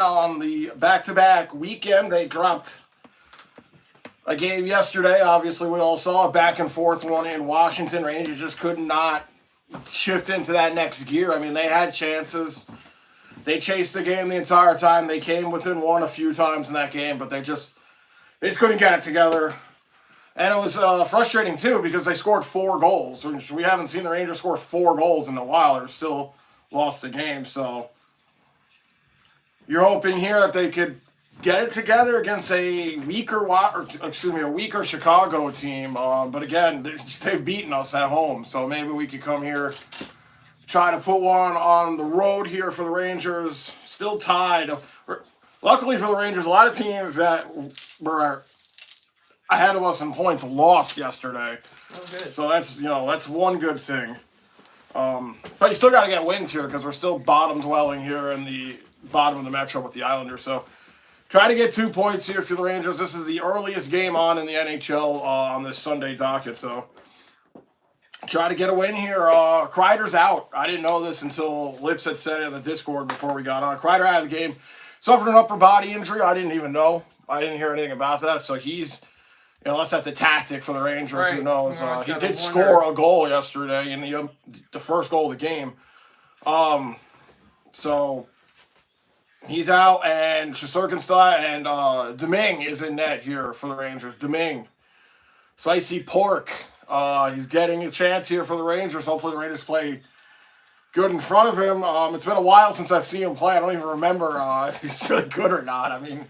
On the back-to-back weekend, they dropped a game yesterday. Obviously, we all saw a back-and-forth one in Washington. Rangers just could not shift into that next gear. I mean, they had chances. They chased the game the entire time. They came within one a few times in that game, but they just couldn't get it together. And it was frustrating, too, because they scored 4 goals. We haven't seen the Rangers score 4 goals in a while. They're still lost the game, so you're hoping here that they could get it together against a weaker Chicago team. But again, they've beaten us at home, so maybe we could come here, try to put one on the road here for the Rangers. Still tied. Luckily for the Rangers, a lot of teams that were ahead of us in points lost yesterday. Oh, good. So that's one good thing. But you still got to get wins here because we're still bottom dwelling here in the bottom of the Metro with the Islanders. So try to get 2 points here for the Rangers. This is the earliest game on in the NHL on this Sunday docket. So try to get a win here. Kreider's out. I didn't know this until Lips had said it in the Discord before we got on. Kreider out of the game. Suffered an upper body injury. I didn't even know. I didn't hear anything about that. So he's, unless that's a tactic for the Rangers, right. Who knows? He did score a goal yesterday in the first goal of the game. So he's out, and Shesterkinstad and Deming is in net here for the Rangers. Deming. Spicy Pork. He's getting a chance here for the Rangers. Hopefully the Rangers play good in front of him. It's been a while since I've seen him play. I don't even remember if he's really good or not. I mean,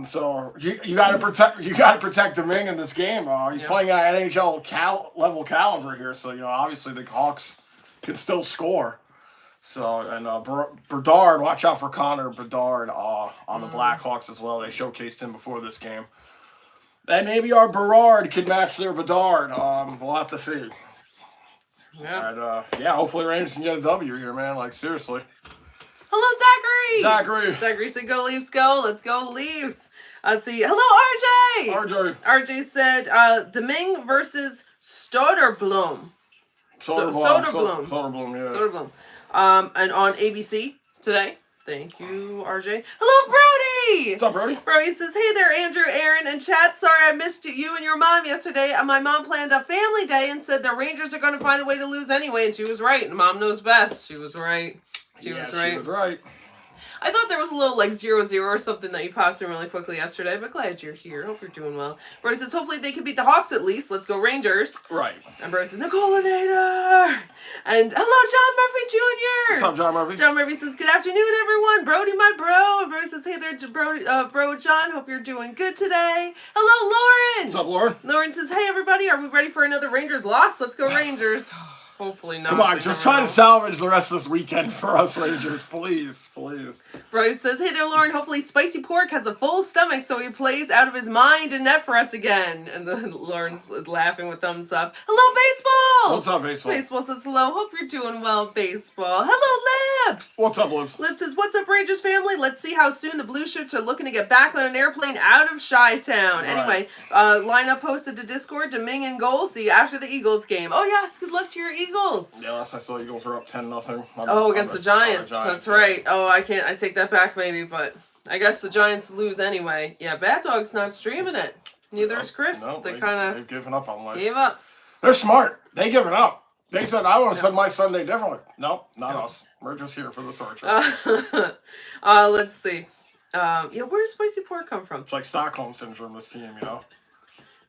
so you got to protect Deming in this game. He's playing at NHL level caliber here, so obviously the Hawks can still score. So, and Bedard, watch out for Connor Bedard on the Blackhawks as well. They showcased him before this game. And maybe our Berard could match their Bedard. We'll have to see. Yeah. And, hopefully Rangers can get a W here, man. Like, seriously. Hello, Zachary. Zachary said, go Leafs, go. Let's go, Leafs. See. Hello, RJ. RJ said, Deming versus Soderblom. Soderblom. Soderblom, yeah. Soderblom. And on ABC today. Thank you, RJ. Hello, Brody! What's up, Brody? Brody says, hey there, Andrew, Aaron, and chat. Sorry I missed you and your mom yesterday. My mom planned a family day and said the Rangers are going to find a way to lose anyway, and she was right. And Mom knows best. She was right. She was right. I thought there was a little 0-0 or something that you popped in really quickly yesterday, but glad you're here. Hope you're doing well. Brody says, hopefully they can beat the Hawks at least. Let's go Rangers. Right. And Brody says, Nicolinator. And hello, John Murphy Jr. What's up, John Murphy? John Murphy says, good afternoon, everyone. Brody, my bro. And Brody says, hey there, bro John. Hope you're doing good today. Hello, Lauren. What's up, Lauren? Lauren says, hey, everybody. Are we ready for another Rangers loss? Let's go, Rangers. Hopefully not. Come on, just try to salvage the rest of this weekend for us Rangers, please. Brody says, hey there, Lauren. Hopefully Spicy Pork has a full stomach so he plays out of his mind and net for us again. And then Lauren's laughing with thumbs up. Hello, Baseball. What's up, Baseball? Baseball says, hello. Hope you're doing well, Baseball. Hello, Lips. What's up, Lips? Lips says, what's up, Rangers family? Let's see how soon the Blue Shirts are looking to get back on an airplane out of Chi-Town. Right. Anyway, lineup posted to Discord. Deming in goal. See you after the Eagles game. Oh, yes. Good luck to your Eagles. Yeah, last I saw Eagles were up 10-0. Against the Giants. That's right. Oh, I take that back maybe, but I guess the Giants lose anyway. Yeah, Bad Dog's not streaming it. Neither is Chris. No, they've given up on life. Gave up. They're smart. They given up. They said, I want to spend my Sunday differently. No, not us. We're just here for the torture. Let's see. Where does Spicy Pork come from? It's like Stockholm Syndrome, this team,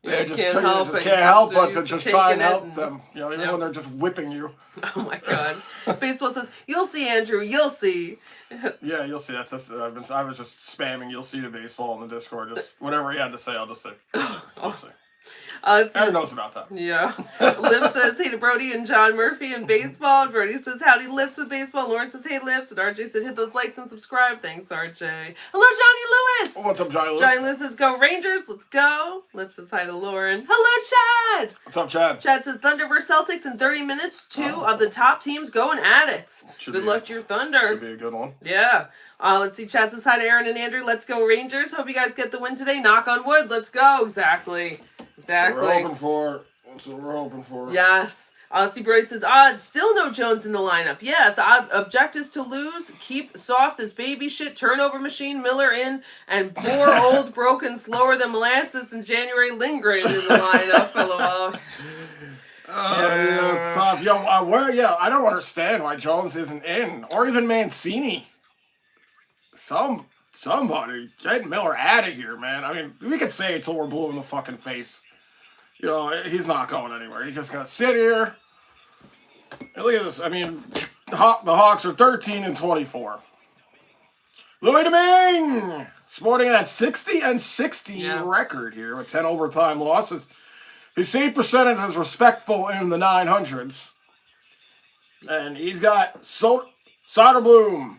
They just can't help but to just try and help them. Even when they're just whipping you. Oh my God. Baseball says, you'll see, Andrew, you'll see. Yeah, you'll see. I was just spamming you'll see the baseball in the Discord. Just whatever he had to say, I'll just say. You'll see. Aaron knows about that. Yeah. Liv says, hey to Brody and John Murphy in baseball. Brody says, howdy, Lips in baseball. Lauren says, hey, Lips. And RJ said, hit those likes and subscribe. Thanks, RJ. Hello, Johnny Lewis. What's up, Johnny Lewis? Johnny Lewis says, go Rangers. Let's go. Lips says, hi to Lauren. Hello, Chad. What's up, Chad? Chad says, Thunder versus Celtics in 30 minutes. Two of the top teams going at it. Good luck to your Thunder. Should be a good one. Yeah. Let's see. Chad says, hi to Aaron and Andrew. Let's go, Rangers. Hope you guys get the win today. Knock on wood. Let's go. Exactly. That's what we're hoping for. That's what we're hoping for. Yes. See, Bryce says, still no Jones in the lineup. Yeah, if the objective is to lose, keep soft as baby shit, turnover machine Miller in, and poor old broken slower than molasses in January Lindgren in the lineup. LOL. Yeah, it's tough. Yo, I don't understand why Jones isn't in, or even Mancini. Somebody get Miller out of here, man. I mean, we could say it till we're blue in the fucking face. You know, he's not going anywhere. He's just gonna sit here. And look at this. I mean, the Hawks are 13-24. Louis Domingue sporting that 60-60 record here with 10 overtime losses. His save percentage is respectful in the 900s. And he's got Soderblom.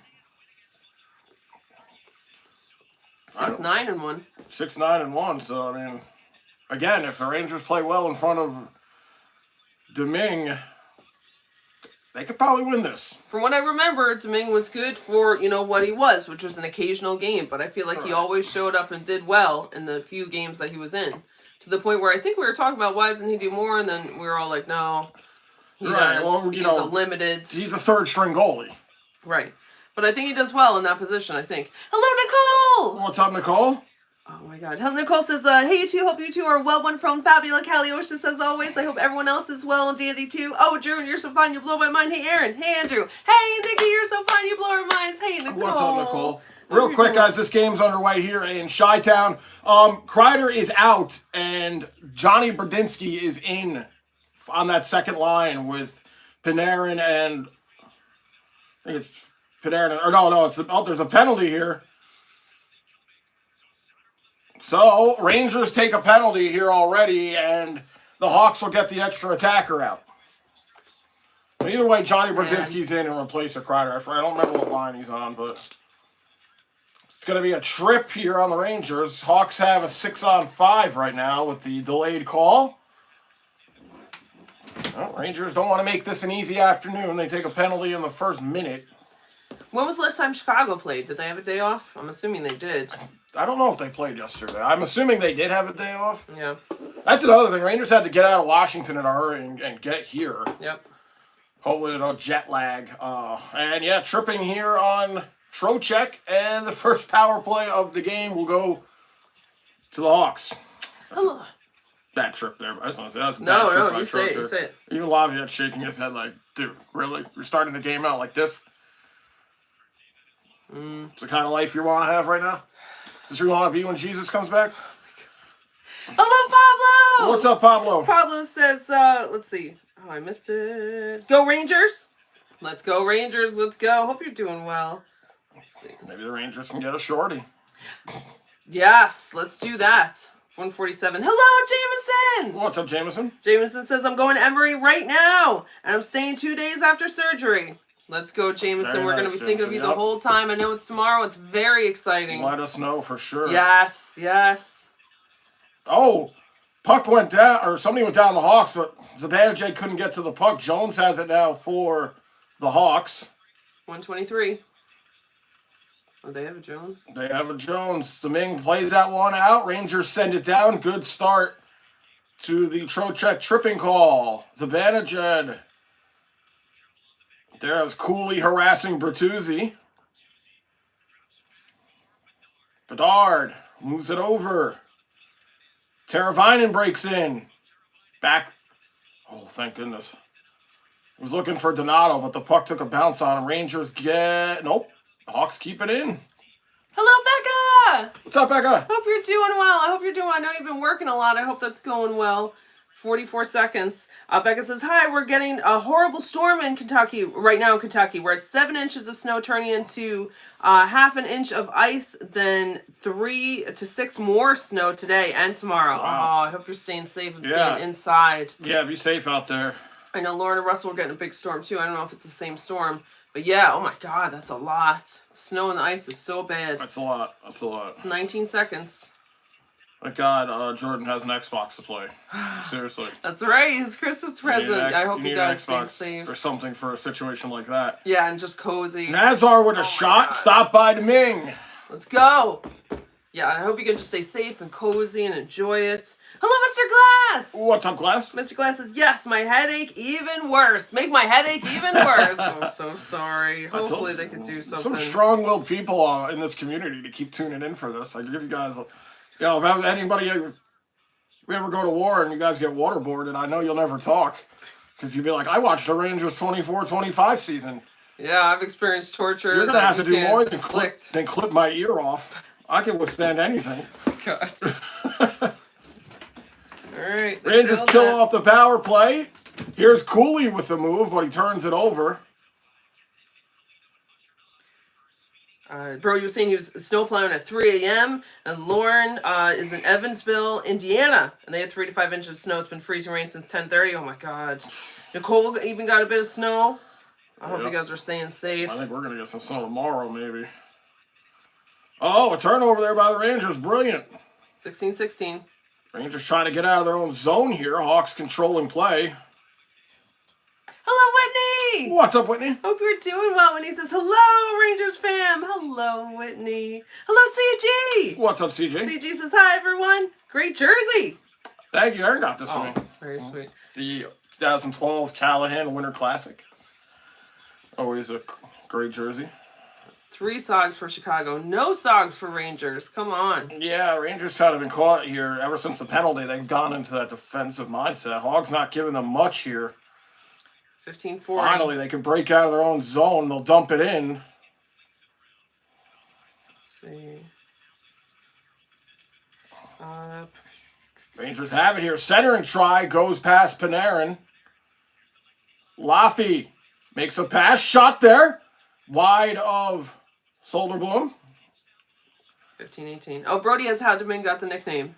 6-9-1. 6-9-1. So, I mean, again, if the Rangers play well in front of Domingue, they could probably win this. From what I remember, Domingue was good for, what he was, which was an occasional game. But I feel like he always showed up and did well in the few games that he was in. To the point where I think we were talking about why doesn't he do more, and then we were all like, no, he does. Well, he's a limited. He's a third-string goalie. Right. But I think he does well in that position, I think. Hello, Nicole! What's up, Nicole? Oh, my God. Nicole says, hey, you two. Hope you two are well. One from Fabula Caliosha says, always. I hope everyone else is well and dandy, too. Oh, Drew, you're so fine. You blow my mind. Hey, Aaron. Hey, Andrew. Hey, Nikki, you're so fine. You blow our minds. Hey, Nicole. What's up, Nicole? Real quick, guys, this game's underway here in Chi-Town. Kreider is out, and Johnny Brodinski is in on that second line with Panarin and I think it's Panarin. Or no, there's a penalty here. So, Rangers take a penalty here already, and the Hawks will get the extra attacker out. But either way, Johnny Brodinski's in and replace a Kreider. I don't remember what line he's on, but it's going to be a trip here on the Rangers. Hawks have a 6-on-5 right now with the delayed call. Well, Rangers don't want to make this an easy afternoon. They take a penalty in the first minute. When was the last time Chicago played? Did they have a day off? I'm assuming they did. I don't know if they played yesterday. I'm assuming they did have a day off. Yeah. That's another thing. Rangers had to get out of Washington in a hurry and get here. Yep. Hopefully no jet lag. And yeah, tripping here on Trocheck, and the first power play of the game will go to the Hawks. Hello. Bad trip there. I just want to say that's a bad No, trip no, you say it, you say it. Even Laviette's shaking his head like, dude, really? You're starting the game out like this? It's the kind of life you want to have right now? Is this where you want to be when Jesus comes back? Hello, Pablo! What's up, Pablo? Pablo says, let's see. Oh, I missed it. Go Rangers! Let's go Rangers, let's go. Hope you're doing well. Let's see. Maybe the Rangers can get a shorty. Yes, let's do that. 147. Hello, Jameson! What's up, Jameson? Jameson says, I'm going to Emory right now, and I'm staying 2 days after surgery. Let's go, Jameson. Very We're nice, going to be thinking of you Jameson. the whole time. I know it's tomorrow. It's very exciting. Let us know for sure. Yes, yes. Oh, puck went down, or somebody went down the Hawks, but Zibanejad couldn't get to the puck. Jones has it now for the Hawks. 123. Oh, they have a Jones? They have a Jones. Domingue plays that one out. Rangers send it down. Good start to the Trocheck tripping call. Zibanejad. There's Cuylle harassing Bertuzzi. Bedard moves it over. Teravainen breaks in. Back. Oh, thank goodness. He was looking for Donato, but the puck took a bounce on him. Rangers get... Nope. The Hawks keep it in. Hello, Becca! What's up, Becca? Hope you're doing well. I hope you're doing well. I know you've been working a lot. I hope that's going well. 44 seconds. Becca says, hi, we're getting a horrible storm in Kentucky, right now in Kentucky. We're at 7 inches of snow turning into half an inch of ice, then 3 to 6 more snow today and tomorrow. Wow. Oh, I hope you're staying safe and staying inside. Yeah, be safe out there. I know Lauren and Russell were getting a big storm too. I don't know if it's the same storm. But yeah, oh my God, that's a lot. Snow and the ice is so bad. That's a lot. That's a lot. 19 seconds. Thank God Jordan has an Xbox to play. Seriously. That's right. His Christmas present. I hope you guys stay Xbox safe. or something for a situation like that. Yeah, and just cozy. Nazar with a shot. God. Stop by Domingue. Let's go. Yeah, I hope you can just stay safe and cozy and enjoy it. Hello, Mr. Glass! What's up, Glass? Mr. Glass says, yes, my headache even worse. Make my headache even worse. I'm so sorry. Hopefully they can do something. Some strong-willed people in this community to keep tuning in for this. I give you guys, if anybody, we ever go to war and you guys get waterboarded, I know you'll never talk. Because you'd be like, I watched the Rangers 24-25 season. Yeah, I've experienced torture. You're going to have to do more than clip my ear off. I can withstand anything. God. All right. Rangers kill off the power play. Here's Cuylle with the move, but he turns it over. Bro, you were saying he was snowplowing at 3 a.m. And Lauren is in Evansville, Indiana. And they had 3 to 5 inches of snow. It's been freezing rain since 10:30. Oh, my God. Nicole even got a bit of snow. I hope you guys are staying safe. I think we're going to get some snow tomorrow, maybe. Oh, a turnover there by the Rangers. Brilliant. 16-16. Rangers trying to get out of their own zone here. Hawks controlling play. Hello, Whitney! What's up, Whitney? Hope you're doing well. Whitney says, hello, Rangers fam. Hello, Whitney. Hello, CG. What's up, CJ? CG says, hi, everyone. Great jersey. Thank you. Aaron got this one. Very sweet. The 2012 Callahan Winter Classic. Always a great jersey. 3 sogs for Chicago. No sogs for Rangers. Come on. Yeah, Rangers kind of been caught here ever since the penalty. They've gone into that defensive mindset. Hogs not giving them much here. 15-40. Finally, they can break out of their own zone. They'll dump it in. Let's see. Rangers have it here. Centering try goes past Panarin. Laffy makes a pass. Shot there. Wide of Soderblom. 15-18. Oh, Brody has how Domingue got the nickname.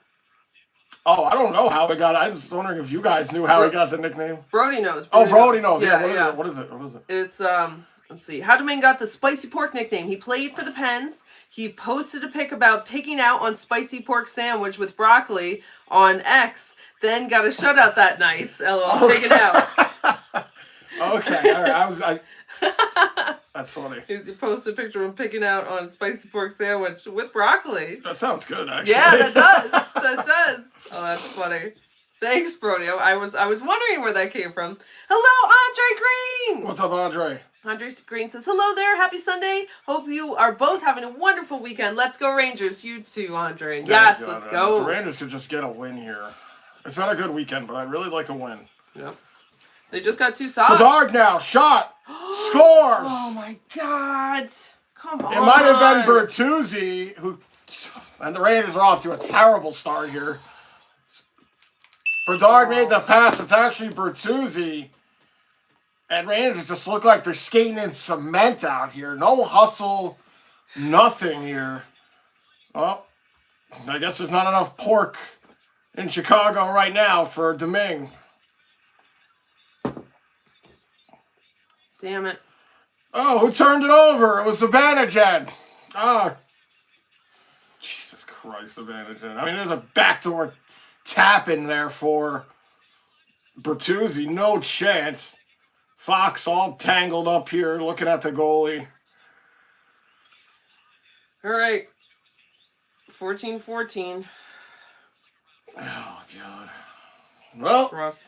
Oh, I don't know how he got it. I was wondering if you guys knew how he got the nickname. Brody knows. Brody knows. Yeah, What is it? It's, let's see. How Domingue got the Spicy Pork nickname. He played for the Pens. He posted a pic about picking out on spicy pork sandwich with broccoli on X. Then got a shutout that night. LOL, picking out. Okay, all right. That's funny. He posted a picture of him picking out on a spicy pork sandwich with broccoli. That sounds good, actually. Yeah, that does. That does. Oh, that's funny. Thanks, Brody. I was wondering where that came from. Hello, Andre Green. What's up, Andre? Andre Green says, hello there. Happy Sunday. Hope you are both having a wonderful weekend. Let's go Rangers. You too, Andre. And yes, let's go. The Rangers could just get a win here. It's been a good weekend, but I'd really like a win. Yep. They just got 2 shots. Bedard now. Shot. Scores. Oh, my God. Come on. It might have been Bertuzzi who... And the Rangers are off to a terrible start here. Bedard made the pass. It's actually Bertuzzi. And Rangers just look like they're skating in cement out here. No hustle. Nothing here. Well, I guess there's not enough pork in Chicago right now for Domingue. Damn it. Oh, who turned it over? It was Zibanejad. Oh, Jesus Christ, Zibanejad. I mean, there's a backdoor tap in there for Bertuzzi. No chance. Fox all tangled up here looking at the goalie. All right. 14-14. Oh, God. Well, Rough.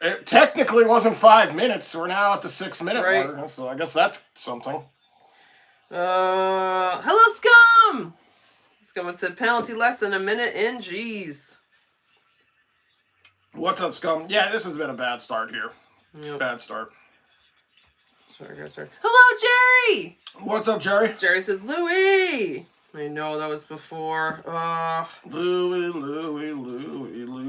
it technically wasn't 5 minutes. We're now at the 6-minute mark, so I guess that's something. Hello, Scum! Scum said penalty less than a minute in. Jeez. What's up, Scum? Yeah, this has been a bad start here. Yep. Bad start. Sorry. Hello, Jerry! What's up, Jerry? Jerry says, Louie! I know that was before. Louie,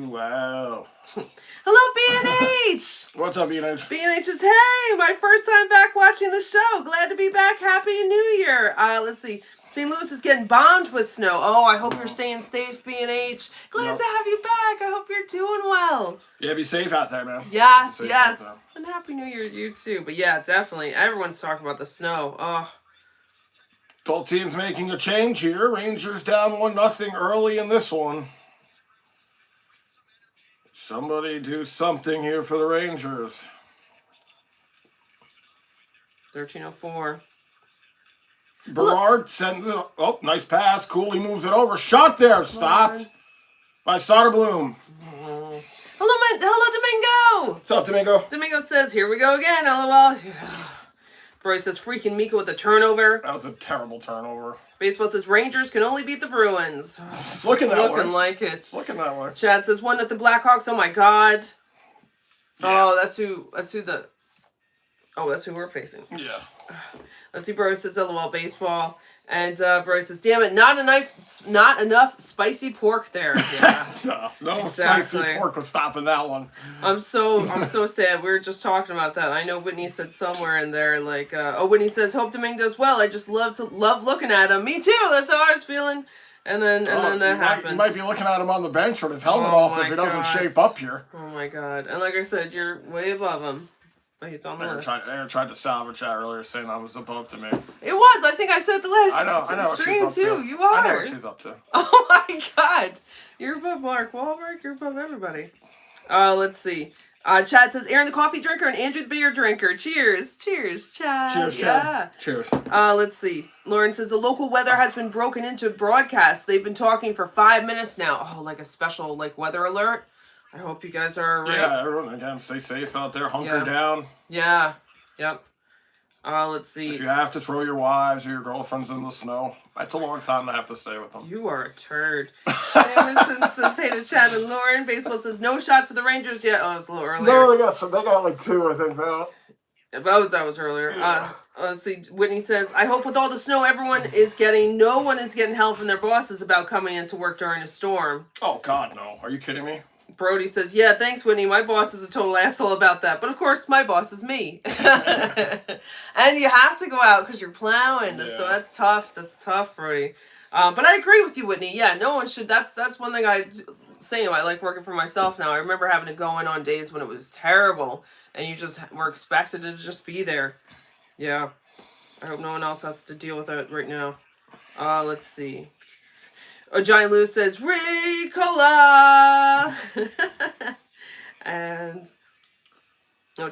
wow. Hello, B&H! What's up, B&H? B&H says, hey, my first time back watching the show. Glad to be back. Happy New Year. Let's see. St. Louis is getting bombed with snow. Oh, I hope you're staying safe, B&H. Glad to have you back. I hope you're doing well. Yeah, be safe out there, man. Yes. And Happy New Year to you, too. But yeah, definitely. Everyone's talking about the snow. Oh. Both teams making a change here. Rangers down 1-0 early in this one. Somebody do something here for the Rangers. 13:04. Berard sends it. Oh, nice pass. Cuylle moves it over. Shot there. Stopped by Soderblom. Hello, Domingo. What's up, Domingo? Domingo says, "Here we go again." LOL. Bryce says, "Freaking Mika with the turnover." That was a terrible turnover. Baseball says, "Rangers can only beat the Bruins." It's looking that way. Looking like it. It's looking that way. Chad says, "1 at the Blackhawks." Oh my God. Yeah. Oh, that's who we're facing. Yeah. Let's see. Bryce says, "LOL baseball," and Bryce says, "Damn it, not enough spicy pork there." Yeah. no Exactly. spicy pork was stopping that one. I'm so sad. We were just talking about that. I know Whitney said somewhere in there like, Whitney says, "Hope Domingue does well. I just love looking at him." Me too. That's how I was feeling. And then that happened. You might be looking at him on the bench with his helmet Oh off my if he doesn't God. shape up here. Oh my God. And like I said, you're way above him. But he's on the list. They tried to salvage that earlier, saying I was above Domingue. It was. I think I said the last I know what she's stream up too. to. You are. I know what she's up to. Oh my God. You're above Mark Wahlberg. You're above everybody. Let's see. Chad says, "Aaron the coffee drinker and Andrew the beer drinker." Cheers. Cheers, Chad. Cheers, Chad. Cheers. Let's see. Lauren says, "The local weather has been broken into broadcast. They've been talking for 5 minutes now." Oh, like a special weather alert. I hope you guys are right. Yeah, everyone, again, stay safe out there. Hunker down. Yeah. Yep. Let's see. If you have to throw your wives or your girlfriends in the snow, that's a long time to have to stay with them. You are a turd. Emerson says, "Hey to Chad and Lauren." Baseball says, "No shots for the Rangers yet." Oh, it's a little earlier. No, they got like 2, I think, now. Yeah, that was earlier. Let's see. Whitney says, "I hope with all the snow no one is getting help from their bosses about coming into work during a storm." Oh, God, no. Are you kidding me? Brody says, "Yeah, thanks, Whitney. My boss is a total asshole about that. But of course, my boss is me." And you have to go out because you're plowing. Yeah. So that's tough. That's tough, Brody. But I agree with you, Whitney. Yeah, no one should. That's one thing I like working for myself now. I remember having to go in on days when it was terrible, and you just were expected to just be there. Yeah. I hope no one else has to deal with that right now. Let's see. Johnny Lewis says, "Ricola!" And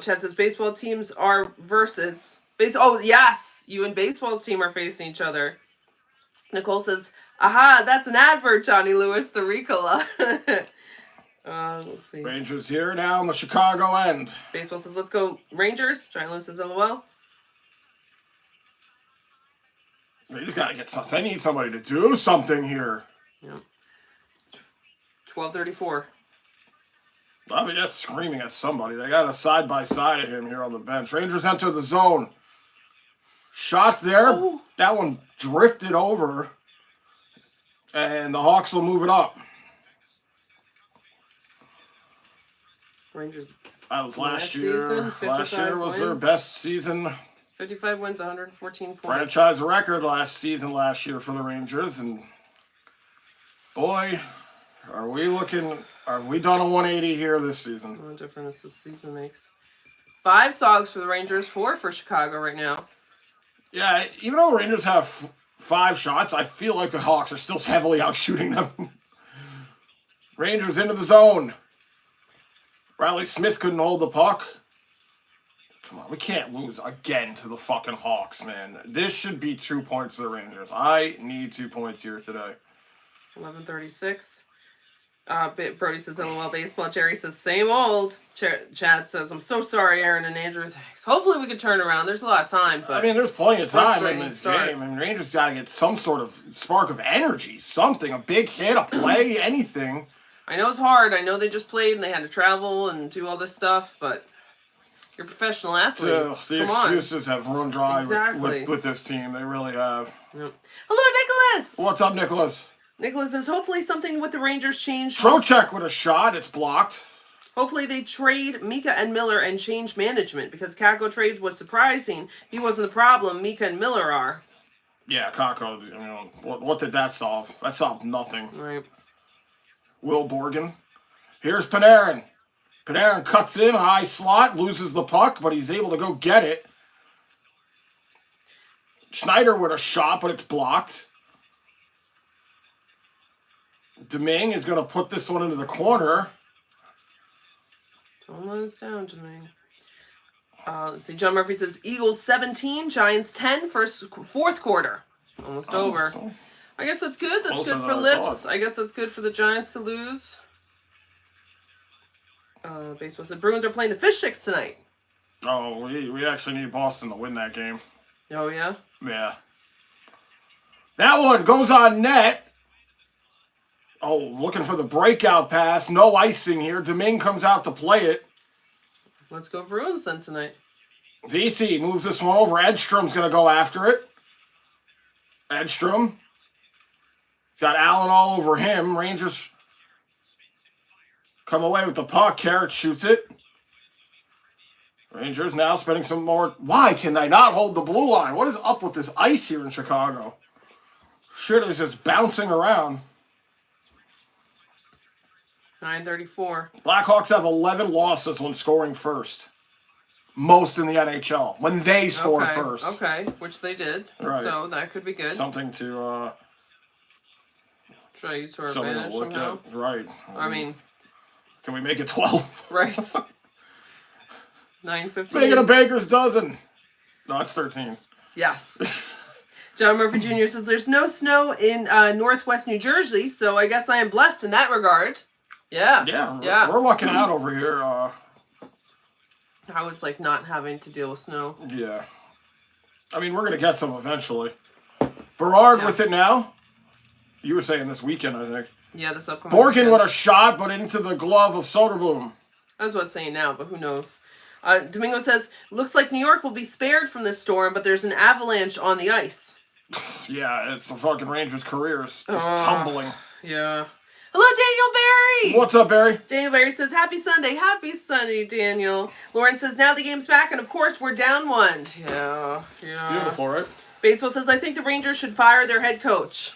Chad says, "Baseball teams are versus oh yes, you and baseball's team are facing each other." Nicole says, "Aha, that's an advert, Johnny Lewis, the Ricola." Let's see. Rangers here now on the Chicago end. Baseball says, "Let's go Rangers." Johnny Lewis says, "LOL." You just gotta get something. I need somebody to do something here. Yep. 12:34. I mean, that's screaming at somebody. They got a side-by-side of him here on the bench. Rangers enter the zone. Shot there. Oh. That one drifted over. And the Hawks will move it up. Rangers. That was last season, year. Last year was their wins. best season. 55 wins, 114 points. Franchise record last year for the Rangers. And boy, have we done a 180 here this season? What difference this season makes. 5 Sogs for the Rangers, 4 for Chicago right now. Yeah, even though the Rangers have 5 shots, I feel like the Hawks are still heavily out shooting them. Rangers into the zone. Riley Smith couldn't hold the puck. Come on, we can't lose again to the fucking Hawks, man. This should be 2 points to the Rangers. I need 2 points here today. 11:36. Brody says, "LOL baseball." Jerry says, "Same old." Chad says, "I'm so sorry, Aaron and Andrew. Thanks. Hopefully we can turn around. There's a lot of time, but I mean, there's plenty of time in frustrating this start. game. And Rangers got to get some sort of spark of energy. Something, a big hit, a play, anything. I know it's hard. I know they just played and they had to travel and do all this stuff, but you're professional athletes. The Come on. excuses have run dry Exactly. with this team. They really have. Yep. Hello, Nicholas. What's up, Nicholas? Nicholas says, "Hopefully something with the Rangers changed. Trocheck with a shot. It's blocked. Hopefully they trade Mika and Miller and change management because Kako trade was surprising. He wasn't the problem. Mika and Miller are." Yeah, Kako, what did that solve? That solved nothing. Right. Will Borgen. Here's Panarin. Panarin cuts in, high slot, loses the puck, but he's able to go get it. Schneider with a shot, but it's blocked. Domingue is going to put this one into the corner. Don't let us down, Domingue. Let's see. John Murphy says, "Eagles 17, Giants 10, fourth quarter." Almost over. So I guess that's good. That's closer good than for I Lips. thought. I guess that's good for the Giants to lose. Baseball said Bruins are playing the Fish Sticks tonight. Oh, we actually need Boston to win that game. Oh, yeah? Yeah. That one goes on net. Oh, looking for the breakout pass. No icing here. Domingue comes out to play it. Let's go Bruins then tonight. VC moves this one over. Edstrom's going to go after it. Edstrom. He's got Allen all over him. Rangers come away with the puck. Carrot shoots it. Rangers now spending some more. Why can they not hold the blue line? What is up with this ice here in Chicago? Shit is just bouncing around. 9:34. Blackhawks have 11 losses when scoring first. Most in the NHL. When they score Okay, first. okay, which they did. Right. So that could be good. Something to Try to use to our something to advantage look somehow. at. Right. I mean, Can we make it 12? right. 9:15. Make it a baker's dozen. No, it's 13. Yes. John Murphy Jr. says there's no snow in northwest New Jersey, so I guess I am blessed in that regard. Yeah. Yeah. We're lucking out over here. I was like not having to deal with snow. Yeah. I mean, we're going to get some eventually. Berard with it now. You were saying this weekend, I think. Yeah, this upcoming Borkin weekend. with a shot, but into the glove of Soderblom. I was about to say now, but who knows? Domingo says, looks like New York will be spared from this storm, but there's an avalanche on the ice. Yeah, it's the fucking Rangers' careers just tumbling. Yeah. Hello, Daniel Barry! What's up, Barry? Daniel Barry says, happy Sunday. Happy Sunday, Daniel. Lauren says, now the game's back, and of course, we're down 1. Yeah. Beautiful, right? Baseball says, I think the Rangers should fire their head coach.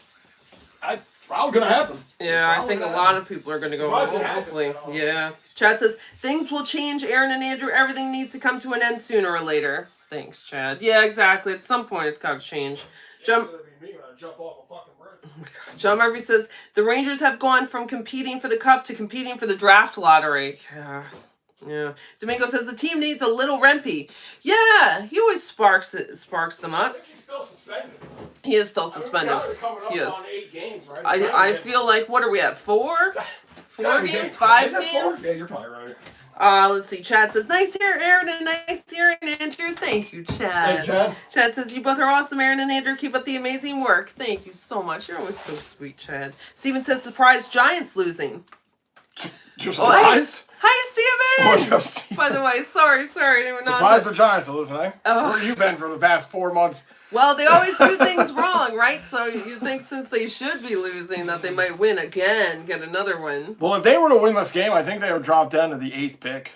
Probably going to happen. Yeah, I think a lot of people are going to go, hopefully. Yeah. Chad says, things will change, Aaron and Andrew. Everything needs to come to an end sooner or later. Thanks, Chad. Yeah, exactly. At some point, it's got to change. John Murphy says, the Rangers have gone from competing for the cup to competing for the draft lottery. Yeah. Domingo says, the team needs a little Rempe. Yeah, he always sparks them up. I think he's still suspended. He is still suspended. He is. On 8 games, right? I feel like, what are we at, 4? 4 games? 5 games? Yeah, you're probably right. Let's see. Chad says, nice here, Aaron, and nice here, Andrew. Thank you, Chad. Hey, Chad. Chad says, you both are awesome, Aaron and Andrew. Keep up the amazing work. Thank you so much. You're always so sweet, Chad. Steven says, surprise Giants losing. You're surprised? Hi, Steven! By the way, sorry. Surprise the Giants are listening. Oh. Where you been for the past 4 months? Well, they always do things wrong, right? So you think since they should be losing that they might win again, get another win. Well, if they were to win this game, I think they would drop down to the 8th pick.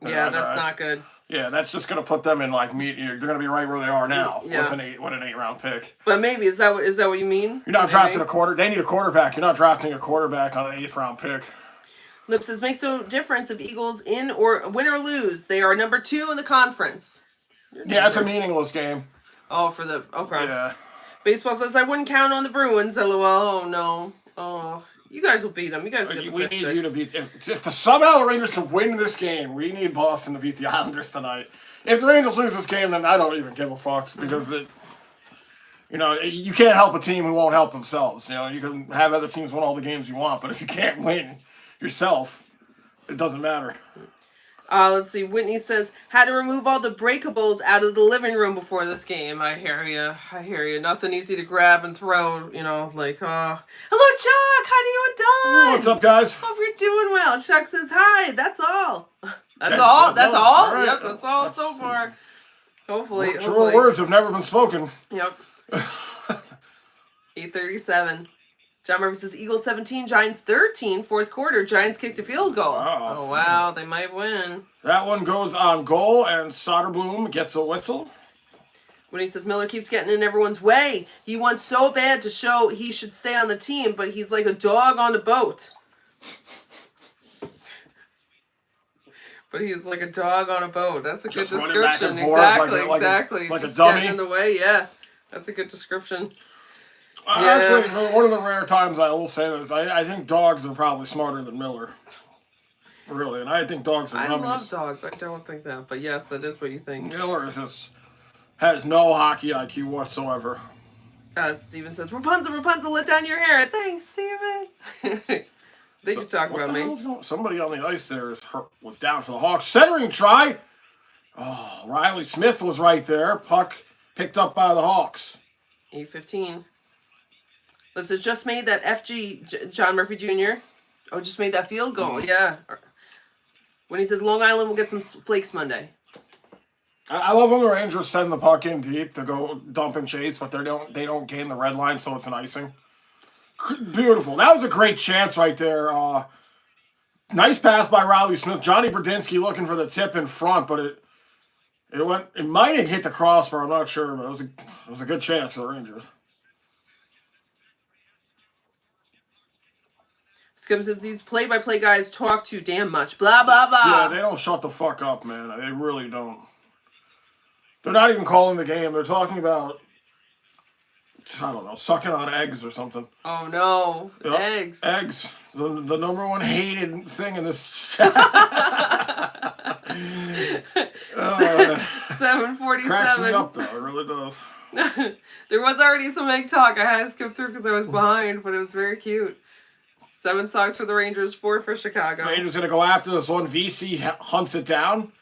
Yeah, that's not good. Yeah, that's just going to put them in they're going to be right where they are now with an 8-round pick. But maybe is that what you mean? You're not drafting a quarter. They need a quarterback. You're not drafting a quarterback on an 8th-round pick. Lip says, makes no difference if Eagles win or lose. They are number 2 in the conference. Yeah, it's a meaningless game. Oh, okay. Yeah. Baseball says, I wouldn't count on the Bruins, LOL. Oh, no. Oh, you guys will beat them. You guys will get the We Fish need Sticks. you to beat... If somehow the Rangers can win this game, we need Boston to beat the Islanders tonight. If the Rangers lose this game, then I don't even give a fuck because you can't help a team who won't help themselves. You can have other teams win all the games you want, but if you can't win yourself, it doesn't matter. Let's see. Whitney says, had to remove all the breakables out of the living room before this game. I hear you. Nothing easy to grab and throw, Hello, Chuck. How do you doing? What's up, guys? Hope you're doing well. Chuck says, hi. That's all. That's all? That's all? All right. Yep, that's all so far. Hopefully. Truer words have never been spoken. Yep. 8:37. John Murphy says, Eagles 17, Giants 13, fourth quarter. Giants kicked a field goal. Wow. Oh, wow. They might win. That one goes on goal, and Soderblom gets a whistle. When he says Miller keeps getting in everyone's way, he wants so bad to show he should stay on the team, but he's like a dog on a boat. But he's like a dog on a boat. That's a good description. Exactly. Like a Just dummy. getting in the way, yeah. That's a good description. Actually, for one of the rare times I will say this, I think dogs are probably smarter than Miller. Really, and I think dogs are dummies. I love dogs. I don't think that, but yes, that is what you think. Miller has no hockey IQ whatsoever. Steven says, Rapunzel, let down your hair. Thanks, Steven. They can talk about me. Somebody on the ice there was down for the Hawks. Centering try. Oh, Riley Smith was right there. Puck picked up by the Hawks. 8:15. Lips has just made that FG, John Murphy Jr. Oh, just made that field goal. Yeah. When he says Long Island will get some flakes Monday. I love when the Rangers send the puck in deep to go dump and chase, but they don't gain the red line, so it's an icing. Beautiful. That was a great chance right there. Nice pass by Riley Smith. Johnny Bradinsky looking for the tip in front, but it might have hit the crossbar. I'm not sure, but it was a good chance for the Rangers. Skip says these play-by-play guys talk too damn much. Blah, blah, blah. Yeah, they don't shut the fuck up, man. They really don't. They're not even calling the game. They're talking about, I don't know, sucking on eggs or something. Oh, no. Yep. Eggs. Eggs. The number one hated thing in this. 7:47. Cracks me up, though. It really does. There was already some egg talk. I had to skip through because I was behind, but it was very cute. 7 socks for the Rangers, 4 for Chicago. Rangers going to go after this one. VC hunts it down.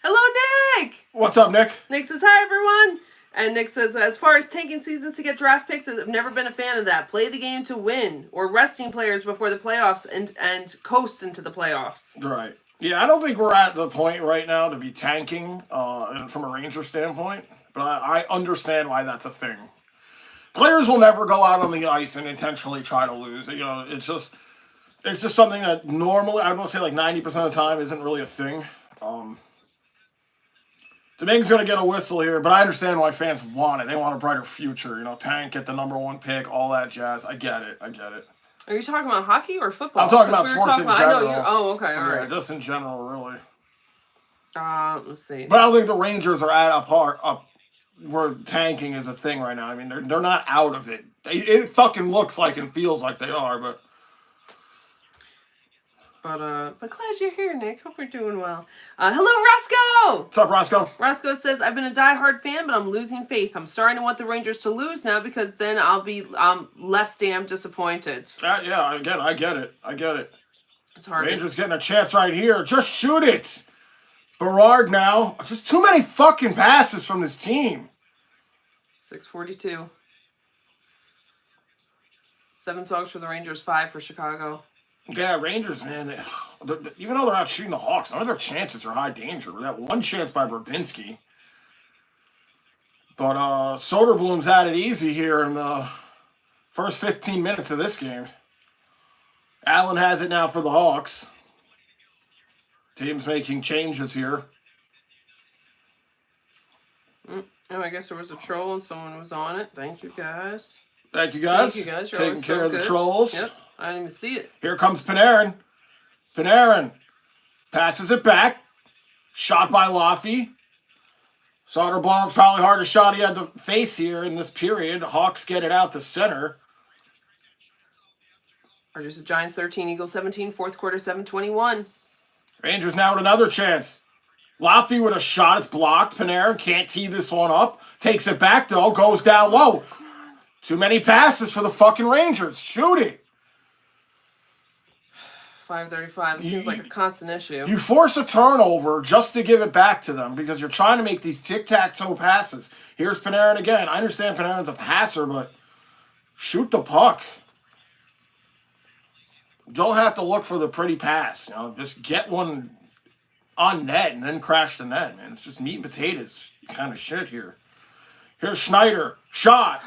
Hello, Nick! What's up, Nick? Nick says, hi, everyone. And Nick says, as far as tanking seasons to get draft picks, I've never been a fan of that. Play the game to win, or resting players before the playoffs and coast into the playoffs. Right. Yeah, I don't think we're at the point right now to be tanking from a Ranger standpoint, but I understand why that's a thing. Players will never go out on the ice and intentionally try to lose. You know, it's just something that normally, I would say like 90% of the time, isn't really a thing. Domingue's going to get a whistle here, but I understand why fans want it. They want a brighter future. You know, tank, get the number 1 pick, all that jazz. I get it. Are you talking about hockey or football? I'm talking about sports in general. Okay, all right. Yeah, just in general, really. Let's see. But I don't think the Rangers are at a part up where tanking is a thing right now. I mean, they're not out of it. It fucking looks like and feels like they are, but glad you're here, Nick. Hope you're doing well. Hello, Roscoe! What's up, Roscoe? Roscoe says, I've been a diehard fan, but I'm losing faith. I'm starting to want the Rangers to lose now because then I'll be less damn disappointed. Yeah, again, I get it. It's hard. Rangers getting a chance right here. Just shoot it. Berard now. Just too many fucking passes from this team. 6:42. 7 songs for the Rangers, 5 for Chicago. Yeah, Rangers, man, even though they're out shooting the Hawks, none of their chances are high danger. That one chance by Brodinsky. But Soderblom's had it easy here in the first 15 minutes of this game. Allen has it now for the Hawks. Team's making changes here. Oh, I guess there was a troll and someone was on it. Thank you, guys. Thank you, guys. You're taking care so of good. the trolls. Yep, I didn't even see it. Here comes Panarin. Panarin passes it back. Shot by Laffy. Soderblom's probably hardest shot he had to face here in this period. Hawks get it out to center. Rangers at Giants 13, Eagles 17, fourth quarter 7:21. Rangers now with another chance. Laffy with a shot. It's blocked. Panarin can't tee this one up. Takes it back, though. Goes down low. Too many passes for the fucking Rangers. Shoot it. 5:35. It seems like a constant issue. You force a turnover just to give it back to them because you're trying to make these tic-tac-toe passes. Here's Panarin again. I understand Panarin's a passer, but shoot the puck. Don't have to look for the pretty pass. You know, just get one on net and then crash the net, man. It's just meat and potatoes kind of shit here. Here's Schneider. Shot.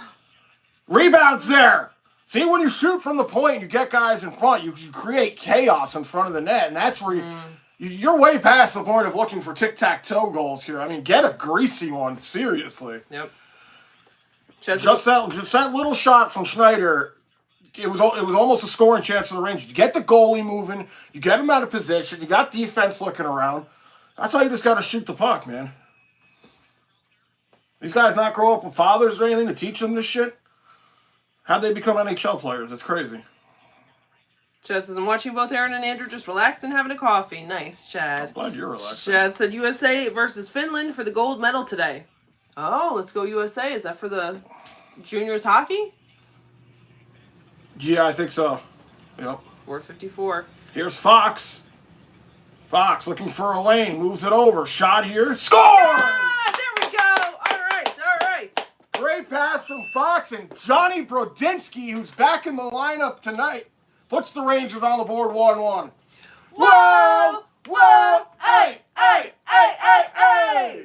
Rebounds there. See, when you shoot from the point, you get guys in front. You create chaos in front of the net, and that's where you're way past the point of looking for tic-tac-toe goals here. I mean, get a greasy one, seriously. Yep. Just that little shot from Schneider. It was almost a scoring chance for the Rangers. You get the goalie moving. You get him out of position. You got defense looking around. That's how you just got to shoot the puck, man. These guys not grow up with fathers or anything to teach them this shit? How'd they become NHL players? It's crazy. Chad says, I'm watching both Aaron and Andrew just relax and having a coffee. Nice, Chad. I'm glad you're relaxing. Chad said USA versus Finland for the gold medal today. Oh, let's go USA. Is that for the juniors hockey? Yeah, I think so. Yep. 454. Here's Fox. Fox looking for a lane. Moves it over. Shot here. Score! Ah, there we go. All right. Great pass from Fox, and Johnny Brodinski, who's back in the lineup tonight, puts the Rangers on the board 1-1. Whoa! Whoa! Hey! Hey! Hey! Hey! Hey!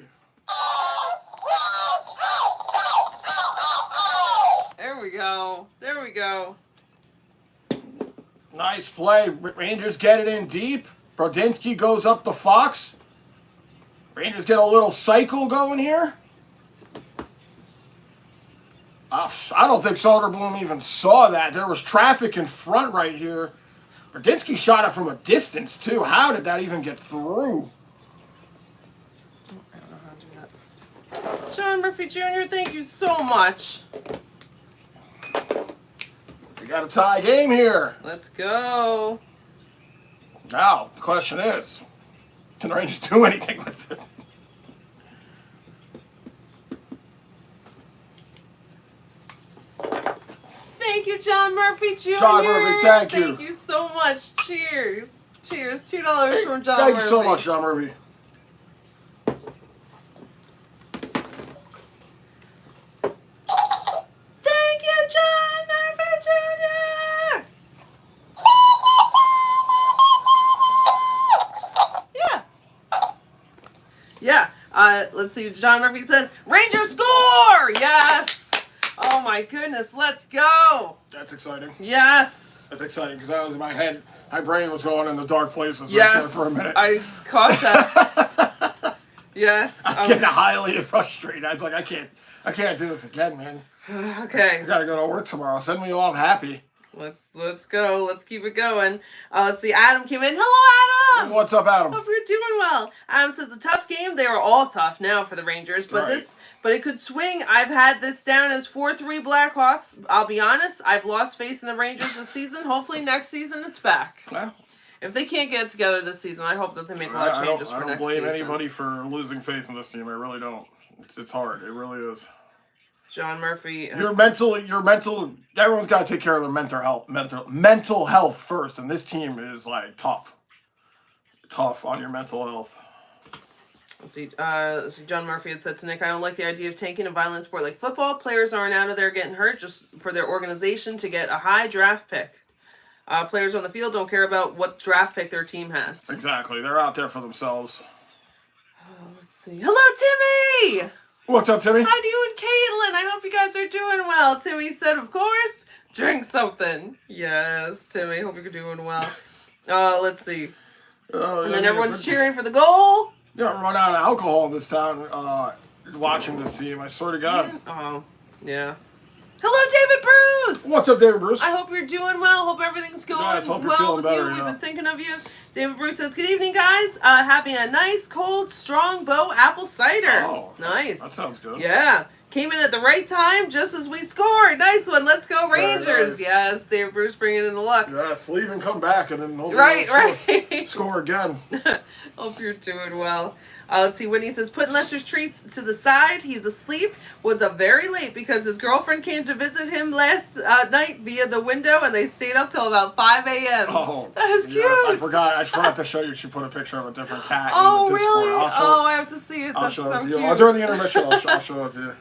There we go. Nice play. Rangers get it in deep. Brodinski goes up to Fox. Rangers get a little cycle going here. I don't think Soderblom even saw that. There was traffic in front right here. Brodinski shot it from a distance, too. How did that even get through? I don't know how to do that. John Murphy Jr., thank you so much. We got a tie game here. Let's go. Now, the question is, can the Rangers do anything with it? Thank you, John Murphy Jr. John Murphy, thank you. Thank you so much. Cheers. Cheers. $2 from John Thank Murphy. you so much, John Murphy. Thank you, John Murphy Jr. Yeah. Let's see. John Murphy says, Rangers score! Yes. Oh my goodness. Let's go. That's exciting. Yes. That's exciting because that was in my head. My brain was going in the dark places right Yes. there for a minute. I caught that. Yes. I was getting highly frustrated. I was like, I can't do this again, man. Okay. I gotta go to work tomorrow. Send me off happy. Let's go. Let's keep it going. Let's see. Adam came in. Hello, Adam. What's up, Adam? Hope you're doing well. Adam says a tough game. They are all tough now for the Rangers, but Right. but it could swing. I've had this down as 4-3 Blackhawks. I'll be honest. I've lost faith in the Rangers this season. Hopefully next season it's back. Well, If they can't get it together this season, I hope that they make a lot of changes for next season. I don't blame anybody for losing faith in this team. I really don't. It's hard. It really is. John Murphy. Your mental. Everyone's got to take care of their mental health first, and this team is like tough on your mental health. Let's see. John Murphy had said to Nick, I don't like the idea of tanking a violent sport like football. Players aren't out of there getting hurt just for their organization to get a high draft pick. Players on the field don't care about what draft pick their team has. Exactly. They're out there for themselves. Let's see. Hello, Timmy! What's up, Timmy? Hi to you and Caitlin. I hope you guys are doing well. Timmy said, of course, drink something. Yes, Timmy. Hope you're doing well. Let's see. And then everyone's cheering for the goal. You don't run out of alcohol in this town watching this team. I swear to God. Oh, yeah. Hello, David Bruce. What's up, David Bruce? I hope you're doing well. Hope everything's going Guys, hope you're well feeling with better, you. We've yeah. been thinking of you. David Bruce says, good evening, guys. Having a nice, cold, Strongbow apple cider. Oh, nice. That sounds good. Yeah. Came in at the right time just as we scored. Nice one. Let's go, Very Rangers. nice. Yes, David Bruce bringing in the luck. Yes, leave and come back, and then Right. score again. Hope you're doing well. Let's see. Whitney says, putting Lester's treats to the side. He's asleep. Was up very late because his girlfriend came to visit him last night via the window, and they stayed up till about 5 a.m. Oh, that is cute. Yes, I forgot to show you. She put a picture of a different cat Oh, in the Discord. really? I have to see it. That's so cute. During the intermission, I'll show it to you.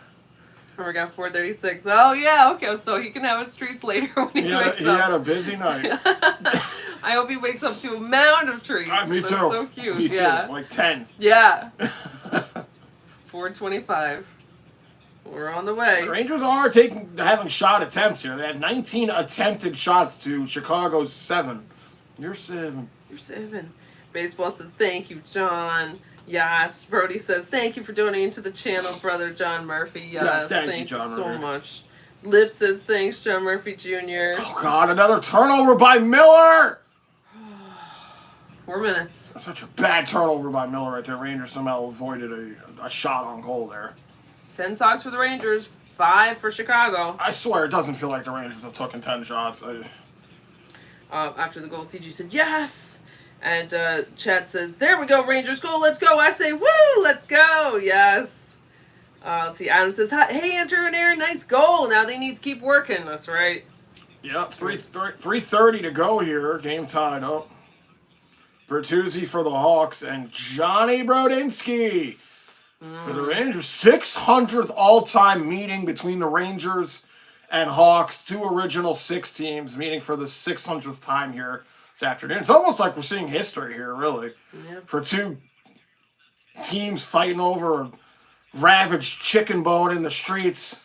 Oh, we got 4:36. Oh, yeah. Okay, so he can have his treats later when he wakes up. He had a busy night. I hope he wakes up to a mound of treats. Me too. That's so cute. Me yeah. too. Like 10. Yeah. 4:25. We're on the way. The Rangers are having shot attempts here. They had 19 attempted shots to Chicago's 7. You're 7. You're 7. Baseball says, thank you, John. Yes. Brody says, thank you for donating to the channel, brother John Murphy. Yes, thank you, so John Murphy. much. Lip says, thanks, John Murphy Jr. Oh, God, another turnover by Miller! 4 minutes. Such a bad turnover by Miller right there. Rangers somehow avoided a shot on goal there. 10 socks for the Rangers, 5 for Chicago. I swear, it doesn't feel like the Rangers have taken 10 shots. After the goal, CG said, yes! And Chad says, there we go, Rangers goal, let's go. I say, woo, let's go, yes. Let's see. Adam says, "Hey, Andrew and Aaron, nice goal. Now they need to keep working." That's right. Yep, 3:30 to go here. Game tied up. Bertuzzi for the Hawks and Johnny Brodinski for the Rangers. 600th all-time meeting between the Rangers and Hawks. 2 original 6 teams meeting for the 600th time here this afternoon. It's almost like we're seeing history here, really. Yep. For 2 teams fighting over a ravaged chicken bone in the streets.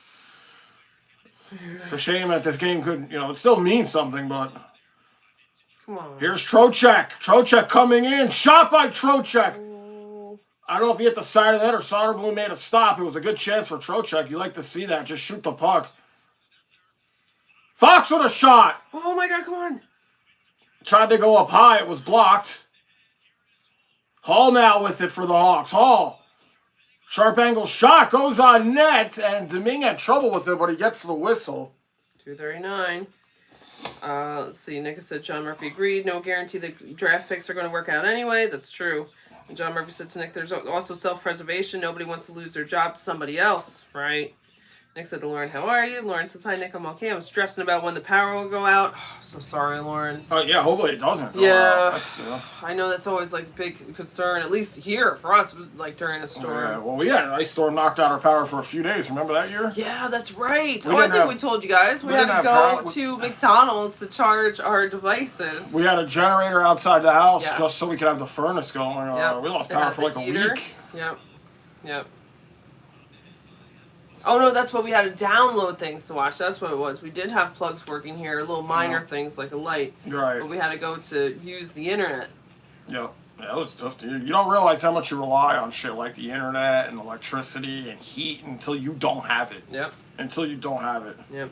It's a shame that this game could, it still means something, but Come on. here's Trocheck. Trocheck coming in. Shot by Trocheck. I don't know if he hit the side of that or Soderblom made a stop. It was a good chance for Trocheck. You like to see that. Just shoot the puck. Fox with a shot. Oh my God! Come on. Tried to go up high. It was blocked. Hall now with it for the Hawks. Hall. Sharp angle shot. Goes on net. And Domingue had trouble with it, but he gets the whistle. 2:39. Let's see. Nick said John Murphy agreed. No guarantee the draft picks are going to work out anyway. That's true. And John Murphy said to Nick, there's also self-preservation. Nobody wants to lose their job to somebody else, right? Nick said to Lauren, how are you? Lauren says, hi, Nick, I'm okay. I'm stressing about when the power will go out. Oh, so sorry, Lauren. Oh, yeah, hopefully it doesn't go Yeah. out. That's, I know that's always, like, the big concern, at least here for us, like, during a storm. Yeah, well, we had an ice storm knocked out our power for a few days. Remember that year? Yeah, that's right. We I didn't think have- we told you guys. We we had didn't to have go power. to McDonald's to charge our devices. We had a generator outside the house Yes. just so we could have the furnace going. Yep. We lost They power had for the like heater. a week. Yep. Oh no, that's what we had to download things to watch. That's what it was. We did have plugs working here, little minor things like a light, Right. but we had to go to use the internet. Yeah. Yeah, it was tough, dude. You don't realize how much you rely on shit like the internet and electricity and heat until you don't have it. Yep. Until you don't have it. Yep.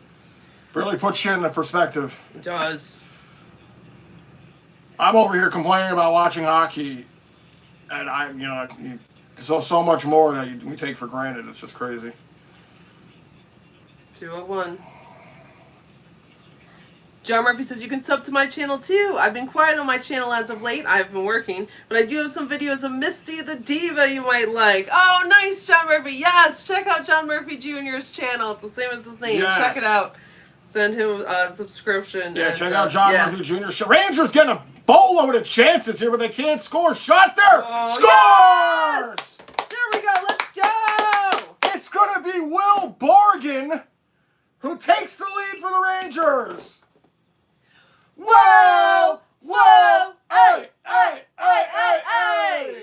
Really puts shit into perspective. It does. I'm over here complaining about watching hockey, and so much more that we take for granted. It's just crazy. 201. John Murphy says, you can sub to my channel too. I've been quiet on my channel as of late. I've been working, but I do have some videos of Misty the Diva you might like. Oh, nice, John Murphy. Yes, check out John Murphy Jr.'s channel. It's the same as his name. Yes. Check it out. Send him a subscription. Yeah, and, check out John Murphy Jr. Rangers getting a boatload of chances here, but they can't score. Shot there! Oh, Scores! yes! There we go. Let's go! It's going to be Will Borgen who takes the lead for the Rangers. Whoa! Whoa! Hey! Hey! Hey! Hey! Hey!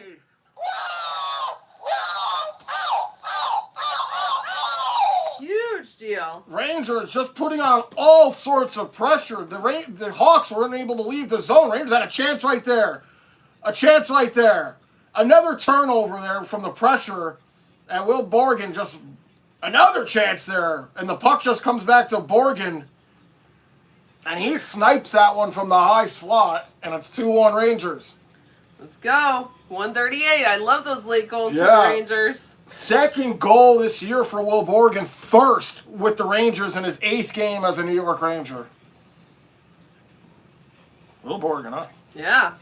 Huge deal. Rangers just putting on all sorts of pressure. The Hawks weren't able to leave the zone. Rangers had a chance right there. A chance right there. Another turnover there from the pressure. And Will Borgen just... Another chance there. And the puck just comes back to Borgen. And he snipes that one from the high slot. And it's 2-1 Rangers. Let's go. 138. I love those late goals for the Yeah. Rangers. Second goal this year for Will Borgen. First with the Rangers in his 8th game as a New York Ranger. Will Borgen, huh? Yeah.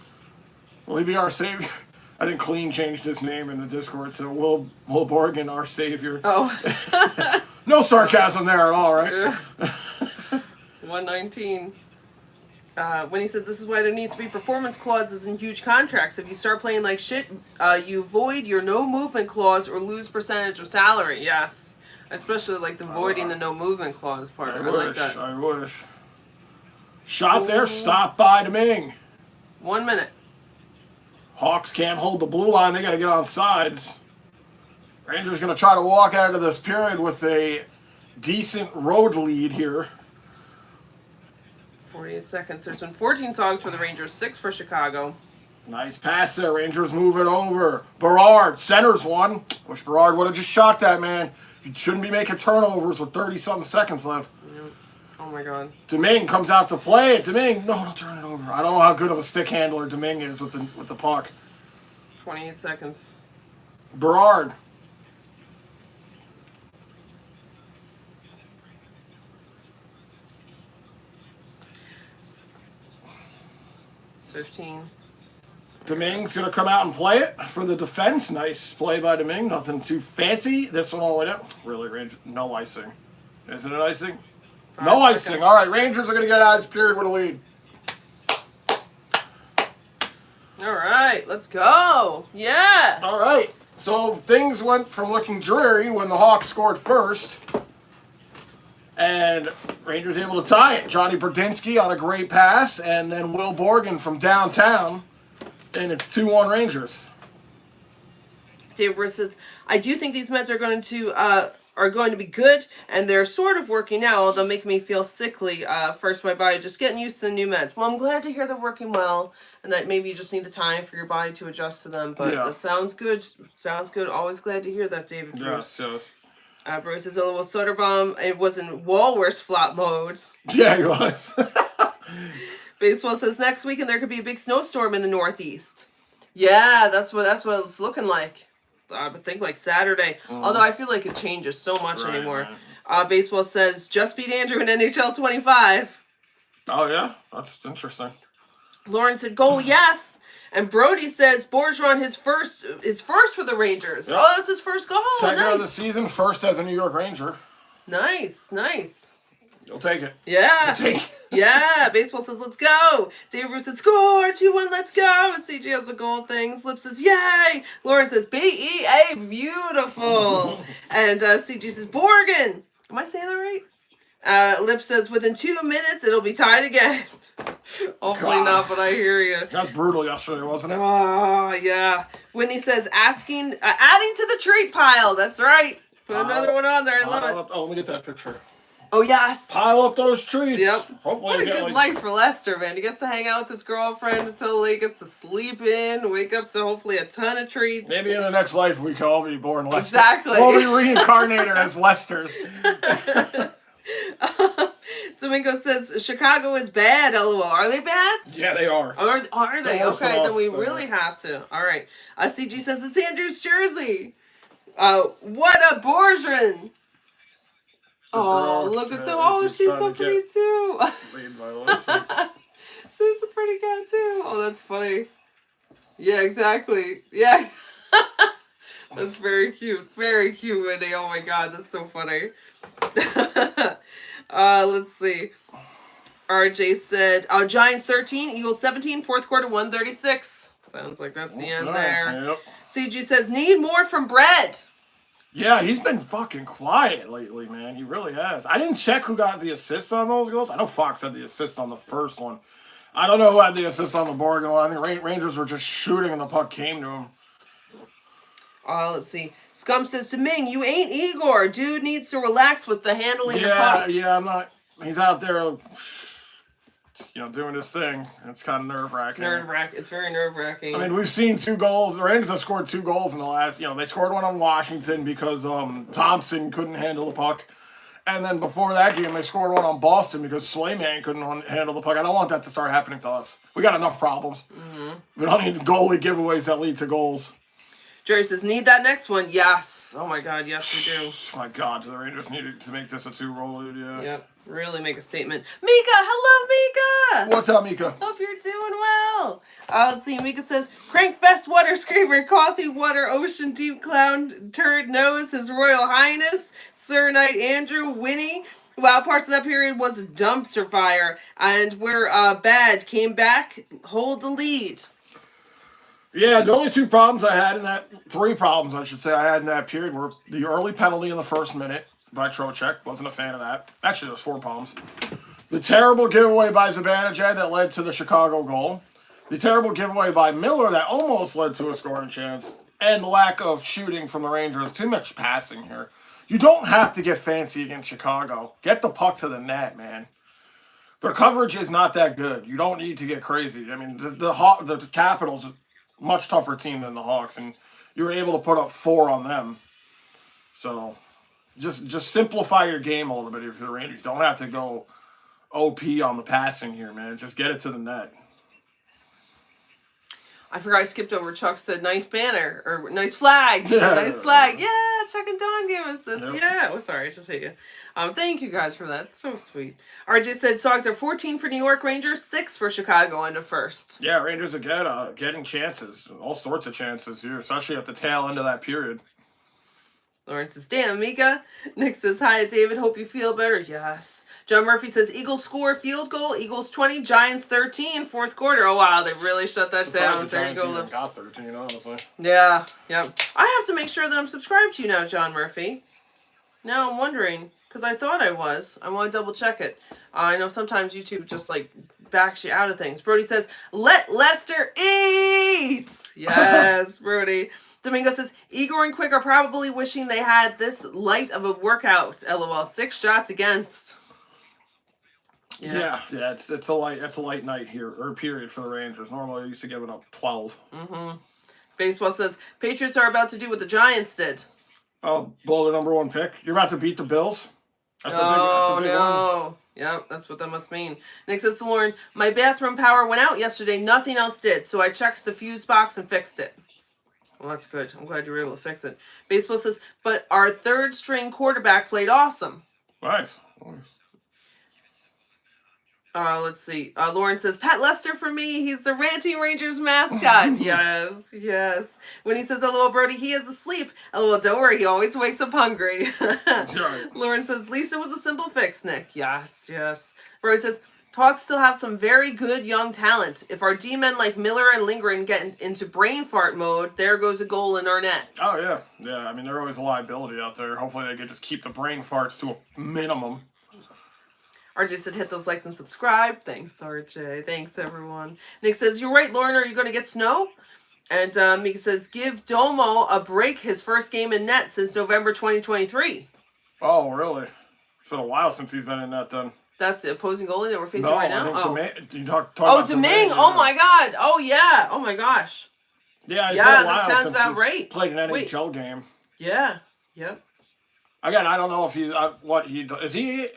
Will he be our savior? I think Clean changed his name in the Discord to Will Borgen, our savior. Oh. No sarcasm there at all, right? 119. When he says this is why there needs to be performance clauses in huge contracts. If you start playing like shit, you void your no movement clause or lose percentage of salary. Yes. Especially like the voiding the no movement clause part. I like that. I wish. Shot there, stopped by Domingue. 1 minute. Hawks can't hold the blue line. They got to get on sides. Rangers going to try to walk out of this period with a decent road lead here. 48 seconds. There's been 14 songs for the Rangers, 6 for Chicago. Nice pass there. Rangers move it over. Berard centers one. Wish Berard would have just shot that, man. You shouldn't be making turnovers with 30-something seconds left. Yep. Oh my God. Domingue comes out to play it. Domingue, no, don't turn it over. I don't know how good of a stick handler Domingue is with the puck. 28 seconds. Berard. Domingue's going to come out and play it for the defense. Nice play by Domingue. Nothing too fancy. This one all the way down. Really, Rangers. No icing. Isn't it icing? 5 No seconds. icing. All right, Rangers are going to get out of this period with a lead. All right, let's go. Yeah. All right. So things went from looking dreary when the Hawks scored first. And Rangers able to tie it. Johnny Berdinsky on a great pass. And then Will Borgen from downtown. And it's 2-1 Rangers. Dave Bruce says, I do think these meds are going to be good, and they're sort of working now, although make me feel sickly. First, my body just getting used to the new meds. Well, I'm glad to hear they're working well, and that maybe you just need the time for your body to adjust to them. But Yeah. that sounds good. Sounds good. Always glad to hear that, David Bruce. Yes. Bruce says, well, Soderbaum, it was in Walrus flop mode. Yeah, he was. Baseball says next weekend there could be a big snowstorm in the Northeast. Yeah, that's what it's looking like. I would think like Saturday. Although I feel like it changes so much anymore. Baseball says just beat Andrew in NHL 25. Oh yeah, that's interesting. Lauren said goal yes, and Brody says Bergeron his first for the Rangers. Yep. Oh, that's his first goal. Second Nice. of the season, first as a New York Ranger. Nice. You'll take it. Yes. Yeah. Baseball says, let's go. David Bruce said, score. 2-1, let's go. CG has the goal thing. Slip says, yay. Lauren says, BEA, beautiful. And CG says, Borgen. Am I saying that right? Lip says, within 2 minutes, it'll be tied again. Hopefully God. not, but I hear you. That was brutal yesterday, wasn't it? Oh, yeah. Whitney says, adding to the treat pile. That's right. Put another one on there. I love it. Oh, let me get that picture. Oh, yes. Pile up those treats. Yep. Hopefully What I a get, good life for Lester, man. He gets to hang out with his girlfriend until he gets to sleep in, wake up to hopefully a ton of treats. Maybe in the next life we can all be born Lester. Exactly. We'll be reincarnated as Lesters. Domingo says, Chicago is bad, LOL. Are they bad? Yeah, they are. Are they? They're worse Okay, than then we us, really have to. All right. CG says, it's Andrew's jersey. What a Borgeron. Oh, girl, look at the. yeah, Oh, just she's trying so to pretty too. Lead by Lester. She's a pretty cat too. Oh, that's funny. Yeah, exactly. Yeah. That's very cute. Very cute, Whitney. Oh my god, that's so funny. Let's see. RJ said, Giants 13, Eagles 17, fourth quarter 136. Sounds like that's the end there. Yep. CG says, need more from Brett. Yeah, he's been fucking quiet lately, man. He really has. I didn't check who got the assist on those goals. I know Fox had the assist on the first one. I don't know who had the assist on the Borgen one. I think Rangers were just shooting and the puck came to him. Let's see. Scum says to Ming, you ain't Igor. Dude needs to relax with the handling the puck. Yeah, I'm not. He's out there, doing his thing. It's kind of nerve-wracking. It's very nerve-wracking. I mean, we've seen 2 goals. The Rangers have scored 2 goals in the last, they scored one on Washington because Thompson couldn't handle the puck. And then before that game, they scored one on Boston because Swayman couldn't handle the puck. I don't want that to start happening to us. We got enough problems. Mm-hmm. We don't need goalie giveaways that lead to goals. Jerry says, need that next one. Yes. Oh my god, yes we do. Oh my god, the Rangers needed to make this a 2-roll, yeah. Yep. Really make a statement. Mika! Hello, Mika! What's up, Mika? Hope you're doing well. Let's see. Mika says, Crankfest Water Screamer, Coffee Water, Ocean Deep Clown, Turd Nose, His Royal Highness, Sir Knight Andrew, Winnie. Well, parts of that period was a dumpster fire. And where Bad came back, hold the lead. Yeah, the only 2 problems I had in that, 3 problems I should say I had in that period were the early penalty in the first minute by Trocheck. Wasn't a fan of that. Actually, there's 4 problems. The terrible giveaway by Zibanejad that led to the Chicago goal. The terrible giveaway by Miller that almost led to a scoring chance. And the lack of shooting from the Rangers. Too much passing here. You don't have to get fancy against Chicago. Get the puck to the net, man. Their coverage is not that good. You don't need to get crazy. I mean, the Capitals... much tougher team than the Hawks, and you were able to put up 4 on them. So, just simplify your game a little bit if you're the Rangers. You don't have to go OP on the passing here, man. Just get it to the net. I forgot I skipped over. Chuck said, nice banner, or nice flag. Yeah. Nice flag. Yeah, Chuck and Don gave us this. Yep. Yeah. Oh, sorry, I just hit you. Thank you guys for that. So sweet. RJ said Sogs are 14 for New York Rangers, 6 for Chicago into first. Yeah, Rangers are getting chances, all sorts of chances here, especially at the tail end of that period. Lauren says, damn, Mika. Nick says, hi, David. Hope you feel better. Yes. John Murphy says, Eagles score field goal. Eagles 20, Giants 13, fourth quarter. Oh, wow. They really shut that down. The There you Giants go, even Lips. got 13, honestly. Yeah. Yep. I have to make sure that I'm subscribed to you now, John Murphy. Now I'm wondering, because I thought I was. I want to double check it. I know sometimes YouTube just, like, backs you out of things. Brody says, let Lester eat. Yes, Brody. Domingo says, Igor and Quick are probably wishing they had this light of a workout. LOL. 6 shots against. Yeah. It's a light night here, or period for the Rangers. Normally, I used to give it up 12. Mm-hmm. Baseball says, Patriots are about to do what the Giants did. Oh, blow the number 1 pick. You're about to beat the Bills? That's a big one. Yep, that's what that must mean. Nick says to Lauren, my bathroom power went out yesterday. Nothing else did. So I checked the fuse box and fixed it. Well, that's good. I'm glad you were able to fix it. Baseball says, but our third string quarterback played awesome. Nice. Let's see. Lauren says, Pat Lester for me. He's the Ranting Rangers mascot. Yes. When he says, hello, Brody, he is asleep. LOL, don't worry. He always wakes up hungry. Right. Lauren says, at least it was a simple fix, Nick. Yes. Brody says, Hawks still have some very good young talent. If our D-men like Miller and Lindgren get into brain fart mode, there goes a goal in our net. Oh, yeah. Yeah, I mean, they're always a liability out there. Hopefully they can just keep the brain farts to a minimum. RJ said, hit those likes and subscribe. Thanks, RJ. Thanks, everyone. Nick says, you're right, Lauren. Are you going to get snow? And Mika says, give Domo a break, his first game in net since November 2023. Oh, really? It's been a while since he's been in net then. That's the opposing goalie that we're facing right now? You talk about Deming. Yeah. Oh, my God. Oh, yeah. Oh, my gosh. Yeah, it's been a while that sounds since about he's right. played an NHL game. Yeah. Yep. Again, I don't know if he's what he does. Is he?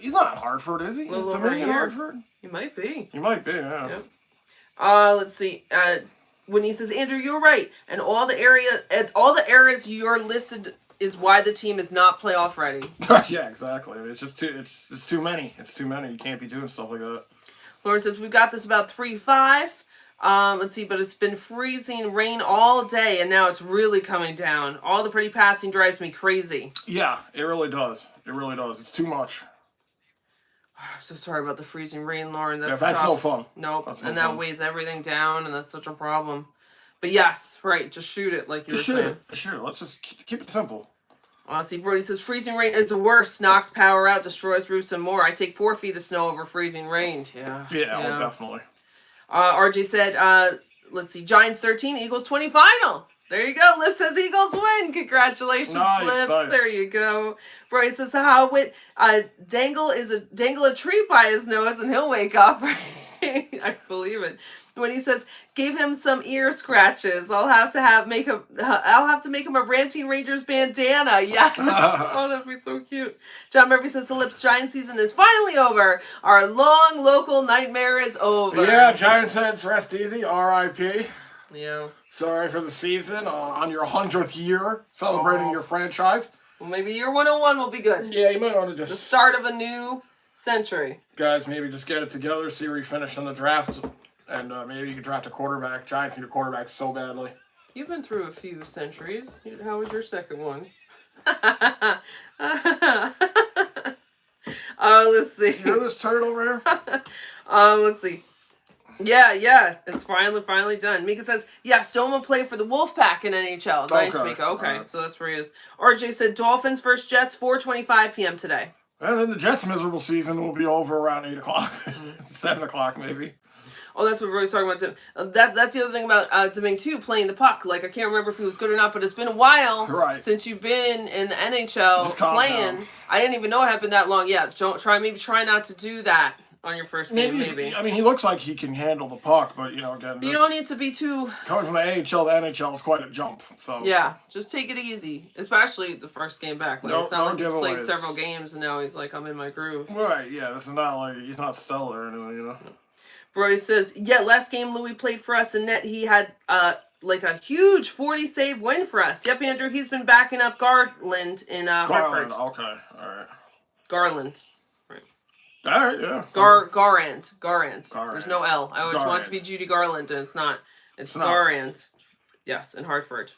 He's not in Hartford, is he? Well, Is Deming in Hartford? He might be. He might be. Yeah. Yep. Let's see. When he says, Andrew, you're right, and all the areas you're listed is why the team is not playoff ready. Yeah, exactly. I mean, it's just too. It's too many. It's too many. You can't be doing stuff like that. Lauren says we've got this about 3-5. Let's see, but it's been freezing rain all day, and now it's really coming down. All the pretty passing drives me crazy. Yeah, it really does. It really does. It's too much. I'm so sorry about the freezing rain, Lauren. That's that's tough. no fun. Nope. That's no and that fun. weighs everything down, and that's such a problem. But yes, right. Just shoot it like you were saying. Sure. Let's just keep it simple. See, Brody says freezing rain is the worst. Knocks power out, destroys roofs and more. I take 4 feet of snow over freezing rain. Yeah. Well, definitely. RJ said, let's see, Giants 13, Eagles 20 final. There you go. Lip says Eagles win. Congratulations, Lips. Nice. There you go. Bryce says, how would dangle a treat by his nose and he'll wake up. I believe it. When he says, give him some ear scratches, I'll have to make him a Ranting Rangers bandana. Yes. Oh, that'd be so cute. John Murphy says the Lips Giant season is finally over. Our long local nightmare is over. Yeah, Giants fans, rest easy. R.I.P. Yeah. Sorry for the season on your 100th year celebrating your franchise. Well, maybe year 101 will be good. Yeah, you might want to just... The start of a new century. Guys, maybe just get it together, see where you finish in the draft, and maybe you can draft a quarterback. Giants need a quarterback so badly. You've been through a few centuries. How was your second one? Let's see. You hear this turd over here? Let's see. Yeah, it's finally done. Mika says, Stone will play for the Wolfpack in NHL. Nice, Okay. Mika. Okay, so that's where he is. RJ said, Dolphins versus Jets, 4:25 p.m. today. And then the Jets' miserable season will be over around 8 o'clock. 7 o'clock, maybe. Oh, that's what we're always talking about. That's the other thing about Deming, too, playing the puck. Like, I can't remember if he was good or not, but it's been a while since you've been in the NHL playing. I didn't even know it had been that long. Yeah, try not to do that on your first game, maybe. I mean, he looks like he can handle the puck, but, again... You don't need to be too... Coming from the AHL to NHL is quite a jump, so... Yeah, just take it easy, especially the first game back. Like, it's not like he's played several games and now he's like, I'm in my groove. Right, yeah, this is not like... He's not stellar or anything, Brody says, last game Louis played for us in net, he had, like a huge 40-save win for us. Yep, Andrew, he's been backing up Garland in Hartford. Okay, all right. Garland. All right, yeah. Garant. There's no L. I always want it to be Judy Garland, and it's not. It's Garant. Yes, in Hartford.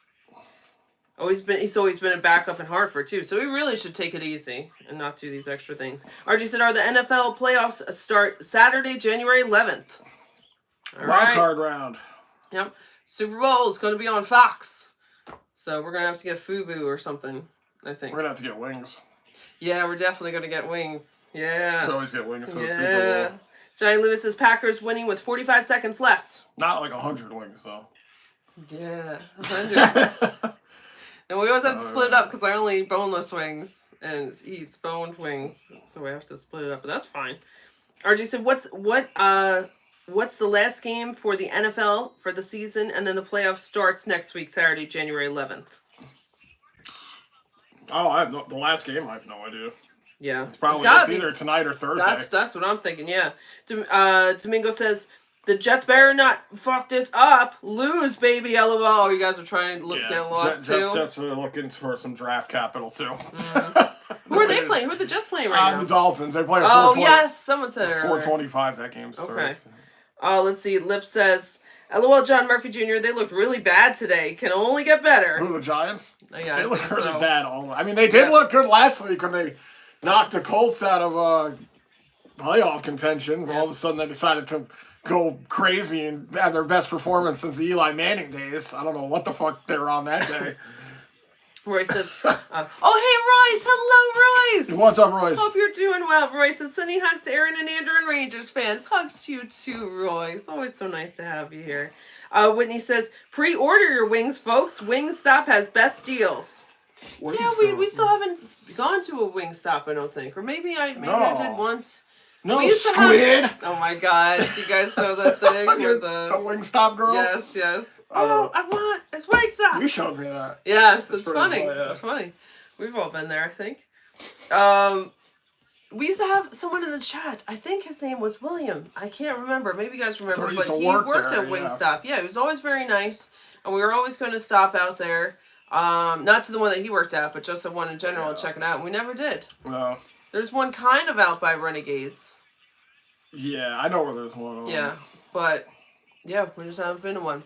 He's always been a backup in Hartford too, so he really should take it easy and not do these extra things. RG said, "Are the NFL playoffs start Saturday, January 11th?" Wild card round. Yep. Super Bowl is going to be on Fox, so we're gonna have to get FUBU or something. I think we're gonna have to get wings. Yeah, we're definitely gonna get wings. Yeah. We always get wings for the Super Bowl. Johnny Lewis says Packers winning with 45 seconds left. Not like 100 wings though. Yeah, 100. And we always have to split it up because I only eat boneless wings and he eats boned wings, so we have to split it up. But that's fine. RG said, "What's the last game for the NFL for the season, and then the playoff starts next week, Saturday, January 11th." Oh, I have the last game. I have no idea. Yeah, it's either tonight or Thursday. That's what I'm thinking. Yeah. Domingo says, "The Jets better not fuck this up. Lose, baby, LOL." Oh, you guys are trying to get lost too. Jets are looking for some draft capital too. Who are they playing? Who are the Jets playing right now? The Dolphins. They play. Oh yes, someone said it earlier. 4:25 that game starts. Okay. Let's see. Lip says, "LOL, John Murphy Jr. They looked really bad today. Can only get better." Who, the Giants? Yeah, they look really bad. I mean, they did look good last week when they knocked the Colts out of playoff contention. All of a sudden, they decided to go crazy and have their best performance since the Eli Manning days. I don't know what the fuck they were on that day. Roy says, "Oh, hey, Royce. Hello, Royce. What's up, Royce? Hope you're doing well." Royce says, "Sending hugs to Aaron and Andrew and Rangers fans." Hugs to you too, Royce. Always so nice to have you here. Whitney says, "Pre-order your wings, folks. Wingstop has best deals." Yeah, we still haven't gone to a Wingstop, I don't think. Or maybe I did once. No, Squid! Oh my god, you guys know that thing with the Wingstop girl? Yes. Oh, I want it's Wingstop! You showed me that. Yes, it's funny. It's funny. We've all been there, I think. We used to have someone in the chat. I think his name was William. I can't remember. Maybe you guys remember, but he worked at Wingstop. Yeah, he was always very nice, and we were always going to stop out there. Not to the one that he worked at, but just the one in general, check it out. And we never did. No. There's one kind of out by Renegades. Yeah, I know where there's one. Yeah, but we just haven't been to one.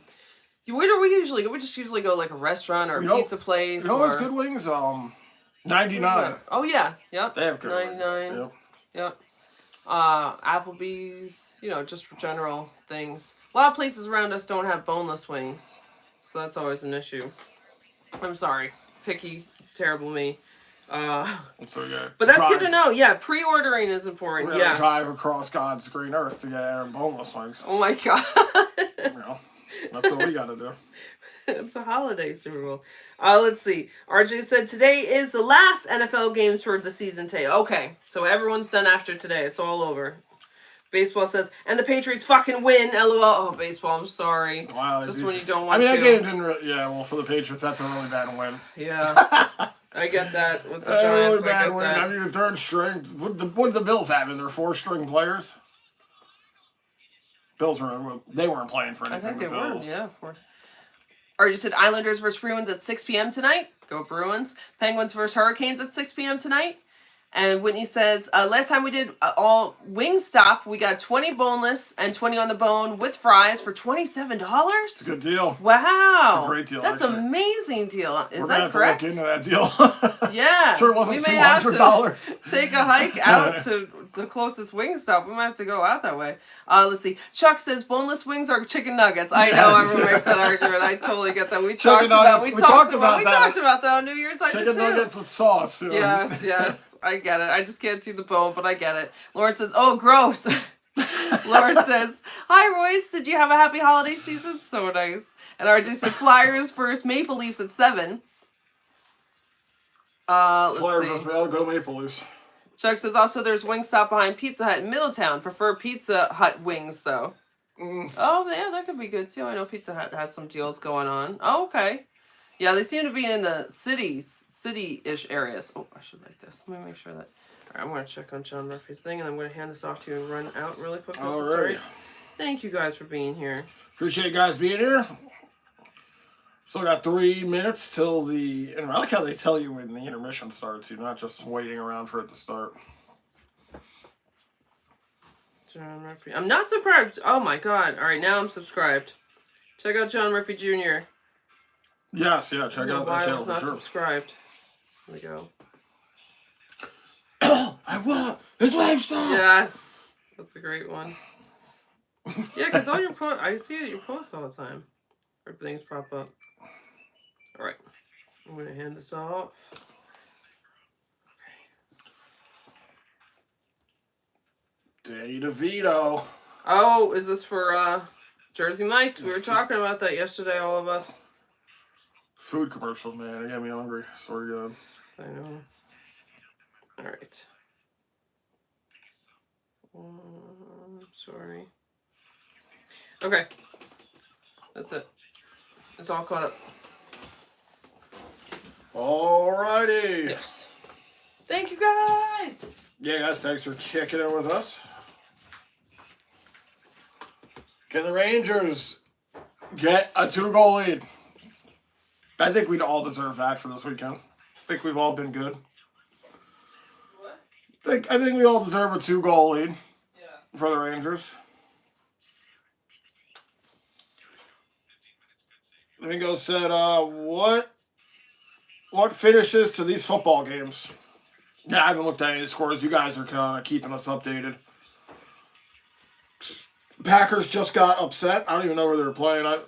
Where do we usually go? We just usually go like a restaurant or a pizza place. You know what's good wings? 99. Oh yeah, yep. They have good 99. Wings. Yep. Applebee's. Just for general things. A lot of places around us don't have boneless wings, so that's always an issue. I'm sorry, picky, terrible me. It's okay. But that's good to know. Yeah, pre-ordering is important. We're gonna drive across God's green earth to get Aaron boneless wings. Oh my god. That's what we gotta do. It's a holiday Super Bowl. Let's see. RJ said today is the last NFL games for the season today. Okay, so everyone's done after today. It's all over. Baseball says, "And the Patriots fucking win, LOL." Oh, baseball, I'm sorry. Wow. Just when you don't want to. That game didn't really... Yeah, well, for the Patriots, that's a really bad win. Yeah. I get that with the Giants. Really bad win. I mean, the third string... What did the Bills have in their 4-string players? Bills they weren't playing for anything. I think they weren't, yeah, of course. RJ said, "Islanders versus Bruins at 6 p.m. tonight." Go Bruins. Penguins versus Hurricanes at 6 p.m. tonight. And Whitney says, last time we did all Wingstop, we got 20 boneless and 20 on the bone with fries for $27. It's a good deal. Wow. It's a great deal. That's an amazing deal. Is that correct? We're going to have to look into that deal. Yeah. Sure it wasn't we may have $200. to take a hike out to the closest Wingstop. We might have to go out that way. Let's see. Chuck says boneless wings are chicken nuggets. I know everyone makes that argument. I totally get that. We talked about that on New Year's. Chicken nuggets with sauce. Too. Yes. I get it. I just can't do the bone, but I get it. Lauren says, "Oh, gross." Lauren says, "Hi, Royce. Did you have a happy holiday season?" So nice. And RJ said, "Flyers versus Maple Leafs at 7. Let's Flyers see. versus go Maple Leafs. Chuck says, "Also, there's Wingstop behind Pizza Hut in Middletown. Prefer Pizza Hut wings, though." Oh, yeah, that could be good, too. I know Pizza Hut has some deals going on. Oh, okay. Yeah, they seem to be in the city-ish areas. Oh, I should like this. Let me make sure that... All right, I'm going to check on John Murphy's thing, and I'm going to hand this off to you and run out really quick. All right. Thank you guys for being here. Appreciate you guys being here. Still got 3 minutes till the... And I like how they tell you when the intermission starts. You're not just waiting around for it to start. John Murphy. I'm not subscribed. Oh my god. Alright, now I'm subscribed. Check out John Murphy Jr. Yes, yeah, check out that Why I channel was for not sure. subscribed. Here we go. I want his lifestyle. Yes. That's a great one. Yeah, because all your posts, I see it, your posts all the time. Things pop up. Alright. I'm going to hand this off. Danny DeVito. Oh, is this for Jersey Mike's? We were talking about that yesterday, all of us. Food commercial, man. It got me hungry. Sorry, God. I know. Alright. Sorry. Okay. That's it. It's all caught up. Alrighty. Yes. Thank you, guys. Yeah, guys, thanks for kicking it with us. Can the Rangers get a 2-goal lead? I think we'd all deserve that for this weekend. I think we've all been good. What? I think we all deserve a 2-goal lead for the Rangers. Domingo said, what finishes to these football games? Yeah, I haven't looked at any of the scores. You guys are kind of keeping us updated. Packers just got upset. I don't even know where they were playing. I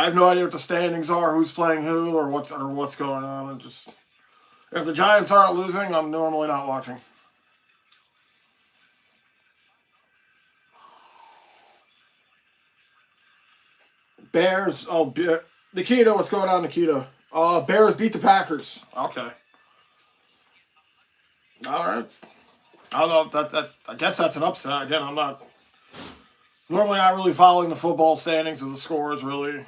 have no idea what the standings are, who's playing who, or what's going on. And just if the Giants aren't losing, I'm normally not watching. Bears. Oh, Nikita, what's going on, Nikita? Bears beat the Packers. Okay. All right. I don't know if that. I guess that's an upset. Again, I'm not normally not really following the football standings or the scores really.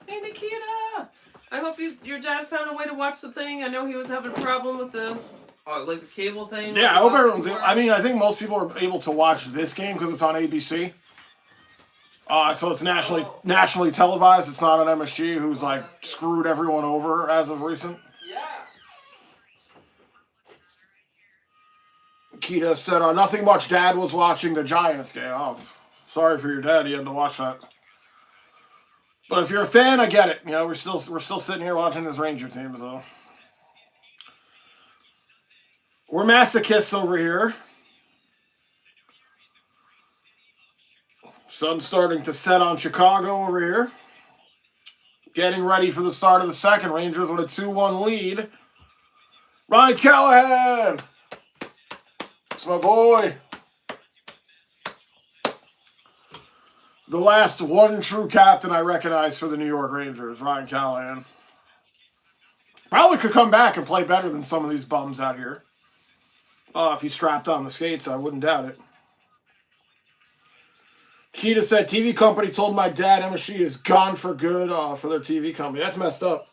Hey, Nikita. I hope your dad found a way to watch the thing. I know he was having a problem with the the cable thing. Yeah, I hope everyone's. I mean, I think most people are able to watch this game because it's on ABC. So it's nationally televised. It's not on MSG, who's like screwed everyone over as of recent. Yeah. Kita said, nothing much. Dad was watching the Giants game. Oh, sorry for your dad. He had to watch that. But if you're a fan, I get it. You know, we're still sitting here watching this Ranger team, so we're masochists over here. Sun's starting to set on Chicago over here. Getting ready for the start of the second. Rangers with a 2-1 lead. Ryan Callahan! That's my boy. The last one true captain I recognize for the New York Rangers, Ryan Callahan. Probably could come back and play better than some of these bums out here. If he strapped on the skates, I wouldn't doubt it. Keita said, TV company told my dad MSG is gone for good for their TV company. That's messed up.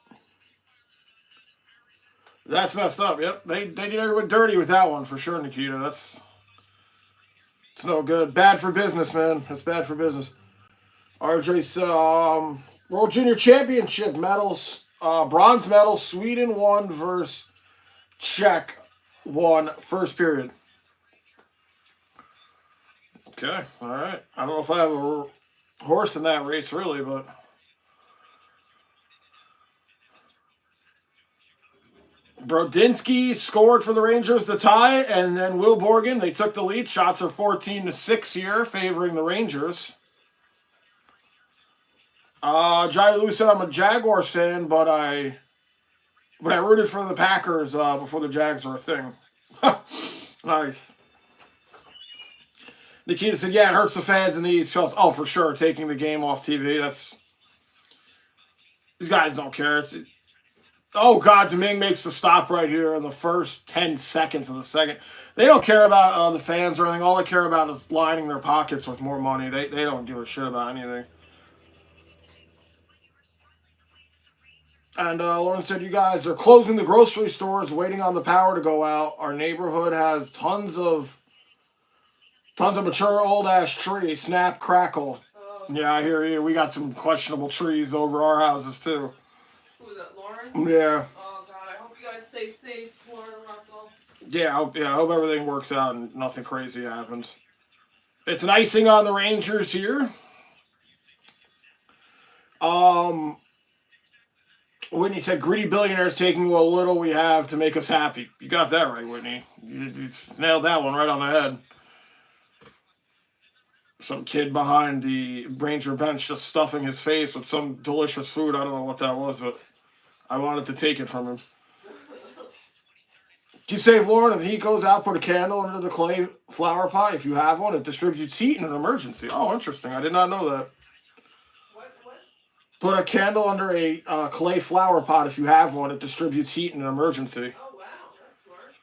That's messed up. Yep, they did everyone dirty with that one for sure, Nikita. It's no good. Bad for business, man. That's bad for business. RJ said, World Junior Championship medals, bronze medal, Sweden won versus Czech won first period. Okay, all right. I don't know if I have a horse in that race, really, but Brodinski scored for the Rangers to tie, and then Will Borgen, they took the lead. Shots are 14-6 here, favoring the Rangers. Jai Lou said I'm a Jaguars fan, but I rooted for the Packers before the Jags were a thing. Nice. Nikita said, yeah, it hurts the fans in the East Coast. Oh, for sure, taking the game off TV. These guys don't care. Oh, God, Domingue makes the stop right here in the first 10 seconds of the second. They don't care about the fans or anything. All they care about is lining their pockets with more money. They don't give a shit about anything. And Lauren said, you guys are closing the grocery stores, waiting on the power to go out. Our neighborhood has tons of mature old-ass trees. Snap, crackle. Oh. Yeah, I hear you. We got some questionable trees over our houses, too. Who was that, Lauren? Yeah. Oh, God, I hope you guys guys stay safe, Lauren and Russell. Yeah, I hope everything works out and nothing crazy happens. It's an icing on the Rangers here. Whitney said, "Greedy billionaires taking what little we have to make us happy." You got that right, Whitney. You nailed that one right on the head. Some kid behind the Ranger bench just stuffing his face with some delicious food. I don't know what that was, but I wanted to take it from him. Keep safe, Lauren. If the heat goes out, put a candle under the clay flower pot. If you have one, it distributes heat in an emergency. Oh, interesting. I did not know that. What? Put a candle under a clay flower pot. If you have one, it distributes heat in an emergency. Oh, wow. That's smart.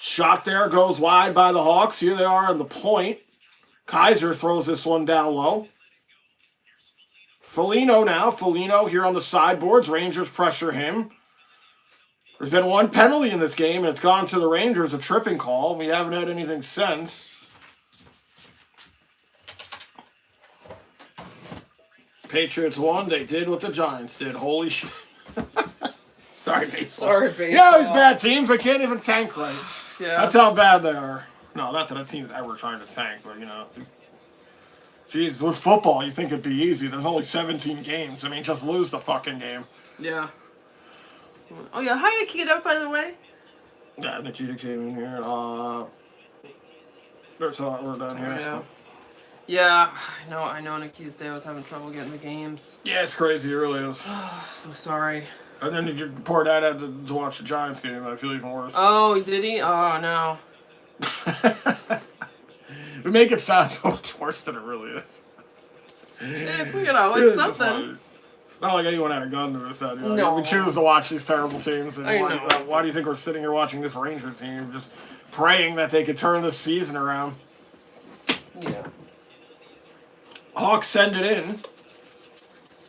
Shot there goes wide by the Hawks. Here they are on the point. Kaiser throws this one down low. Foligno now. Foligno here on the sideboards. Rangers pressure him. There's been one penalty in this game, and it's gone to the Rangers, a tripping call. We haven't had anything since. Patriots won. They did what the Giants did. Holy shit. Sorry, baseball. Sorry, baseball. Yeah, these bad teams, they can't even tank right. Yeah. That's how bad they are. No, not that a team's ever trying to tank, but, you know. Jeez, with football, you think it'd be easy. There's only 17 games. I mean, just lose the fucking game. Yeah. Oh, yeah. Hi, Nikita, by the way. Yeah, Nikita came in here. There's a lot down here. Yeah. Yeah, I know Nikita's day was having trouble getting the games. Yeah, it's crazy. It really is. So sorry. And then your poor dad had to watch the Giants game. I feel even worse. Oh, did he? Oh, no. We make it sound so much worse than it really is. It's, it's something. It's not like anyone had a gun to us. No. We choose to watch these terrible teams. And I know. why do you think we're sitting here watching this Ranger team, just praying that they could turn this season around? Yeah. Hawks send it in.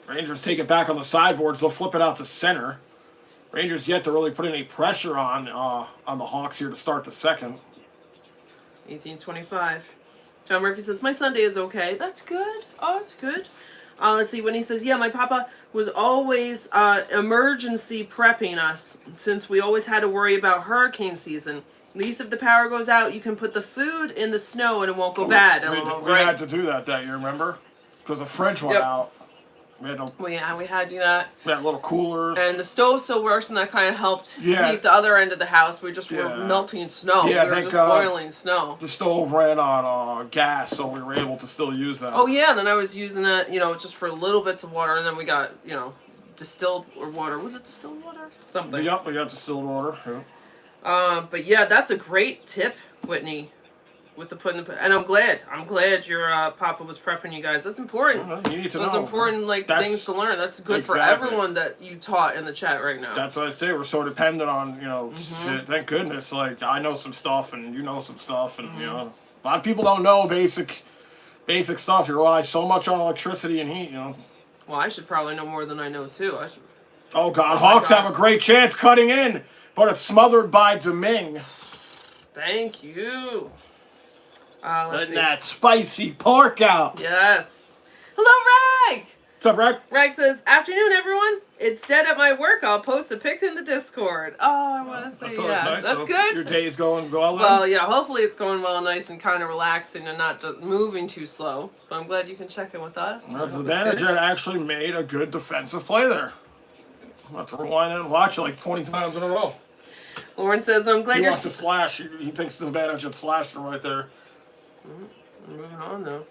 Rangers take it back on the sideboards. They'll flip it out to center. Rangers yet to really put any pressure on the Hawks here to start the second. 18:25. John Murphy says, "My Sunday is okay." That's good. Oh, that's good. Let's see. When he says, "Yeah, my papa was always emergency prepping us since we always had to worry about hurricane season. At least if the power goes out, you can put the food in the snow and it won't go bad." We had to do that year, remember? Because the fridge went out. We had we had to do that. We had little coolers. And the stove still works, and that kind of helped heat the other end of the house. We just were melting snow. Yeah, we were just boiling snow. The stove ran on gas, so we were able to still use that. Oh, yeah, and then I was using that, just for little bits of water, and then we got, distilled water. Was it distilled water? Something. Yep, we got distilled water. Yeah. But yeah, that's a great tip, Whitney, with the putting the. And I'm glad your papa was prepping you guys. That's important. You need to know. Those important things to learn. That's good for everyone that you taught in the chat right now. That's what I say. We're so dependent on shit. Thank goodness. Like I know some stuff, and you know some stuff, and a lot of people don't know basic stuff. You rely so much on electricity and heat. Well, I should probably know more than I know too. Oh God, Hawks have a great chance cutting in, but it's smothered by Domingue. Thank you. Let's see. That spicy pork out. Yes. Hello, Rag. What's up, Rag? Rag says, "Afternoon, everyone. It's dead at my work. I'll post a pic in the Discord." Oh, I want to say nice. That's so good. Your day's going well. Well, yeah. Hopefully, it's going well, nice and kind of relaxing, and not just moving too slow. But I'm glad you can check in with us. That's the manager actually made a good defensive play there. I'll have to rewind and watch it like 20 times in a row. Lauren says, "I'm glad he you're." Wants to slash. He thinks the manager slashed him right there. Moving on though.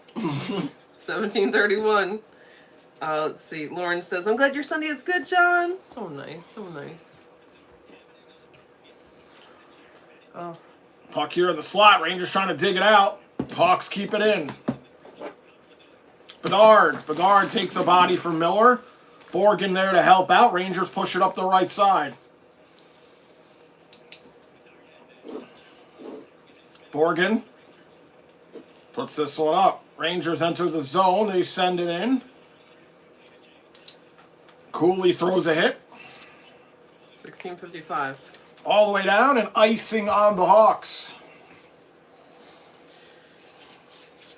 17:31. Let's see. Lauren says, "I'm glad your Sunday is good, John." So nice, so nice. Oh. Puck here in the slot. Rangers trying to dig it out. Hawks keep it in. Bedard takes a body from Miller. Borgen there to help out. Rangers push it up the right side. Borgen puts this one up. Rangers enter the zone. They send it in. Cuylle throws a hit. 16:55. All the way down and icing on the Hawks.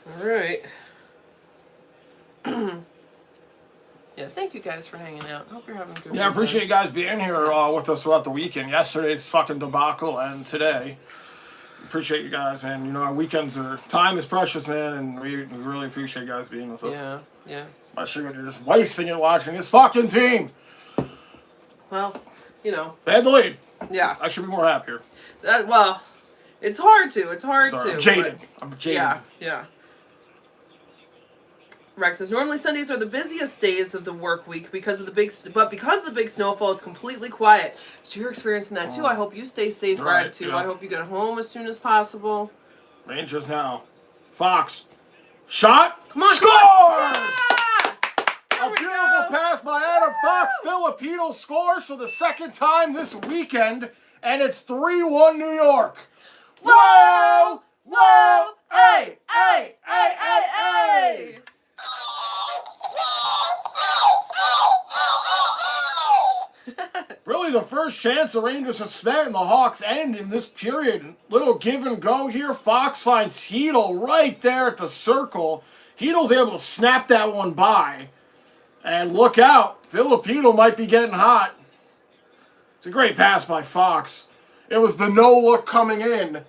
All right. Yeah, thank you guys for hanging out. Hope you're having a good Yeah, I appreciate you guys being here with us throughout the weekend. Yesterday's fucking debacle and today. Appreciate you guys, man. You know, our weekends time is precious, man, and we really appreciate you guys being with us. Yeah, yeah. Especially when you're just wasting it watching this fucking team. Well, you know. They had the lead. Yeah. I should be more happier. Well, it's hard to. Sorry, I'm jaded. I'm jaded. Yeah, yeah. Rex says normally Sundays are the busiest days of the work week because of the big snowfall. It's completely quiet. So you're experiencing that too. I hope you stay safe, Greg. Too. Yeah. I hope you get home as soon as possible. Rangers now. Fox. Shot. Come on. Scores! Yeah! A beautiful pass by Adam Fox. Filip Chytil scores for the second time this weekend, and it's 3-1 New York. Whoa! Whoa! Hey! Hey! Hey! Hey! Hey! Really the first chance the Rangers have spent in the Hawks end in this period. Little give and go here. Fox finds Chytil right there at the circle. Chytil's able to snap that one by. And look out. Filip Chytil might be getting hot. It's a great pass by Fox. It was the no look coming in.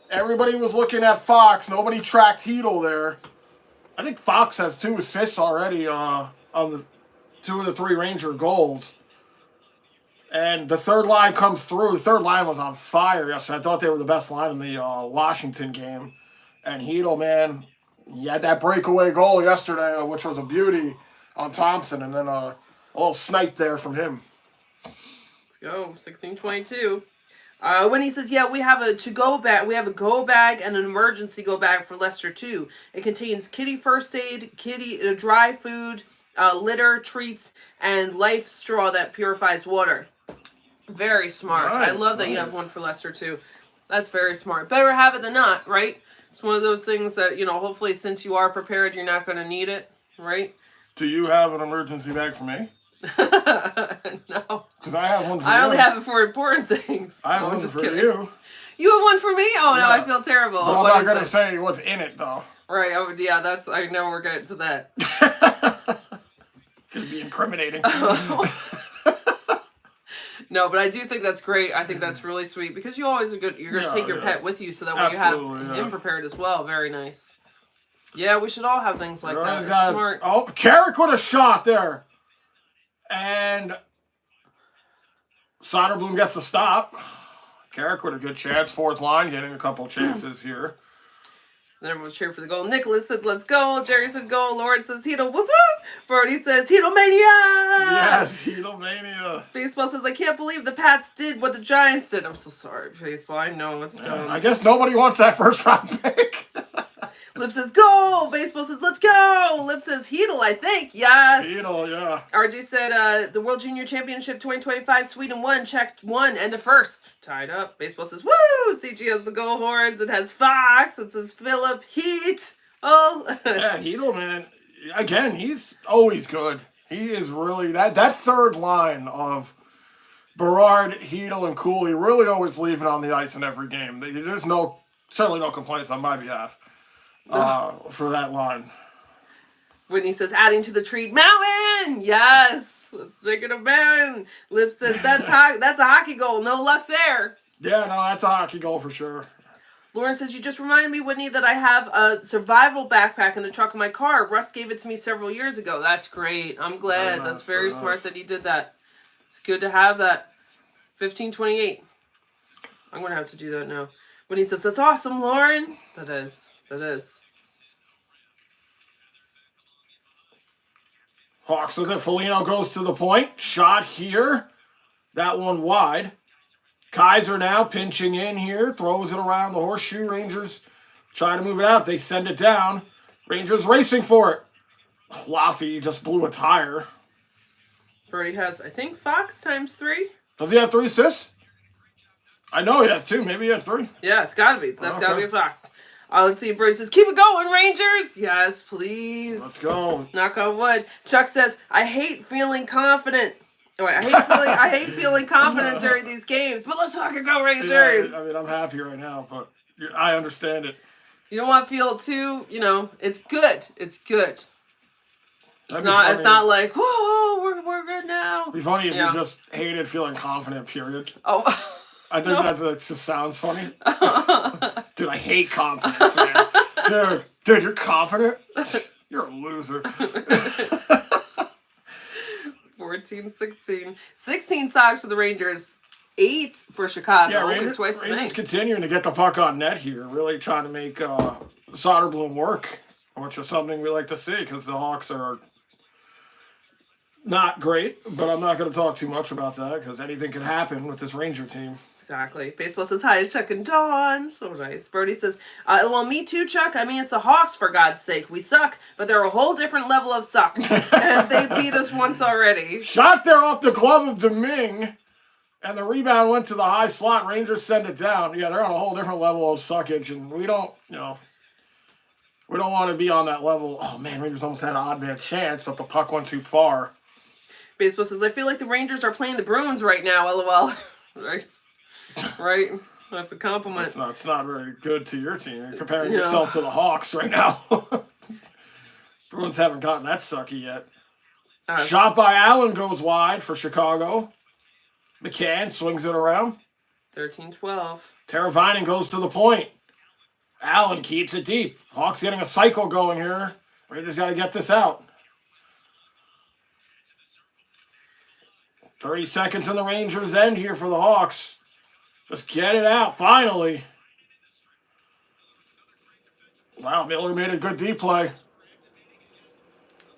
Everybody was looking at Fox. Nobody tracked Chytil there. I think Fox has 2 assists already on the 2 of the 3 Ranger goals. And the third line comes through. The third line was on fire yesterday. I thought they were the best line in the Washington game. And Chytil, man, he had that breakaway goal yesterday, which was a beauty on Thompson. And then a little snipe there from him. Let's go. 16-22. When he says, yeah, we have a to-go bag. We have a go bag and an emergency go bag for Lester, too. It contains kitty first aid, kitty dry food, litter, treats, and life straw that purifies water. Very smart. Nice, I love that you have one for Lester, too. That's very smart. Better have it than not, right? It's one of those things that, you know, hopefully since you are prepared, you're not going to need it, right? Do you have an emergency bag for me? No. Because I have one for you. I only have it for important things. I have one for you. You have one for me? Oh, yeah. no, I feel terrible. But I'm not going to say what's in it, though. Right, yeah, I know we're getting to that. Could be incriminating. No, but I do think that's great. I think that's really sweet because you're going to take your pet with you so that way you have him prepared as well. Very nice. Yeah, we should all have things like that. It's smart. Oh, Carrick with a shot there. And Soderblom gets the stop. Carrick with a good chance. Fourth line getting a couple chances here. Then everyone's cheering for the goal. Nicholas said, let's go. Jerry said, go. Lauren says, Chytil, whoop whoop. Brody says, Chytil mania. Yes, Chytil mania. Baseball says, I can't believe the Pats did what the Giants did. I'm so sorry, Baseball. I know it's dumb. I guess nobody wants that first round pick. Lip says, go! Baseball says, let's go! Lip says, Chytil, I think. Yes. Chytil, yeah. RJ said, the World Junior Championship 2025, Sweden won, checked one, end of first. Tied up. Baseball says, woo! CG has the goal horns. It has Fox. It says Filip Heat. Oh. Yeah, Chytil, man. Again, he's always good. He is really, that third line of Berard, Chytil, and Cuylle really always leaving on the ice in every game. There's certainly no complaints on my behalf. For that line. Whitney says, adding to the treat, mountain! Yes! Let's make it a mountain. Lip says, that's a hockey goal. No luck there. Yeah, no, that's a hockey goal for sure. Lauren says, you just reminded me, Whitney, that I have a survival backpack in the trunk of my car. Russ gave it to me several years ago. That's great. I'm glad. Very nice, that's very smart that he did that. It's good to have that. 1528. I'm going to have to do that now. Whitney says, that's awesome, Lauren. That is. That is. Hawks with it. Foligno goes to the point. Shot here. That one wide. Kaiser now pinching in here. Throws it around the horseshoe. Rangers try to move it out. They send it down. Rangers racing for it. Laffy just blew a tire. Brody has, I think, Fox times 3. Does he have 3 assists? I know he has 2. Maybe he has 3. Yeah, it's got to be. That's got to be a Fox. Let's see. Brody says, keep it going, Rangers. Yes, please. Let's go. Knock on wood. Chuck says, I hate feeling confident. Oh, wait, I hate feeling confident during these games, but let's fucking go, Rangers. Yeah, I mean, I'm happy right now, but I understand it. You don't want to feel too, it's good. It's good. It's not. It's not like, whoa, we're good now. It'd be funny if you just hated feeling confident. Period. Oh. I think that just sounds funny. Dude, I hate confidence, man. Dude, you're confident? You're a loser. 14-16. 16 socks for the Rangers. 8 for Chicago. Yeah, Rangers continuing to get the puck on net here. Really trying to make Soderblom work, which is something we like to see because the Hawks are not great. But I'm not going to talk too much about that because anything can happen with this Ranger team. Exactly. Baseball says hi to Chuck and Dawn. So nice. Brody says, well, me too, Chuck. I mean, it's the Hawks, for God's sake. We suck, but they're a whole different level of suck. And they beat us once already. Shot there off the glove of Domingue, and the rebound went to the high slot. Rangers send it down. Yeah, they're on a whole different level of suckage, and we don't want to be on that level. Oh, man, Rangers almost had an odd man chance, but the puck went too far. Baseball says, I feel like the Rangers are playing the Bruins right now, LOL. Right? Right? That's a compliment. It's not very good to your team. You're comparing yourself to the Hawks right now. Bruins haven't gotten that sucky yet. Shot by Allen goes wide for Chicago. McCann swings it around. 13-12. Teravainen goes to the point. Allen keeps it deep. Hawks getting a cycle going here. Rangers got to get this out. 30 seconds in the Rangers' end here for the Hawks. Just get it out, finally. Wow, Miller made a good D play.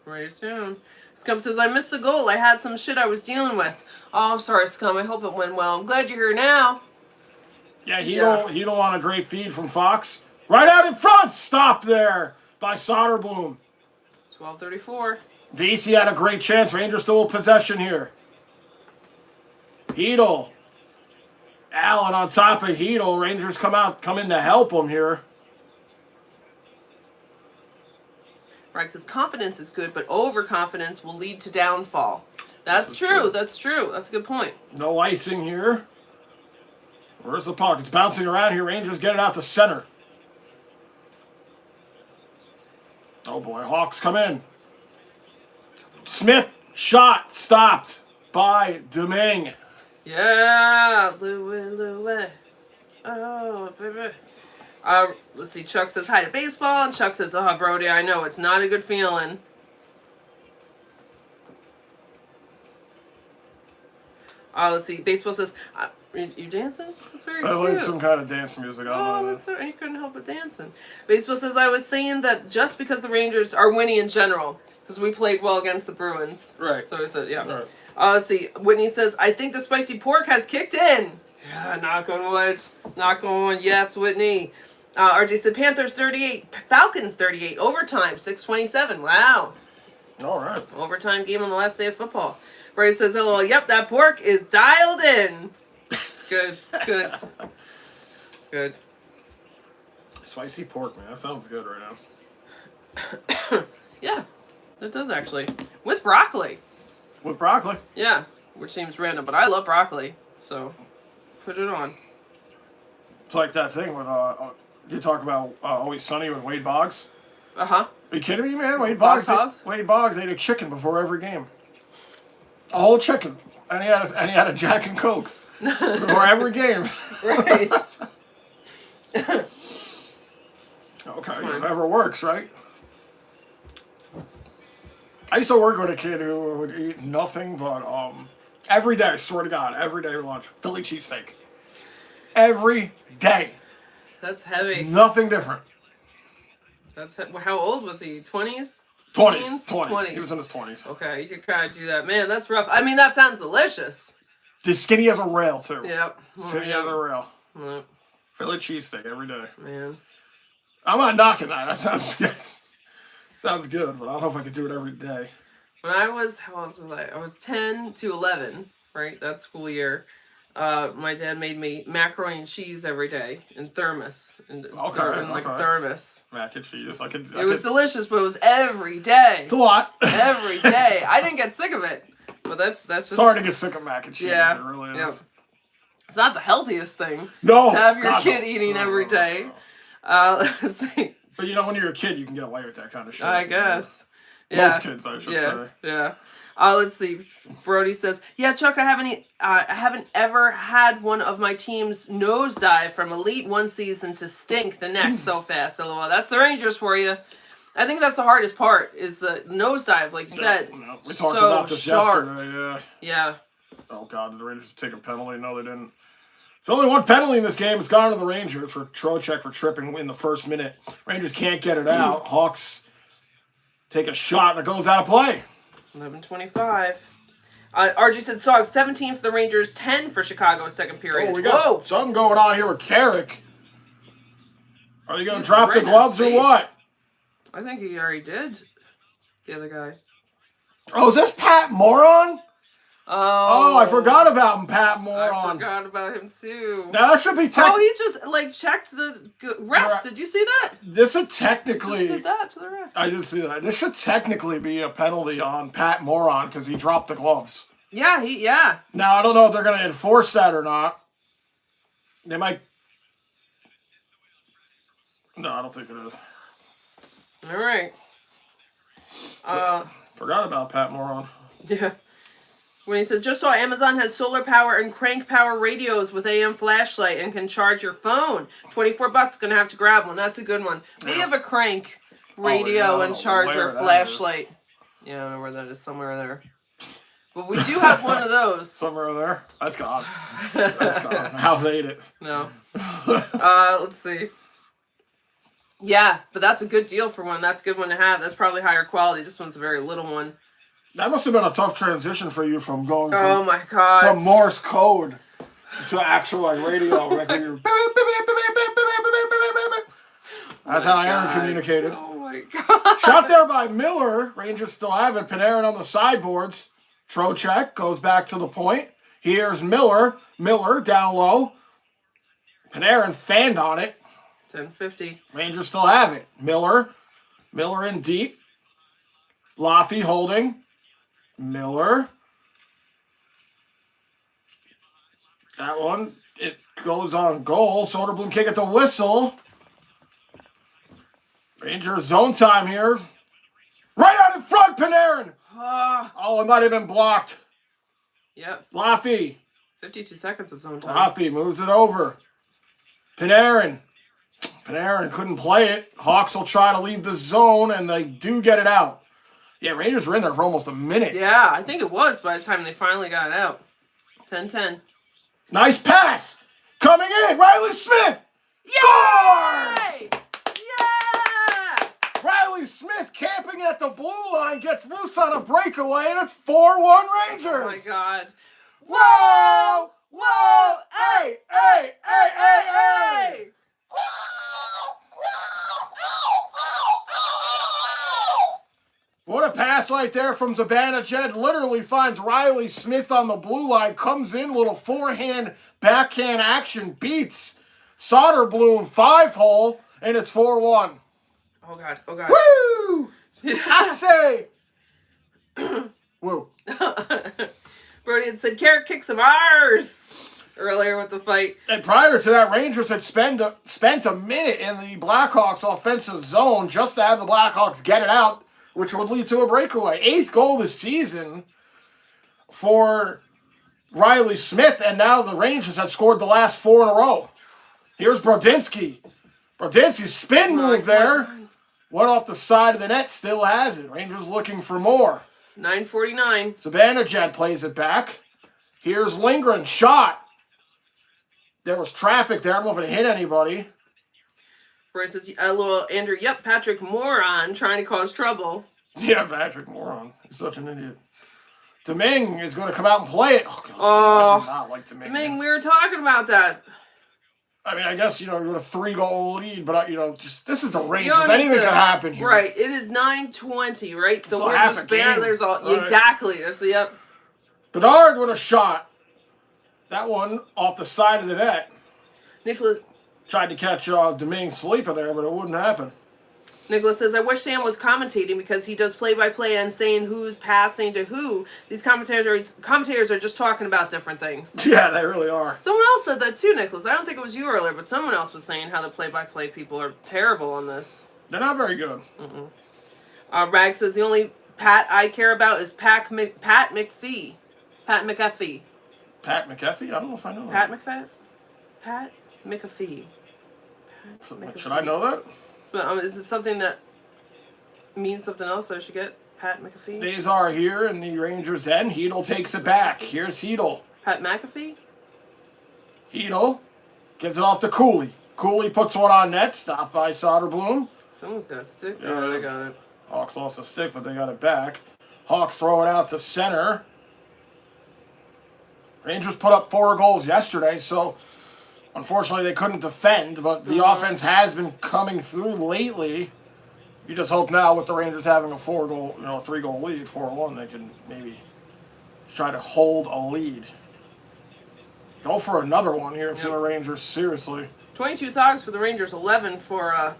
Right down. Scum says, I missed the goal. I had some shit I was dealing with. Oh, I'm sorry, Scum. I hope it went well. I'm glad you're here now. Yeah, he don't want a great feed from Fox. Right out in front! Stop there by Soderblom. 12:34. VC had a great chance. Rangers still with possession here. Chytil. Allen on top of Chytil. Rangers come in to help him here. Right, says confidence is good, but overconfidence will lead to downfall. That's true. That's true. That's a good point. No icing here. Where's the puck? It's bouncing around here. Rangers get it out to center. Oh boy, Hawks come in. Smith, shot, stopped by Domingue. Yeah, Louis. Oh, baby. Let's see. Chuck says hi to baseball, and Chuck says, "Oh, Brody, I know it's not a good feeling." Let's see. Baseball says, "You dancing? That's very cute." I like some kind of dance music. Oh, that's so. You couldn't help but dancing. Baseball says, "I was saying that just because the Rangers are winning in general." Because we played well against the Bruins. Right. So I said, yeah. Right. Let's see. Whitney says, I think the spicy pork has kicked in. Yeah, knock on wood. Knock on wood. Yes, Whitney. RJ said, Panthers 38. Falcons 38. Overtime, 6:27. Wow. All right. Overtime game on the last day of football. Brady says, hello. Yep, that pork is dialed in. It's good. It's good. Good. Spicy pork, man. That sounds good right now. Yeah. It does actually. With broccoli. With broccoli? Yeah. Which seems random, but I love broccoli. So, put it on. It's like that thing with, you talk about Always Sunny with Wade Boggs. Uh-huh. Are you kidding me, man? Wade Boggs Boggs ate a chicken before every game. A whole chicken. And he had a Jack and Coke before every game. Right. Okay, it never works, right? I used to work with a kid who would eat nothing but, every day, I swear to God, every day lunch, Philly cheesesteak. Every day. That's heavy. Nothing different. How old was he? 20s? 20s. He was in his 20s. Okay, you could kind of do that. Man, that's rough. I mean, that sounds delicious. Just skinny as a rail, too. Yep. Skinny as a rail. Yep. Philly cheesesteak every day. Man. I'm not knocking that. That sounds good. Sounds good, but I don't know if I could do it every day. When I was, how old was I? I was 10 to 11, right? That school year. My dad made me macaroni and cheese every day in thermos. Thermos. Mac and cheese. It was delicious, but it was every day. It's a lot. Every day. I didn't get sick of it, but that's just. It's hard to get sick of mac and cheese. Yeah. It really is. Yeah. It's not the healthiest thing. No. To have your kid eating every day. No. Let's see. But when you're a kid, you can get away with that kind of shit. I guess. Yeah. Most kids, I should say. Yeah. Let's see. Brody says, "Yeah, Chuck, I haven't ever had one of my teams nosedive from elite one season to stink the next so fast." LOL. That's the Rangers for you. I think that's the hardest part is the nosedive, like you said. No, we talked so about this sharp. yesterday. Yeah. Oh God, did the Rangers take a penalty? No, they didn't. There's only one penalty in this game. It's gone to the Rangers for Trocheck for tripping in the first minute. Rangers can't get it out. Hawks take a shot and it goes out of play. 11:25. RG said, "Sogs 17 for the Rangers, 10 for Chicago second period." Oh, we got something going on here with Carrick. Are they going to drop the gloves or what? I think he already did. The other guy. Oh, is this Pat Moron? Oh, I forgot about Pat Moron. I forgot about him too. Now that should be he just checked the ref. Did you see that? This should technically. He just did that to the ref. I did see that. This should technically be a penalty on Pat Moron because he dropped the gloves. Yeah, yeah. Now I don't know if they're going to enforce that or not. They might. No, I don't think it is. All right. Forgot about Pat Moron. Yeah. When he says, "Just saw Amazon has solar power and crank power radios with AM flashlight and can charge your phone. $24. Gonna have to grab one. That's a good one. We have a crank radio and charger flashlight. Yeah, I don't know where that is. Somewhere there. But we do have one of those. Somewhere there. That's gone. That's gone. House ate it. No. Let's see. Yeah, but that's a good deal for one. That's a good one to have. That's probably higher quality. This one's a very little one. That must have been a tough transition for you from going from, oh my God, from Morse code to actual radio. That's how Aaron communicated. Oh my God. Shot there by Miller. Rangers still have it. Panarin on the sideboards. Trocheck goes back to the point. Here's Miller. Miller down low. Panarin fanned on it. 10:50. Rangers still have it. Miller in deep. Laffy holding. Miller. That one, it goes on goal. Soderblom kick at the whistle. Rangers zone time here. Right out in front, Panarin. Oh, it might have been blocked. Yep. Laffy. 52 seconds of zone time. Laffy moves it over. Panarin couldn't play it. Hawks will try to leave the zone, and they do get it out. Yeah, Rangers were in there for almost a minute. Yeah, I think it was by the time they finally got it out. 10-10. Nice pass. Coming in. Riley Smith. Yay! Yeah! Riley Smith camping at the blue line gets loose on a breakaway, and it's 4-1 Rangers. Oh, my God. Whoa! Whoa! Hey! Hey! Hey! Hey! Hey! What a pass right there from Zibanejad. Literally finds Riley Smith on the blue line. Comes in, little forehand, backhand action. Beats Soderblom 5-hole, and it's 4-1. Oh, God. Oh, God. Woo! I say! Woo. Brody had said, "Carrot kicks of ours!" earlier with the fight. And prior to that, Rangers had spent a minute in the Blackhawks offensive zone just to have the Blackhawks get it out, which would lead to a breakaway. 8th goal this season for Riley Smith, and now the Rangers have scored the last 4 in a row. Here's Brodinski. Brodinski's spin move there. Went off the side of the net, still has it. Rangers looking for more. 9:49. Zibanejad plays it back. Here's Lindgren. Shot. There was traffic there. I don't know if it hit anybody. Roy says, "LOL, Andrew, yep, Patrick Moron trying to cause trouble." Yeah, Patrick Moron. He's such an idiot. Domingue is going to come out and play it. Oh, God. I do not like Domingue. Domingue, we were talking about that. I mean, I guess, you're a 3-goal lead, but, just this is the Rangers. Anything could happen here. Right. It is 9:20, right? So we're half just a game. there's all Right. Exactly. That's the yep. Bedard with a shot. That one off the side of the net. Nicholas Tried to catch Domingue sleeping there, but it wouldn't happen. Nicholas says, "I wish Sam was commentating because he does play-by-play and saying who's passing to who. These commentators are just talking about different things." Yeah, they really are. Someone else said that too, Nicholas. I don't think it was you earlier, but someone else was saying how the play-by-play people are terrible on this. They're not very good. Rag says the only Pat I care about is Pat McPhee. Pat McAfee. Pat McAfee? I don't know if I know Pat that. McFee. Pat McAfee. Should I know that? But, is it something that means something else that I should get? Pat McAfee? Days are here in the Rangers' end. Chytil takes it back. Here's Chytil. Pat McAfee? Chytil gets it off to Cuylle. Cuylle puts one on net. Stopped by Soderblom. Someone's got a stick. Yeah. Oh, they got it. Hawks lost a stick, but they got it back. Hawks throw it out to center. Rangers put up 4 goals yesterday, so unfortunately they couldn't defend, but the offense has been coming through lately. You just hope now with the Rangers having a 3-goal lead, 4-1, they can maybe try to hold a lead. Go for another one here for the Rangers, seriously. 22 socks for the Rangers, 11 for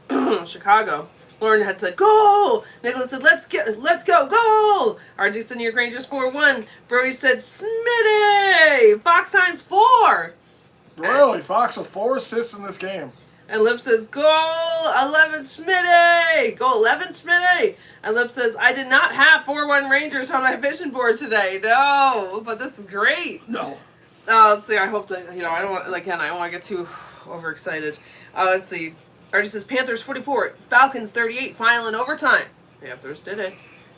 Chicago. Lauren had said, goal! Nicholas said, let's go, goal! RG said, New York Rangers 4-1. Brody said, Smitty! Fox times 4! Really? Fox with 4 assists in this game. And Lip says, goal 11 Smitty! Goal 11 Smitty! And Lip says, I did not have 4-1 Rangers on my vision board today. No, but this is great. No. Let's see, I hope to, I don't want to get too overexcited. Let's see. RG says, Panthers 44, Falcons 38, final in overtime. Panthers did it.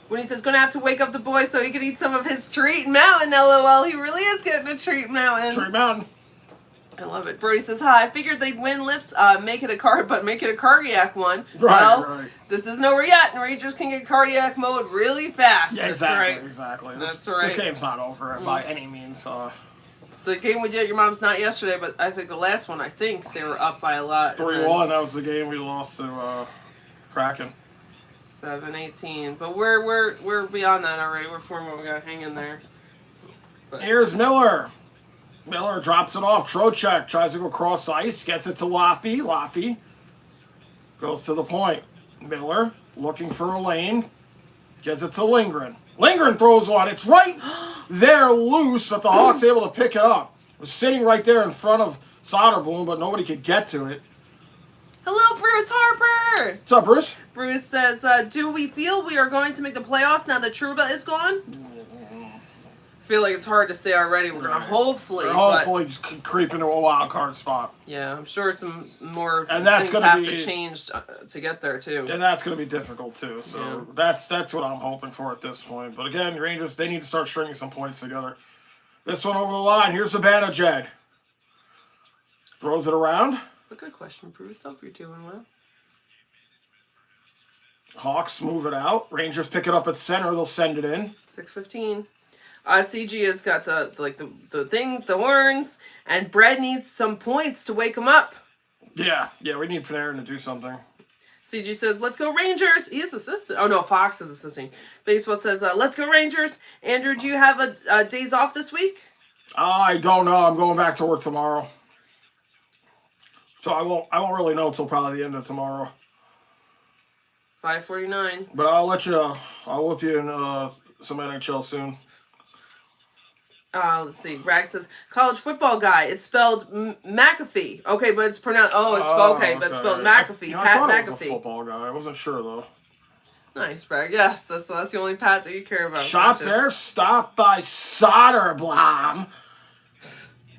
When he says, gonna have to wake up the boy so he can eat some of his treat mountain, LOL. He really is getting a treat mountain. Treat mountain. I love it. Brody says, hi, I figured they'd win Lips, make it a cardiac one. Right. This isn't over yet, and Rangers can get cardiac mode really fast. Yeah, exactly. That's right. This game's not over by any means. The game we did at your mom's not yesterday, but I think the last one, they were up by a lot. 3-1, that was the game we lost to Kraken. 7-18. But we're beyond that already. We're 4-1. We gotta hang in there. Here's Miller. Miller drops it off. Trocheck tries to go cross ice, gets it to Laffy. Laffy goes to the point. Miller looking for a lane, gets it to Lindgren. Lindgren throws one. It's right there loose, but the Hawks able to pick it up. It was sitting right there in front of Soderblom, but nobody could get to it. Hello, Bruce Harper. What's up, Bruce? Bruce says, do we feel we are going to make the playoffs now that Trouba is gone? I feel like it's hard to say already. We're going to hopefully just creep into a wild card spot. Yeah, I'm sure some more and that's things have to change to get there, too. And that's going to be difficult, too. So that's what I'm hoping for at this point. But again, Rangers, they need to start stringing some points together. This one over the line. Here's Zibanejad. Throws it around. A good question, Bruce. Hope you're doing well. Hawks move it out. Rangers pick it up at center. They'll send it in. 6:15. CG has got the thing, the horns, and Brad needs some points to wake him up. Yeah, we need Panarin to do something. CG says, let's go Rangers. He is assisting. Oh, no, Fox is assisting. Baseball says, let's go Rangers. Andrew, do you have a days off this week? I don't know. I'm going back to work tomorrow. So I won't really know until probably the end of tomorrow. 5:49. But I'll whip you in some NHL soon. Let's see. Rag says, college football guy. It's spelled McAfee. Okay, but it's pronounced... Oh, it's spelled... Okay, but it's spelled McAfee. I Pat thought McAfee. It was a football guy. I wasn't sure, though. Nice, Bragg. Yes, that's the only Pat that you care about. Shot there. Stopped by Soderblom.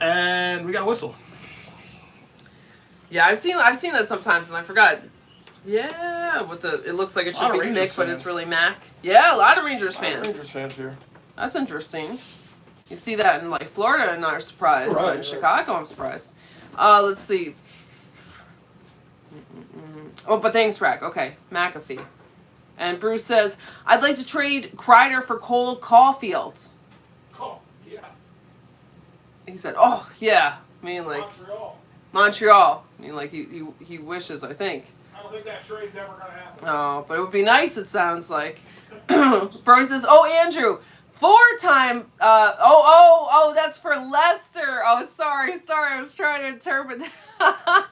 And we got a whistle. Yeah, I've seen that sometimes, and I forgot. Yeah, it looks like it should be Mick, but it's really Mac. Yeah, a lot of Rangers fans. Rangers fans here. That's interesting. You see that in Florida and are surprised, but in Chicago I'm surprised. Let's see. Oh, but thanks, Rack. Okay, McAfee. And Bruce says, I'd like to trade Kreider for Cole Caulfield. Oh, yeah. He said, oh, yeah. I mean, Montreal. I mean, he wishes, I think. I don't think that trade's ever going to happen. Oh, but it would be nice, it sounds like. Bro says, oh, Andrew, 4-time, that's for Lester. Oh, sorry, I was trying to interpret that.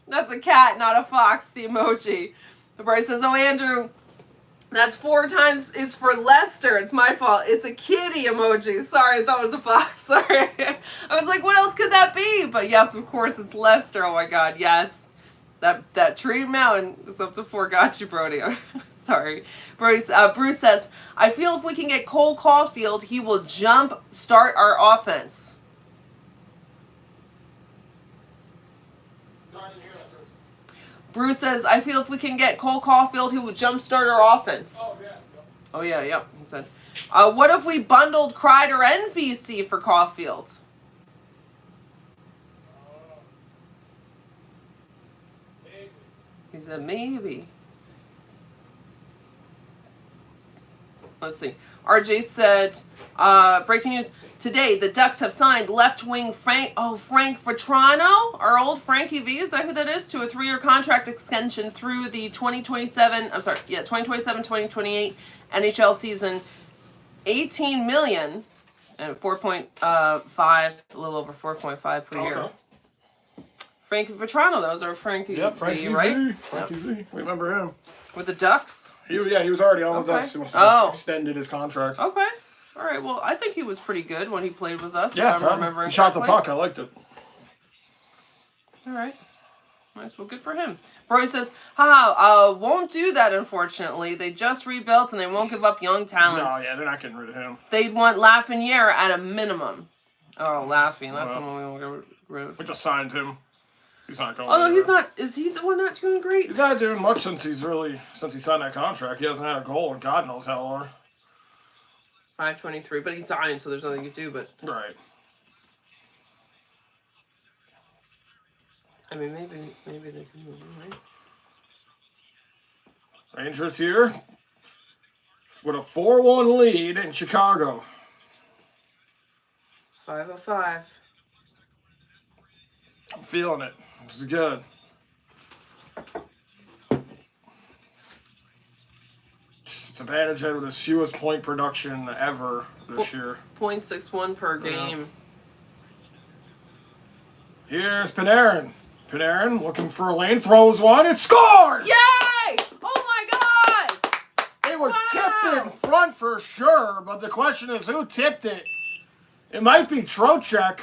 That's a cat, not a fox, the emoji. The Bryce says, oh, Andrew, that's 4 times is for Lester. It's my fault. It's a kitty emoji. Sorry, I thought it was a fox. Sorry. I was like, what else could that be? But yes, of course, it's Lester. Oh, my God, yes. That tree mountain is up to 4. Got you, Brody. Sorry. Bruce says, I feel if we can get Cole Caulfield, he will jump start our offense. Bruce says, I feel if we can get Cole Caulfield, he will jump start our offense. Oh, yeah. He said, what if we bundled Kreider and VC for Caulfield? He said, maybe. Let's see. RJ said, breaking news. Today, the Ducks have signed left wing Frank Vetrano, our old Frankie V, is that who that is? To a 3-year contract extension through the 2027-2028 NHL season. $18 million and 4.5, a little over 4.5 per year. Frankie Vetrano, those are Frankie Frankie V, right? Frankie V. Remember him. With the Ducks? He was already on the Ducks. He extended his contract. Okay. All right. Well, I think he was pretty good when he played with us. Yeah, if I'm remembering he shot the correctly. puck. I liked it. All right. Nice. Well, good for him. Roy says, won't do that, unfortunately. They just rebuilt and they won't give up young talent. No, yeah, they're not getting rid of him. They'd want Lafreniere at a minimum. Oh, Laffy. That's someone we won't get rid of. We just signed him. He's not going Although anywhere. he's not, is he the one not doing great? He's not doing much since he signed that contract. He hasn't had a goal in God knows how long. 523, but he signed, so there's nothing you can do, but. Right. I mean, maybe they can move him, right? Rangers here with a 4-1 lead in Chicago. 505. I'm feeling it. This is good. It's advantage head with the fewest point production ever this year. 0.61 per game. Here's Panarin. Panarin looking for a lane, throws one, it scores! Yay! Oh my God! It was tipped in front for sure, but the question is who tipped it? It might be Trocheck.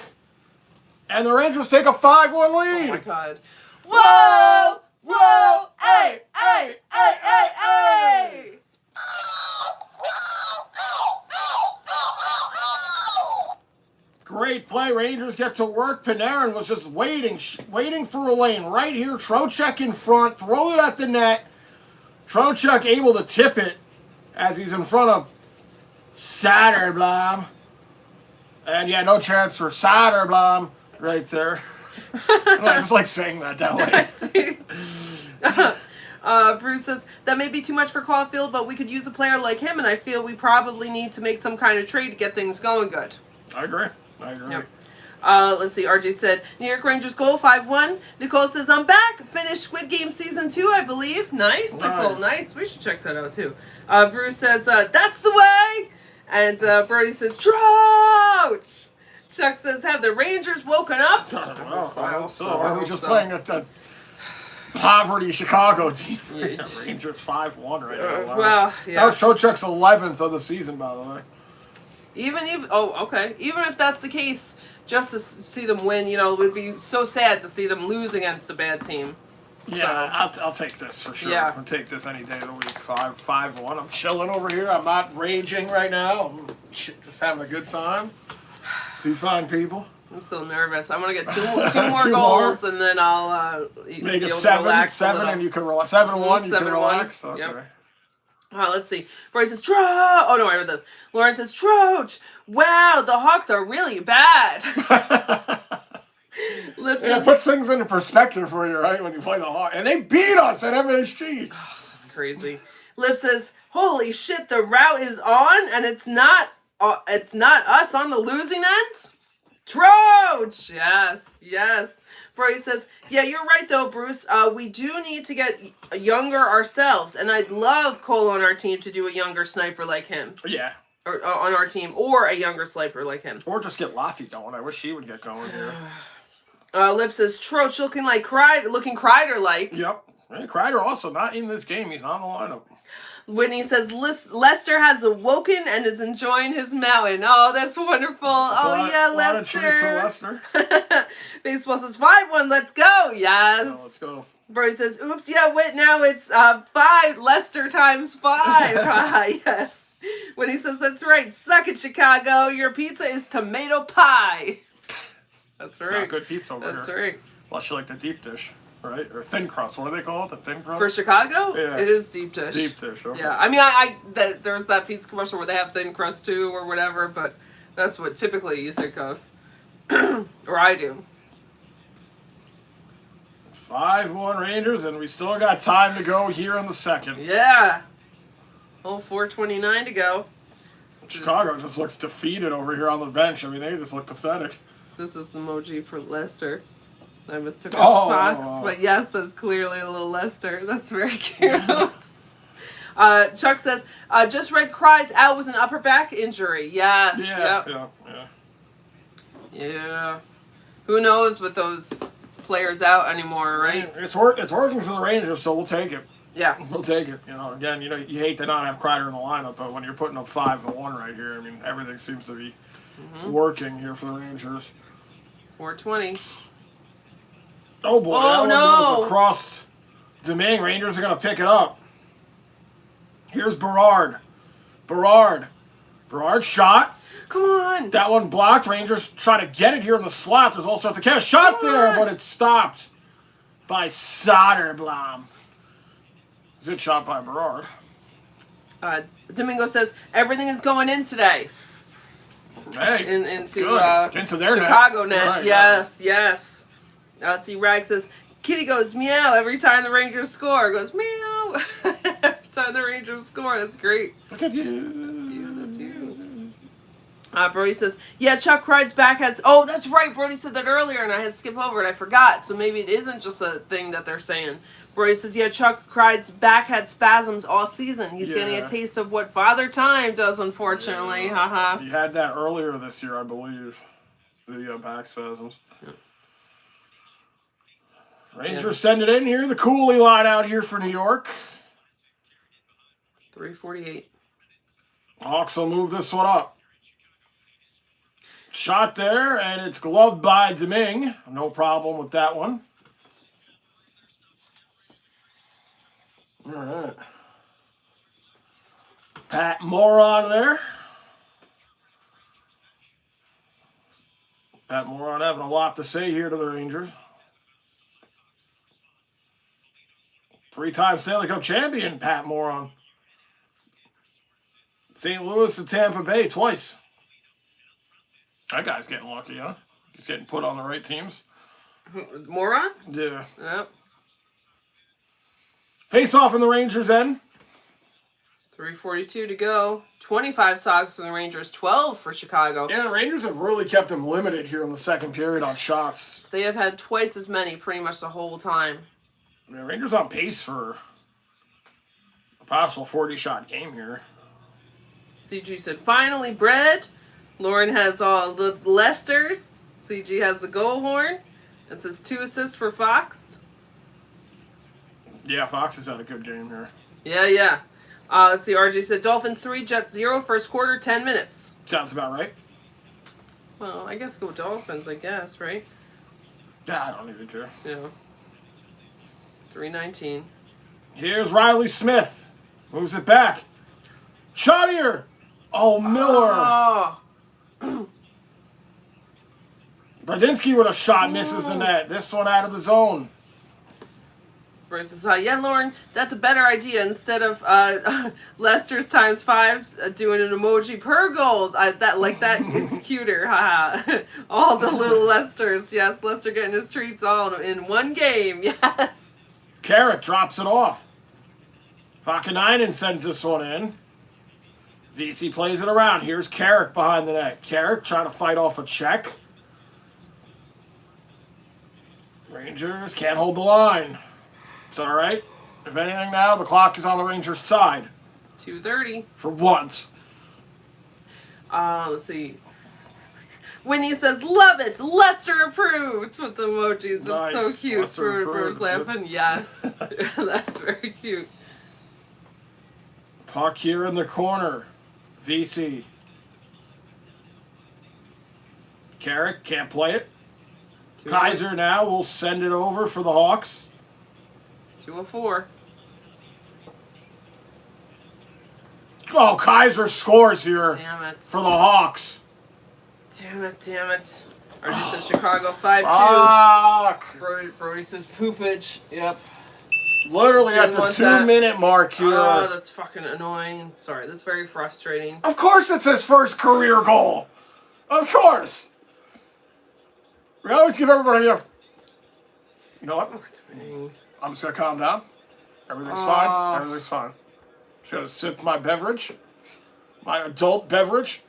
And the Rangers take a 5-1 lead. Oh my God. Whoa! Whoa! Hey! Hey! Hey! Hey! Hey! Great play. Rangers get to work. Panarin was just waiting for a lane right here. Trocheck in front. Throw it at the net. Trocheck able to tip it as he's in front of Satterblom. And yeah, no chance for Satterblom right there. I just like saying that way. Bruce says, that may be too much for Caulfield, but we could use a player like him, and I feel we probably need to make some kind of trade to get things going good. I agree. Yep. Let's see. RJ said, New York Rangers goal, 5-1. Nicole says, I'm back. Finished Squid Game Season 2, I believe. Nice, Nicole. Nice. We should check that out, too. Bruce says, that's the way. And Brody says, Troch. Chuck says, have the Rangers woken up? I hope so. Are we just playing at the poverty Chicago team? Yeah. Rangers 5-1 right now. Well, yeah. That was Trocheck's 11th of the season, by the way. Even if that's the case, just to see them win, it would be so sad to see them lose against a bad team. Yeah, so, I'll take this for sure. Yeah. I'll take this any day of the week. 5-1. I'm chilling over here. I'm not raging right now. I'm just having a good time. Two fine people. I'm so nervous. I want to get two more goals, and then I'll make it 7, and you can relax. 7-1, you can relax. Okay. Yep. Let's see. Roy says, Troch! Oh, no, I read this. Lauren says, Troch! Wow, the Hawks are really bad. Lip says, puts things into perspective for you, right, when you play the Hawks. And they beat us at MSG. Oh, that's crazy. Lip says, holy shit, the route is on, and it's not us on the losing end? Troch! Yes. Brody says, yeah, you're right, though, Bruce. We do need to get younger ourselves, and I'd love Cole on our team to do a younger sniper like him. Yeah. Or on our team, or a younger sniper like him. Or just get Laffy going. I wish he would get going here. Lip says, Troch looking Kreider-like. Yep. And Kreider also not in this game. He's not in the lineup. Whitney says, Lester has awoken and is enjoying his mountain. Oh, that's wonderful. Lester. Lester. Baseball says 5-1, let's go. Yes. Let's go. Brody says, oops, yeah, wait, now it's 5, Leicester times 5. Yes. When he says, that's right, suck it, Chicago, your pizza is tomato pie. That's right. Not good pizza over That's here. right. Unless you like the deep dish, right? Or thin crust. What do they call it? The thin crust? For Chicago? Yeah. It is deep dish. Deep dish, okay. Yeah, I mean, there's that pizza commercial where they have thin crust too or whatever, but that's what typically you think of. Or I do. 5-1 Rangers, and we still got time to go here in the second. Yeah. Oh, 4:29 to go. Chicago just looks defeated over here on the bench. I mean, they just look pathetic. This is the emoji for Leicester. I mistook Oh. Fox, but yes, there's clearly a little Leicester. That's very cute. Chuck says, just read cries out with an upper back injury. Yes. Yeah. Yeah. Who knows with those players out anymore, right? I mean, it's working for the Rangers, so we'll take it. Yeah. We'll take it. Again, you hate to not have Kreider in the lineup, but when you're putting up 5-1 right here, I mean, everything seems to be working here for the Rangers. 4:20. Oh boy! Oh, that no. one goes across Domingue. Rangers are going to pick it up. Here's Berard. Berard shot. Come on. That one blocked. Rangers try to get it here in the slot. There's all sorts of chaos. Shot there, but it's stopped by Soderblom. Good shot by Berard. Domingo says everything is going in today. Hey, into into their Chicago net. Right, Yes. Let's see. Rag says Kitty goes meow every time the Rangers score. Goes meow every time the Rangers score. That's great. Look at you. That's you. Brody says, yeah, Chuck Cride's back has... Oh, that's right. Brody said that earlier, and I had to skip over it. I forgot. So maybe it isn't just a thing that they're saying. Brody says, yeah, Chuck Cride's back had spasms all season. He's getting a taste of what Father Time does, unfortunately. Haha. He had that earlier this year, I believe. The back spasms. Yeah. Rangers send it in here. The Cuylle line out here for New York. 3:48. Hawks will move this one up. Shot there, and it's gloved by Domingue. No problem with that one. All right. Pat Moron there. Pat Moron having a lot to say here to the Rangers. 3-time Stanley Cup champion, Pat Moron. St. Louis and Tampa Bay twice. That guy's getting lucky, huh? He's getting put on the right teams. Moron? Yeah. Yep. Face off in the Rangers' end. 3:42 to go. 25 sogs for the Rangers, 12 for Chicago. Yeah, the Rangers have really kept them limited here in the second period on shots. They have had twice as many pretty much the whole time. Yeah, Rangers on pace for a possible 40-shot game here. CG said, finally, bread. Lauren has all the Leicesters. CG has the goal horn. It says 2 assists for Fox. Yeah, Fox has had a good game here. Yeah. Let's see, RJ said Dolphins 3, Jets 0, first quarter, 10 minutes. Sounds about right. Well, I guess go Dolphins, I guess, right? Yeah, I don't even care. Yeah. 3:19. Here's Riley Smith. Moves it back. Shot here. Oh, Miller. Oh. Bradinsky with a shot misses the net. This one out of the zone. Versus, yeah, Lauren, that's a better idea. Instead of Leicester's times 5s doing an emoji per goal. It's cuter. Haha. All the little Leicesters. Yes, Leicester getting his treats all in one game. Yes. Carrick drops it off. Vakanainen sends this one in. VC plays it around. Here's Carrick behind the net. Carrick trying to fight off a check. Rangers can't hold the line. It's all right. If anything now, the clock is on the Rangers' side. 2:30. For once. Let's see. Winnie says, love it. Leicester approved with the emojis. Nice. It's so cute. Leicester Bird's approved. laughing. Yes. That's very cute. Puck here in the corner. VC. Carrick can't play it. Kaiser now will send it over for the Hawks. 204. Oh, Kaiser scores here Damn it. for the Hawks. Damn it. Or just says Chicago 5-2. Fuck. Brody says poopage. Yep. Literally at Didn't the want 2-minute mark here. Oh, that's fucking annoying. Sorry, that's very frustrating. Of course it's his first career goal. Of course. We always give everybody a... You know what? I'm just going to calm down. Everything's fine. Everything's fine. Just going to sip my beverage. My adult beverage.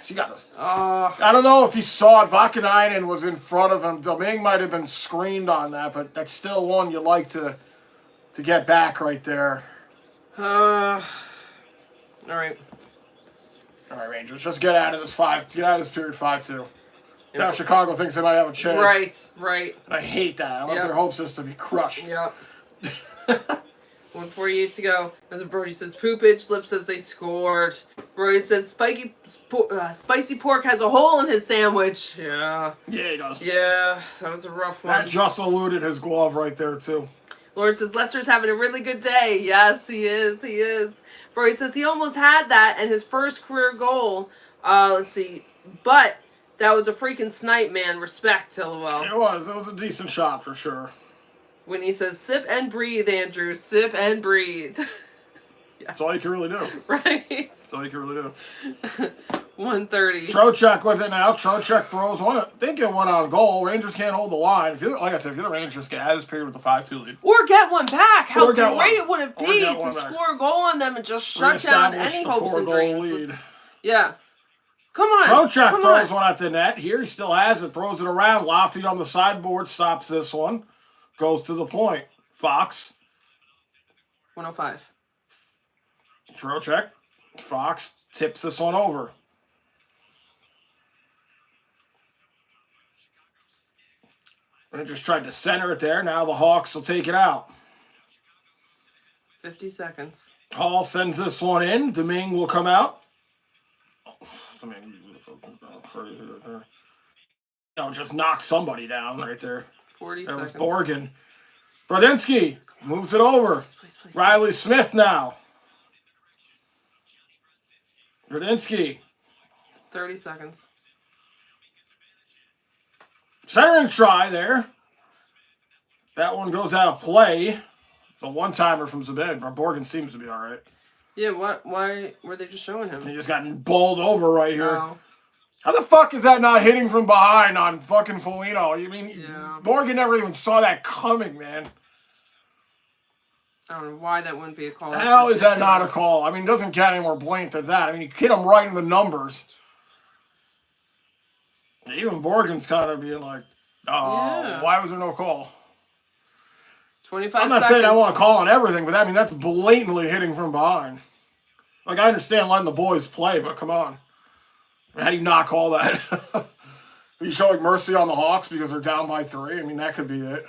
You got to... I don't know if he saw it. Vakanainen was in front of him. Domingue might have been screened on that, but that's still one you like to get back right there. All right. All right, Rangers, just get out of this period 5-2. Now Chicago thinks they might have a chance. Right. I hate that. I want their hopes just to be crushed. Yep. 1:48 to go. As Brody says poopage, Lip says they scored. Brody says spicy pork has a hole in his sandwich. Yeah. Yeah, he does. Yeah, that was a rough one. That just eluded his glove right there, too. Lord says Lester's having a really good day. Yes, he is. Brody says he almost had that and his first career goal. Let's see. But that was a freaking snipe, man. Respect, LOL. It was a decent shot for sure. When he says, sip and breathe, Andrew. Sip and breathe. Yes. That's all you can really do. Right. That's all you can really do. 1:30. Trocheck with it now. Trocheck throws one. I think it went on goal. Rangers can't hold the line. Like I said, if you're the Rangers, get out of this period with the 5-2 lead. Or get one back. How great it would it be to score a goal on them and just shut down any hopes and dreams. Lead. Yeah. Come on. Trocheck throws one at the net. Here he still has it. Throws it around. Lofty on the sideboard. Stops this one. Goes to the point. Fox. 105. Trocheck. Fox tips this one over. Rangers tried to center it there. Now the Hawks will take it out. 50 seconds. Hall sends this one in. Domingue will come out. Just knock somebody down right there. 40 seconds. seconds. Was Borgen. Brodinski moves it over. Please. Riley Smith now. Brodinski. 30 seconds. Centering try there. That one goes out of play. It's a one-timer from Zubin. Borgen seems to be all right. Yeah, why were they just showing him? He just got bowled over right here. Oh. How the fuck is that not hitting from behind on fucking Foligno? You mean Borgen never even saw that coming, man. I don't know why that wouldn't be a call. How is that not a call? I mean, it doesn't get any more blatant than that. I mean, you hit him right in the numbers. Even Borgen's kind of being like, why was there no call? 25 seconds. I'm not saying I want to call on everything, but I mean, that's blatantly hitting from behind. Like, I understand letting the boys play, but come on. How do you not call that? Are you showing mercy on the Hawks because they're down by 3? I mean, that could be it.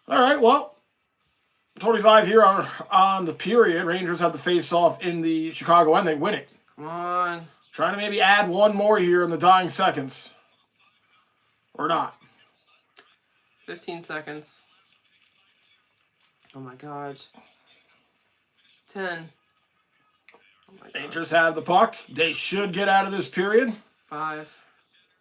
All right, well, 25 here on the period. Rangers have the face-off in the Chicago end. They win it. Come on. Trying to maybe add one more here in the dying seconds. Or not. 15 seconds. Oh, my God. 10. Oh my God. Rangers have the puck. They should get out of this period. 5.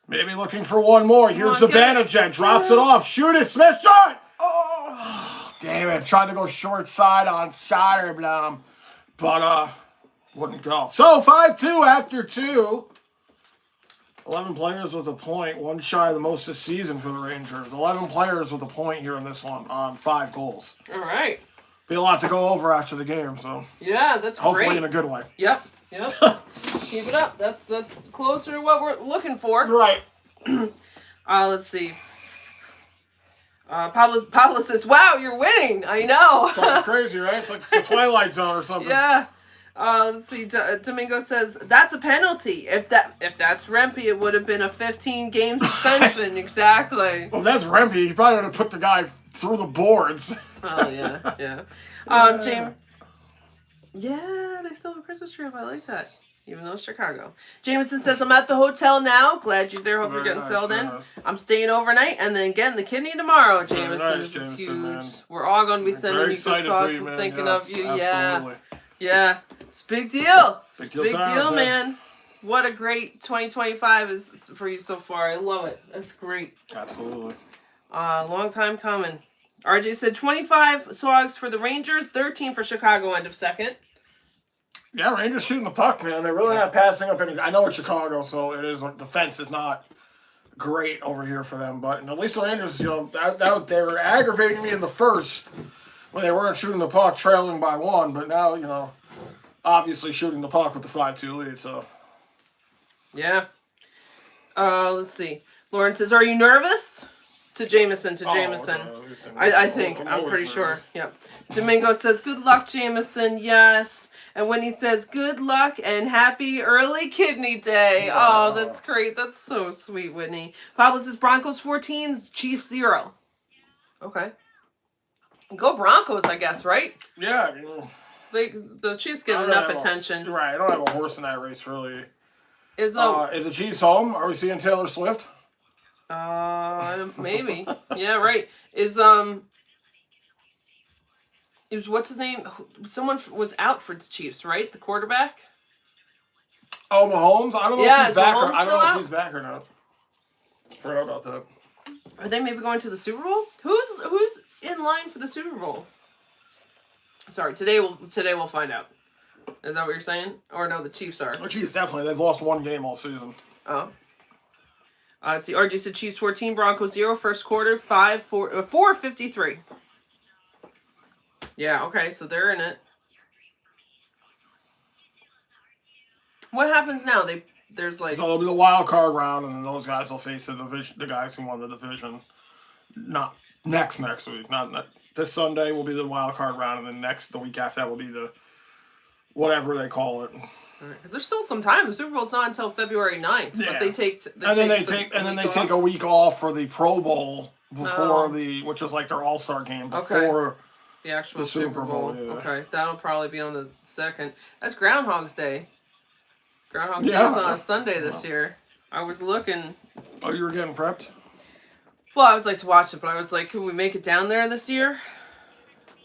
Maybe looking for one more. Here's Zibanejad. Drops it off. Shoot it. Smith shot. Oh, damn it. Tried to go short side on Soderblom. But, wouldn't go. So, 5-2 after 2. 11 players with a point. One shy of the most this season for the Rangers. 11 players with a point here in this one on 5 goals. All right. Be a lot to go over after the game, so. Yeah, that's hopefully great. In a good way. Yep. Keep it up. That's closer to what we're looking for. Right. Let's see. Pablo says, "Wow, you're winning." I know. It's like crazy, right? It's like the Twilight Zone or something. Yeah. Let's see. Domingo says that's a penalty. If that's Rempe, it would have been a 15-game suspension. Exactly. Well, if that's Rempe, he probably would have put the guy through the boards. Oh yeah. James. Yeah, they still have a Christmas tree up. I like that. Even though it's Chicago. Jameson says, I'm at the hotel now. Glad you're there. Hope you're Very getting nice, settled very in. nice. I'm staying overnight and then getting the kidney tomorrow, Very Jameson. nice, This is huge. Jameson, man. We're all going to be sending Very you good excited for thoughts you, and man. thinking Yes, of you. absolutely. Yeah. It's a big deal. Big It's deal a big times, deal, man. man. What a great 2025 is for you so far. I love it. That's great. Absolutely. Long time coming. RJ said 25 Sogs for the Rangers, 13 for Chicago, end of second. Yeah, Rangers shooting the puck, man. They're really not passing up any. I know it's Chicago, so it is. The fence is not great over here for them, but at least the Rangers, they were aggravating me in the first when they weren't shooting the puck, trailing by 1. But now, obviously shooting the puck with the 5-2 lead. So yeah. Let's see. Lauren says, "Are you nervous?" To Jameson. Okay. I think. I'm pretty sure. Yep. Domingo says, "Good luck, Jameson." Yes. And when he says, "Good luck and happy early kidney day." Oh, that's great. That's so sweet, Whitney. Pablo says, "Broncos 14s, Chiefs 0." Okay. Go Broncos, I guess, right? Yeah. The Chiefs get enough attention. Right. I don't have a horse in that race, really. Is the Chiefs home? Are we seeing Taylor Swift? Maybe. Yeah, right. Is what's his name? Someone was out for the Chiefs, right? The quarterback. Oh, Mahomes. I don't know if he's back. I don't know out? if he's back or not. Forgot about that. Are they maybe going to the Super Bowl? Who's in line for the Super Bowl? Sorry, today we'll find out. Is that what you're saying? Or no, the Chiefs are. The Chiefs definitely. They've lost 1 game all season. Oh. Let's see. RG said Chiefs 14, Broncos 0, first quarter, 4:53. Yeah, okay, so they're in it. What happens now? There's like... So it'll be the wild card round, and then those guys will face the guys who won the division. Not next week. Not this Sunday will be the wild card round, and then the week after that will be the whatever they call it. Because there's still some time. The Super Bowl's not until February 9th. Yeah. But they take a week off for the Pro Bowl before which is like their All-Star game before the actual the Super Bowl. Yeah. Okay, that'll probably be on the 2nd. That's Groundhog's Day. Groundhog's Day is on a Sunday this year. I was looking. Oh, you were getting prepped? Well, I was like to watch it, but I was like, can we make it down there this year?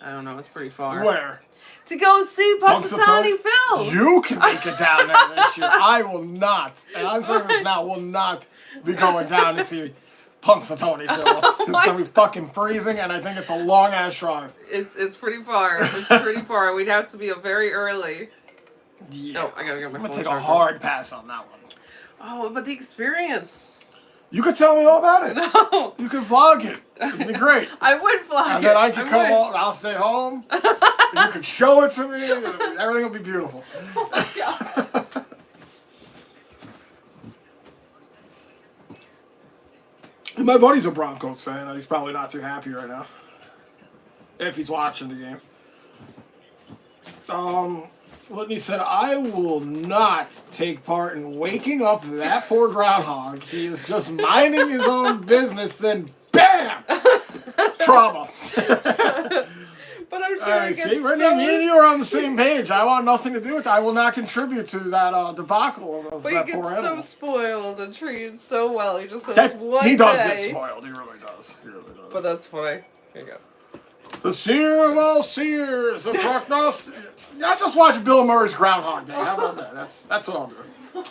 I don't know. It's pretty far. Where? To go see Punxsutawney Phil. You can make it down there this year. I will not. And I'm saying this now, will not be going down to see Punxsutawney Phil. It's going to be fucking freezing, and I think it's a long-ass drive. It's pretty far. It's pretty far. We'd have to be up very early. Yeah. Oh, I got to get my phone I'm going to take charger. a hard pass on that one. Oh, but the experience. You could tell me all about it. No. You could vlog it. It'd be great. I would vlog And then I could come on. I'll stay home. You could show it to me. Everything will be beautiful. Oh my God. My buddy's a Broncos fan. He's probably not too happy right now. If he's watching the game. Whitney said, I will not take part in waking up that poor groundhog. He is just minding his own business, then BAM! Trauma. But I'm sure it gets see, Whitney, me and you are on the same page. I want nothing to do with it. I will not contribute to that debacle of but that he poor gets animal. so spoiled and treated so well. He just has one He does day. get spoiled. He really does. But that's funny. Here you go. The seer of all seers, the prognostic. I just watch Bill Murray's Groundhog Day. How about that? That's what I'll do.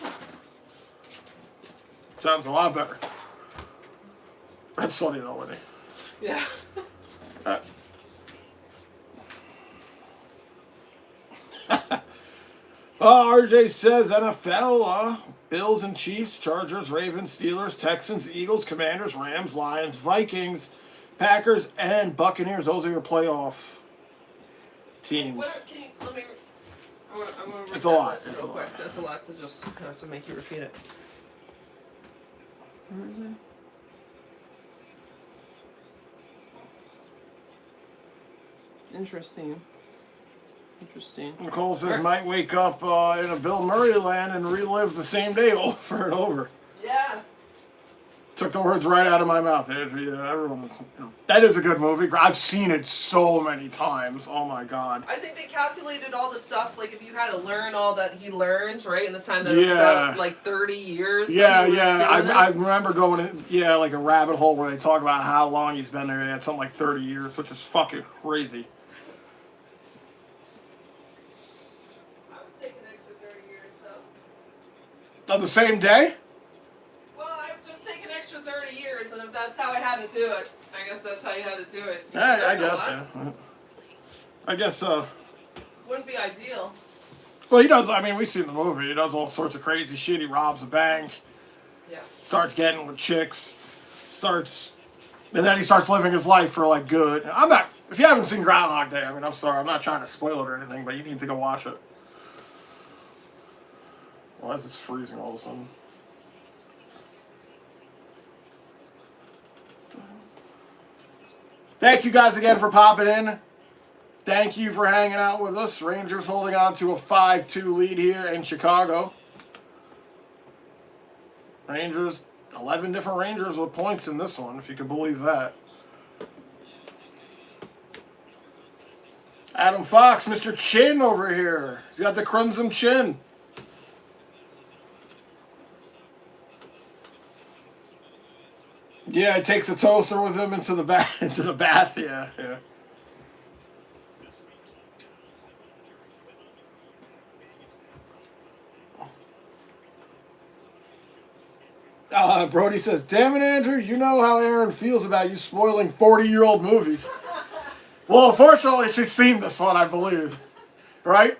Sounds a lot better. That's funny though, Whitney. Yeah. RJ says NFL, Bills and Chiefs, Chargers, Ravens, Steelers, Texans, Eagles, Commanders, Rams, Lions, Vikings, Packers, and Buccaneers. Those are your playoff teams. It's a lot. It's a lot. That's a lot to just have to make you repeat it. Interesting. Nicole says, might wake up in a Bill Murray land and relive the same day over and over. Yeah. Took the words right out of my mouth. Yeah, everyone, that is a good movie. I've seen it so many times. Oh my god. I think they calculated all the stuff. Like if you had to learn all that he learned, right, in the time that it was about like 30 years. Yeah, yeah. I remember going in, like a rabbit hole where they talk about how long he's been there. He had something like 30 years, which is fucking crazy. I would take an extra 30 years though. On the same day? Take an extra 30 years, and if that's how I had to do it, I guess that's how you had to do it. I guess, yeah. I guess, Wouldn't be ideal. Well, he does, I mean, we've seen the movie. He does all sorts of crazy shit. He robs a bank. Yeah. Starts getting with chicks. And then he starts living his life for, like, good. If you haven't seen Groundhog Day, I mean, I'm sorry, I'm not trying to spoil it or anything, but you need to go watch it. Why is this freezing all of a sudden? Thank you guys again for popping in. Thank you for hanging out with us. Rangers holding on to a 5-2 lead here in Chicago. Rangers, 11 different Rangers with points in this one, if you can believe that. Adam Fox, Mr. Chin over here. He's got the crimson chin. Yeah, he takes a toaster with him into the bath. Yeah. Brody says, "Damn it, Andrew, you know how Aaron feels about you spoiling 40-year-old movies." Well, unfortunately, she's seen this one, I believe. Right?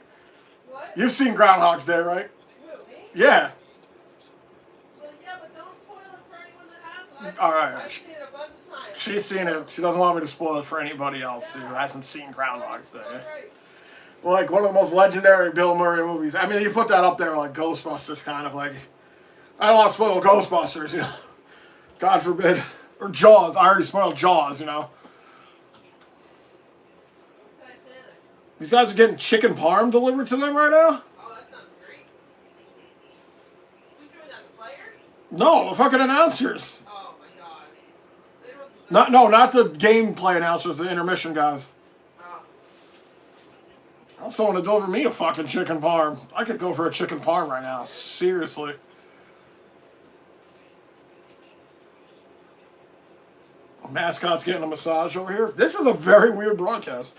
What? You've seen Groundhog's Day, right? Who, me? Yeah. All right. I've seen it a bunch of times. She's seen it. She doesn't want me to spoil it for anybody else who hasn't seen Groundhog's Day. Right. Like one of the most legendary Bill Murray movies. I mean, you put that up there like Ghostbusters, kind of like. I don't want to spoil Ghostbusters, you know. God forbid. Or Jaws. I already spoiled Jaws, you know. Titanic. These guys are getting chicken parm delivered to them right now? Oh, that sounds great. Who's doing that? The players? No, the fucking announcers. Not the gameplay announcers, the intermission guys. Oh. I want someone to deliver me a fucking chicken parm. I could go for a chicken parm right now. Seriously. Mascot's getting a massage over here. This is a very weird broadcast.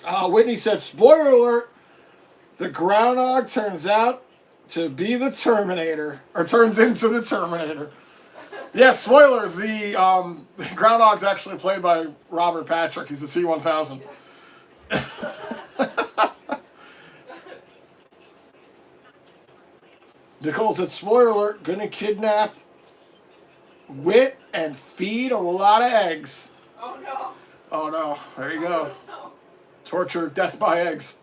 Whitney said, spoiler alert, the groundhog turns out to be the Terminator, or turns into the Terminator. Yes, spoilers. The Groundhog's actually played by Robert Patrick. He's a T-1000. Nicole said, spoiler alert, gonna kidnap Wit and feed a lot of eggs. Oh, no. Oh, no. There you go. Oh, no. Torture, death by eggs.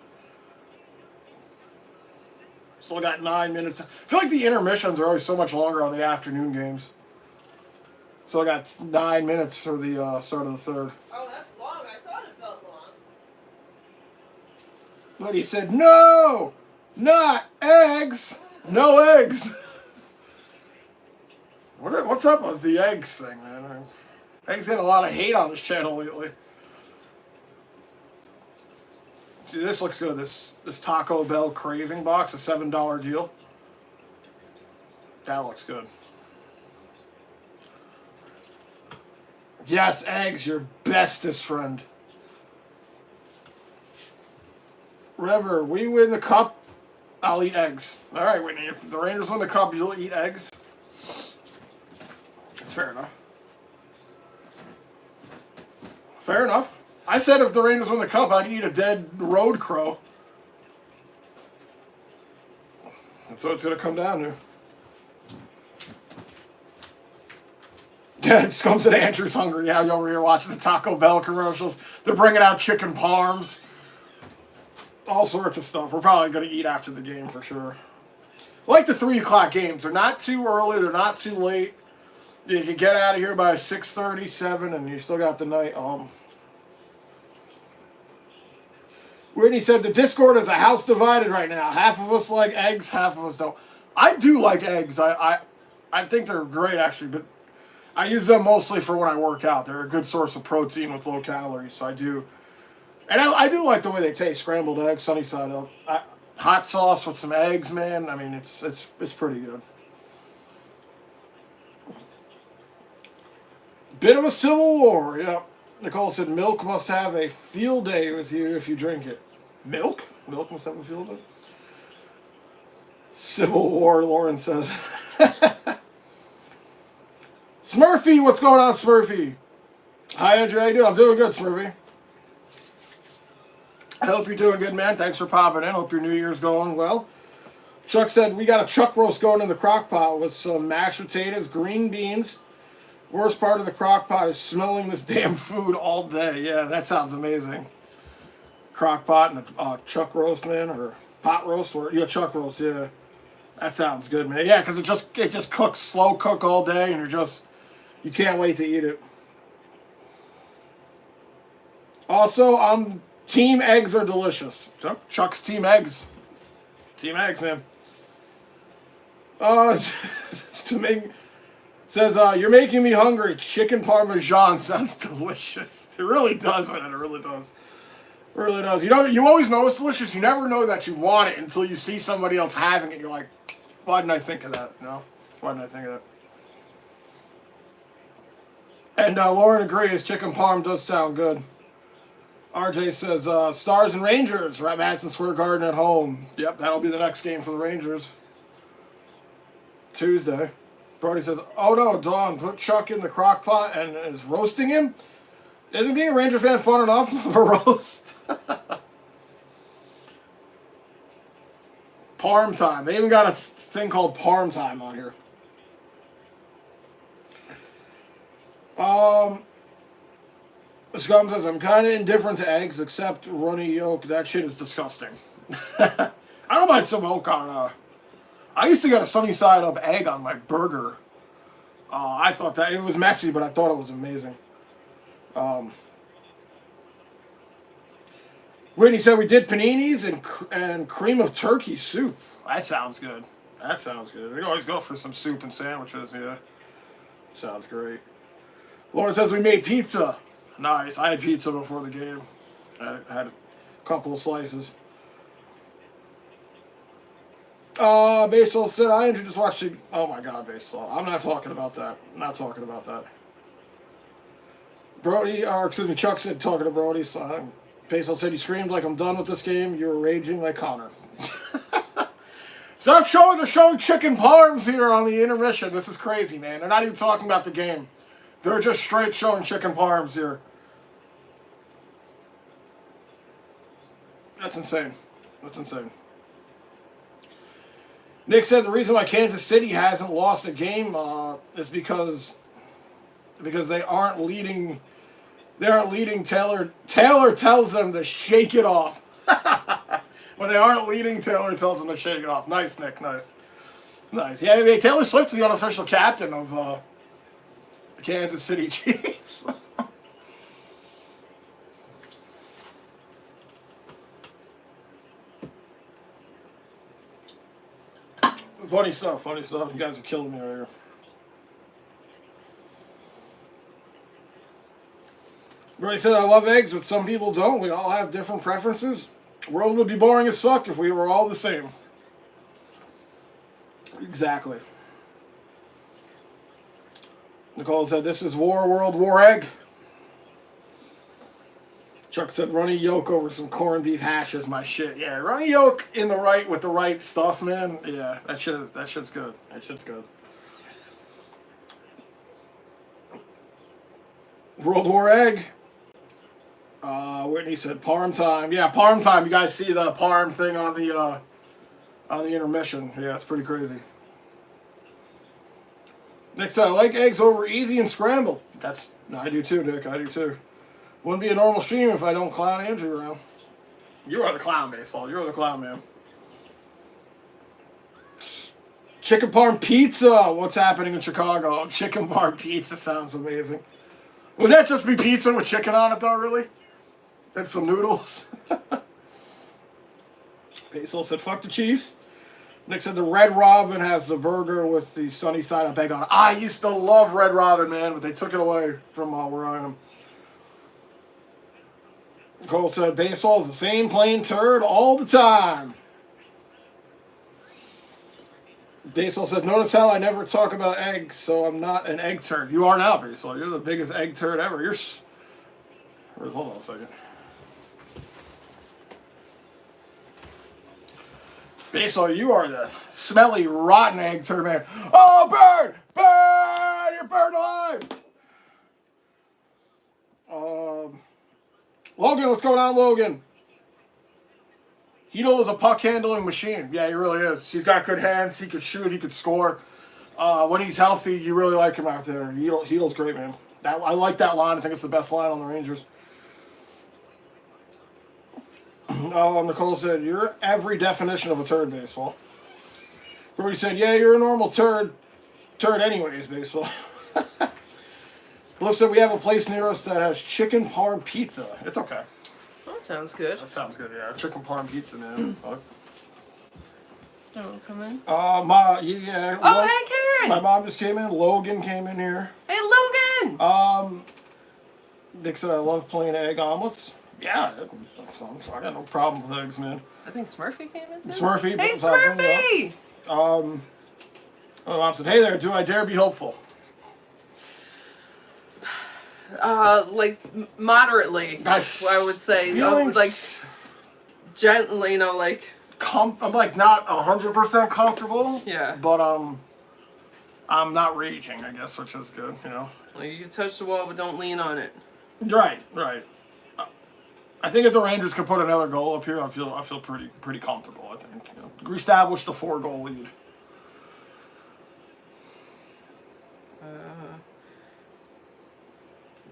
Still got 9 minutes. I feel like the intermissions are always so much longer on the afternoon games. So I got 9 minutes for the start of the third. Oh, that's long. I thought it felt long. But he said, no! Not eggs! No eggs! What's up with the eggs thing, man? Eggs getting a lot of hate on this channel lately. See, this looks good. This Taco Bell Craving Box, a $7 deal. That looks good. Yes, eggs, your bestest friend. Remember, we win the cup, I'll eat eggs. All right, Whitney, if the Rangers win the cup, you'll eat eggs. That's fair enough. Fair enough. I said if the Rangers win the cup, I'd eat a dead road crow. That's what it's going to come down to. Yeah, Scum said Andrew's hungry. Yeah, you over here watching the Taco Bell commercials. They're bringing out chicken parms. All sorts of stuff. We're probably going to eat after the game for sure. I like the 3 o'clock games. They're not too early. They're not too late. You can get out of here by 6:30, 7, and you still got the night. Whitney said the Discord is a house divided right now. Half of us like eggs, half of us don't. I do like eggs. I think they're great actually, but I use them mostly for when I work out. They're a good source of protein with low calories, so I do. And I do like the way they taste. Scrambled eggs, sunny side up, hot sauce with some eggs, man. I mean, it's pretty good. Bit of a civil war, yeah. Nicole said milk must have a field day with you if you drink it. Milk? Milk must have a field day? Civil war, Lauren says. Smurfy, what's going on, Smurfy? Hi, Andrew. How you doing? I'm doing good, Smurfy. I hope you're doing good, man. Thanks for popping in. Hope your New Year's going well. Chuck said, we got a chuck roast going in the crock pot with some mashed potatoes, green beans. Worst part of the crock pot is smelling this damn food all day. Yeah, that sounds amazing. Crock pot and a chuck roast, man, or pot roast, or yeah, chuck roast, yeah. That sounds good, man. Yeah, because it just cooks, slow cook all day, and you can't wait to eat it. Also, team eggs are delicious. Chuck's team eggs. Team eggs, man. To make says you're making me hungry. Chicken Parmesan sounds delicious. It really does, man. It really does. It really does. You always know it's delicious. You never know that you want it until you see somebody else having it. You're like, why didn't I think of that? You know? Why didn't I think of that? And Lauren agrees. Chicken parm does sound good. RJ says Stars and Rangers. Right, Madison Square Garden at home. Yep, that'll be the next game for the Rangers. Tuesday. Brody says, oh no, Dawn, put Chuck in the crock pot and is roasting him? Isn't being a Ranger fan fun enough of a roast? Parm time. They even got a thing called parm time on here. Scum says, I'm kind of indifferent to eggs except runny yolk. That shit is disgusting. I don't mind some milk on I used to get a sunny side up egg on my burger. I thought that it was messy, but I thought it was amazing. Whitney said we did paninis and cream of turkey soup. That sounds good. That sounds good. We always go for some soup and sandwiches, yeah. Sounds great. Lauren says we made pizza. Nice. I had pizza before the game. I had a couple of slices. Basel said, I just watched it. Oh my god, Basel. I'm not talking about that. I'm not talking about that. Brody, or excuse me, Chuck said talking to Brody, so Basel said he screamed like I'm done with this game. You were raging like Connor. Stop showing chicken parms here on the intermission. This is crazy, man. They're not even talking about the game. They're just straight showing chicken parms here. That's insane. That's insane. Nick said the reason why Kansas City hasn't lost a game is because they aren't leading. They aren't leading. Taylor tells them to shake it off. When they aren't leading, Taylor tells them to shake it off. Nice, Nick. Nice. Nice. Yeah, Taylor Swift's the unofficial captain of the Kansas City Chiefs. Funny stuff, funny stuff. You guys are killing me right here. Brody said, I love eggs, but some people don't. We all have different preferences. The world would be boring as fuck if we were all the same. Exactly. Nicole said, this is World War Egg. Chuck said, runny yolk over some corned beef hash is my shit. Yeah, runny yolk in the right with the right stuff, man. Yeah, that shit's good. That shit's good. World War Egg. Whitney said parm time. Yeah, parm time. You guys see the parm thing on the intermission. Yeah, it's pretty crazy. Nick said, I like eggs over easy and scrambled. I do too, Nick. I do too. Wouldn't be a normal stream if I don't clown Andrew around. You are the clown, Baseball. You're the clown, man. Chicken parm pizza. What's happening in Chicago? Chicken parm pizza sounds amazing. Would that just be pizza with chicken on it, though, really? And some noodles? Basil said, fuck the Chiefs. Nick said the Red Robin has the burger with the sunny side up egg on it. I used to love Red Robin, man, but they took it away from where I am. Cole said baseball is the same plain turd all the time. Baseball said, notice how I never talk about eggs, so I'm not an egg turd. You are now, Baseball. You're the biggest egg turd ever. Hold on a second. Baseball, you are the smelly, rotten egg turd, man. Oh, bird! Bird! You're burned alive! Logan, what's going on, Logan? Chytil is a puck handling machine. Yeah, he really is. He's got good hands. He could shoot. He could score. When he's healthy, you really like him out there. Chytil's great, man. I like that line. I think it's the best line on the Rangers. Nicole said, you're every definition of a turd, Baseball. Brody said, yeah, you're a normal turd. Turd anyways, Baseball. Flip said, we have a place near us that has chicken parm pizza. It's okay. That sounds good. That sounds good, yeah. Chicken parm pizza, man. Don't come in. Yeah. Oh, hey, Karen. My mom just came in. Logan came in here. Hey, Logan. Nick said, I love plain egg omelets. Yeah, I got no problem with eggs, man. I think Smurfy came in too. Smurfy. Hey, Smurfy. My mom said, hey there, do I dare be hopeful? Like moderately, I would say. Like gently, you know, like. I'm like not 100% comfortable. Yeah. But I'm not raging, I guess, which is good, you know. Well, you can touch the wall, but don't lean on it. Right. I think if the Rangers could put another goal up here, I feel pretty comfortable. I think, you know, reestablish the 4-goal lead.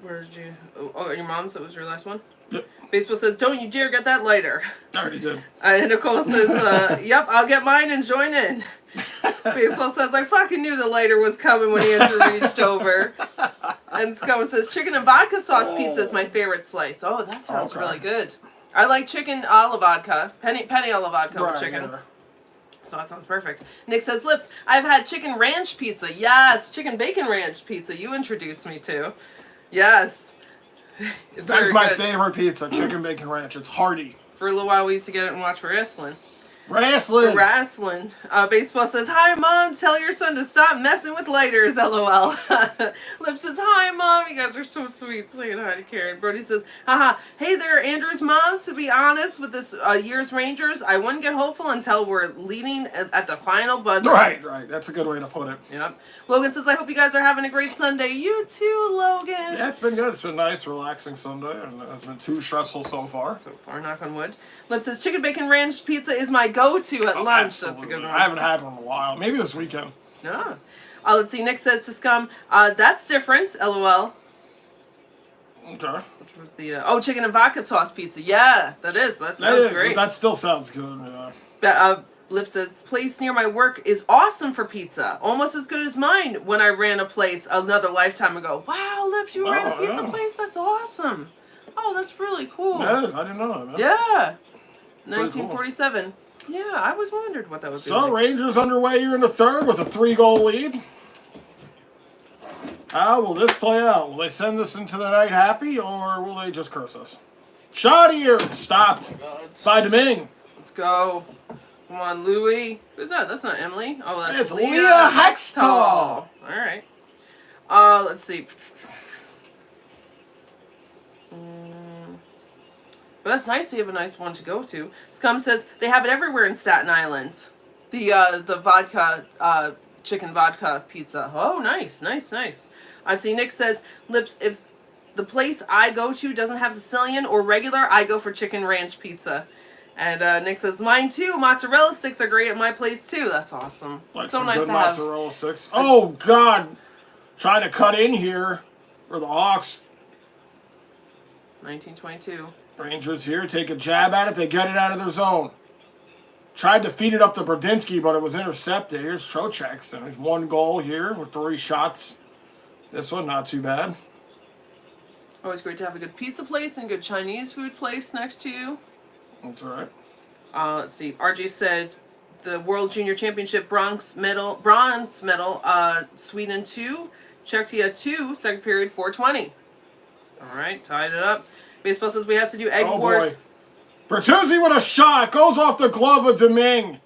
Where did you? Oh, your mom's. That was your last one. Yep. Baseball says, "Don't you dare get that lighter." I already did. And Nicole says, "Yep, I'll get mine and join in." Baseball says, "I fucking knew the lighter was coming when Andrew reached over." And Scum says, "Chicken and vodka sauce pizza is my favorite slice." Oh, that sounds really good. I like chicken a la vodka, penny a la vodka with chicken. Yeah. So that sounds perfect. Nick says, "Lips, I've had chicken ranch pizza. Yes, chicken bacon ranch pizza. You introduced me to." Yes. That's my favorite pizza, chicken bacon ranch. It's hearty. For a little while, we used to get it and watch wrestling. Wrestling. Baseball says, "Hi, Mom. Tell your son to stop messing with lighters, LOL." Lip says, "Hi, Mom. You guys are so sweet saying hi to Karen." Brody says, "Haha. Hey there, Andrew's mom. To be honest, with this year's Rangers, I wouldn't get hopeful until we're leading at the final buzzer." Right. That's a good way to put it. Yep. Logan says, "I hope you guys are having a great Sunday." You too, Logan. Yeah, it's been good. It's been nice, relaxing Sunday, and it's been too stressful so far. So far, knock on wood. Lip says, "Chicken bacon ranch pizza is my go-to at lunch." Absolutely. That's a good one. I haven't had one in a while. Maybe this weekend. No. Let's see. Nick says to Scum, "That's different." LOL. Okay. Which was the chicken and vodka sauce pizza? Yeah, that is. That sounds great. That still sounds good. Yeah. Lip says, "Place near my work is awesome for pizza. Almost as good as mine when I ran a place another lifetime ago." Wow, Lips, you ran a pizza place? That's awesome. Oh, that's really cool. That is. I didn't know that, man. Yeah. 1947. Cool. Yeah, I always wondered what that would be. So, like. Rangers underway here in the third with a 3-goal lead. How will this play out? Will they send us into the night happy, or will they just curse us? Shot here! Stopped. By Domingue. Let's go. Come on, Louie. Who's that? That's not Emily. Oh, that's it's Leah Hextall. All right. Let's see. But that's nice to have a nice one to go to. Scum says they have it everywhere in Staten Island. The vodka, chicken vodka pizza. Oh, nice. I see Nick says, "Lips, if the place I go to doesn't have Sicilian or regular, I go for chicken ranch pizza." And Nick says, "Mine too. Mozzarella sticks are great at my place too." That's awesome. Like so some nice good to mozzarella sticks. Oh, God. Trying to cut in here for the Hawks. 1922. Rangers here take a jab at it. They get it out of their zone. Tried to feed it up to Brudzinski, but it was intercepted. Here's Trocheck. And there's 1 goal here with 3 shots. This one, not too bad. Always great to have a good pizza place and good Chinese food place next to you. That's all right. Let's see. RG said, the World Junior Championship bronze medal, Sweden 2, Czechia 2, second period 4:20. All right, tied it up. Baseball says we have to do egg wars. Boy. Bertuzzi with a shot. Goes off the glove of Domingue.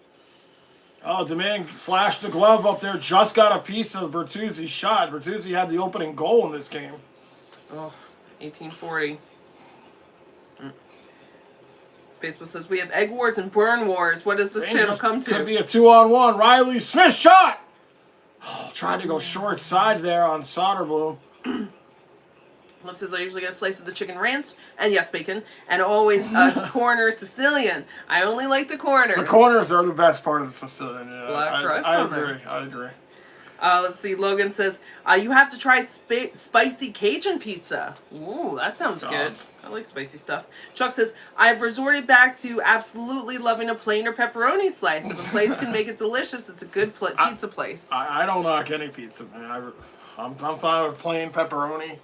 Oh, Domingue flashed the glove up there. Just got a piece of Bertuzzi's shot. Bertuzzi had the opening goal in this game. Oh, 1840. Baseball says we have egg wars and burn wars. What does this channel come to? Could be a 2-on-1. Riley Smith shot. Oh, tried to go short side there on Soderblom. Lip says I usually get a slice of the chicken ranch, and yes, bacon, and always a corner Sicilian. I only like the corners. The corners are the best part of the Sicilian. Yeah, Black crust I on agree. there. I agree. Let's see. Logan says you have to try spicy Cajun pizza. Ooh, that sounds good. I like spicy stuff. Chuck says I've resorted back to absolutely loving a plain or pepperoni slice. If a place can make it delicious, it's a good pizza place. I don't knock any pizza, man. I'm fine with plain pepperoni.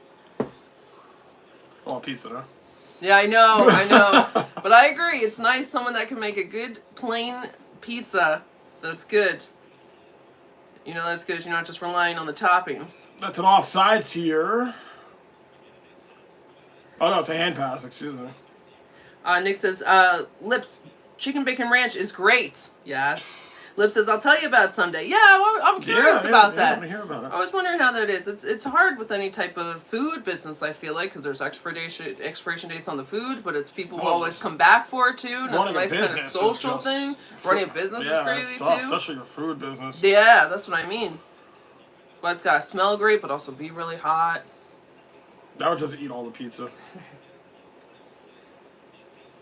Oh, pizza, huh? Yeah, I know. But I agree. It's nice someone that can make a good plain pizza that's good. You know, that's good as you're not just relying on the toppings. That's an offsides here. Oh, no, it's a hand pass, excuse me. Nick says, Lips, chicken bacon ranch is great. Yes. Lip says, I'll tell you about it someday. Yeah, I'm curious about that. I want to hear about it. I was wondering how that is. It's hard with any type of food business, I feel like, because there's expiration dates on the food, but it's people who always come back for it, too. And it's a nice kind of social thing. Running a business is crazy, too. Especially your food business. Yeah, that's what I mean. But it's got to smell great, but also be really hot. I would just eat all the pizza.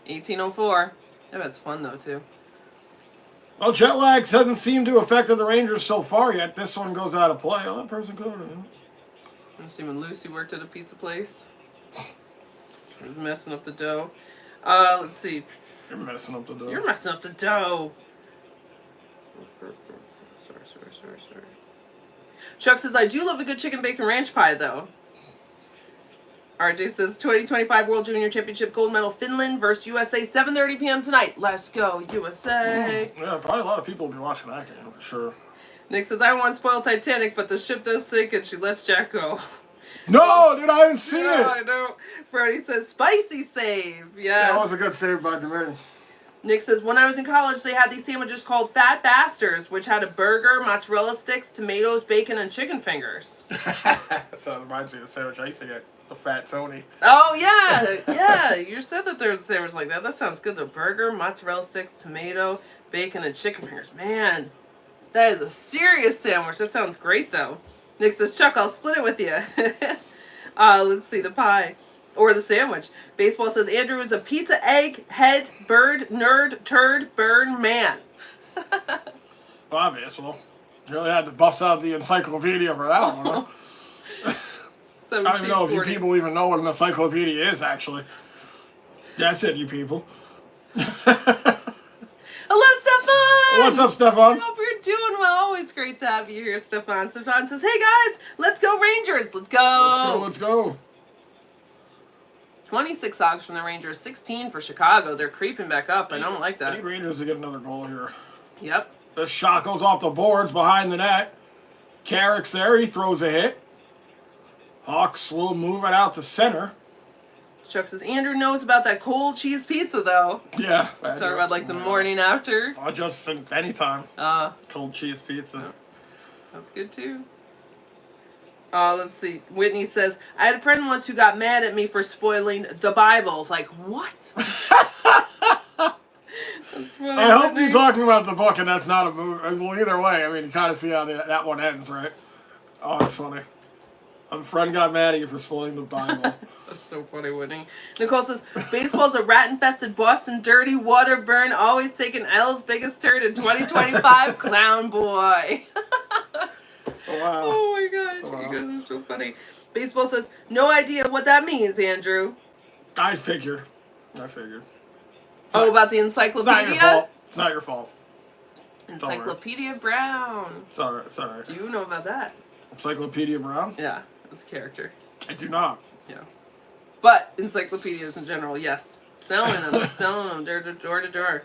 1804. Yeah, that's fun, though, too. Well, jet lag hasn't seemed to have affected the Rangers so far yet. This one goes out of play. Oh, that person could. I'm assuming Lucy worked at a pizza place. She was messing up the dough. Let's see. You're messing up the dough. You're messing up the dough. Sorry. Chuck says, I do love a good chicken bacon ranch pie, though. RJ says 2025 World Junior Championship gold medal Finland versus USA 7:30 p.m. tonight. Let's go USA. Yeah, probably a lot of people will be watching that game for sure. Nick says I don't want to spoil Titanic, but the ship does sink and she lets Jack go. No, dude, I haven't seen it. I know. Brody says spicy save. Yes. That was a good save by Domingue. Nick says when I was in college they had these sandwiches called Fat Bastards, which had a burger, mozzarella sticks, tomatoes, bacon, and chicken fingers. So it reminds me of the sandwich I used to get. The Fat Tony. Oh, yeah. You said that there was a sandwich like that. That sounds good, though. Burger, mozzarella sticks, tomato, bacon, and chicken fingers. Man, that is a serious sandwich. That sounds great, though. Nick says, Chuck, I'll split it with you. Let's see, the pie. Or the sandwich. Baseball says, Andrew is a pizza, egg, head, bird, nerd, turd, burn, man. Obvious. Well, you really had to bust out the encyclopedia for that one, huh? I don't even know if you people even know what an encyclopedia is, actually. That's it, you people. Hello, Stefan! What's up, Stefan? I hope you're doing well. Always great to have you here, Stefan. Stefan says, hey, guys, let's go Rangers. Let's go. Let's go. 26 Hawks from the Rangers, 16 for Chicago. They're creeping back up. I don't like that. I need Rangers to get another goal here. Yep. This shot goes off the boards behind the net. Carrick's there. He throws a hit. Hawks will move it out to center. Chuck says, Andrew knows about that cold cheese pizza, though. Yeah. Talk about, like, the morning after. I just think anytime. Cold cheese pizza. That's good, too. Let's see. Whitney says, I had a friend once who got mad at me for spoiling the Bible. Like, what? That's funny, I hope you're talking about the book and that's not a movie. Well, either way, I mean, you kind of see how that one ends, right? Oh, that's funny. A friend got mad at you for spoiling the Bible. That's so funny, Whitney. Nicole says, baseball's a rat-infested Boston dirty water burn, always taking L's biggest turd in 2025, clown boy. Oh, wow. Oh, my gosh. Oh, wow. You guys are so funny. Baseball says, no idea what that means, Andrew. I figured. About the encyclopedia? It's not your fault. Encyclopedia Brown. It's all right. Do you know about that? Encyclopedia Brown? Yeah, it's a character. I do not. Yeah. But encyclopedias in general, yes. Selling them door to door.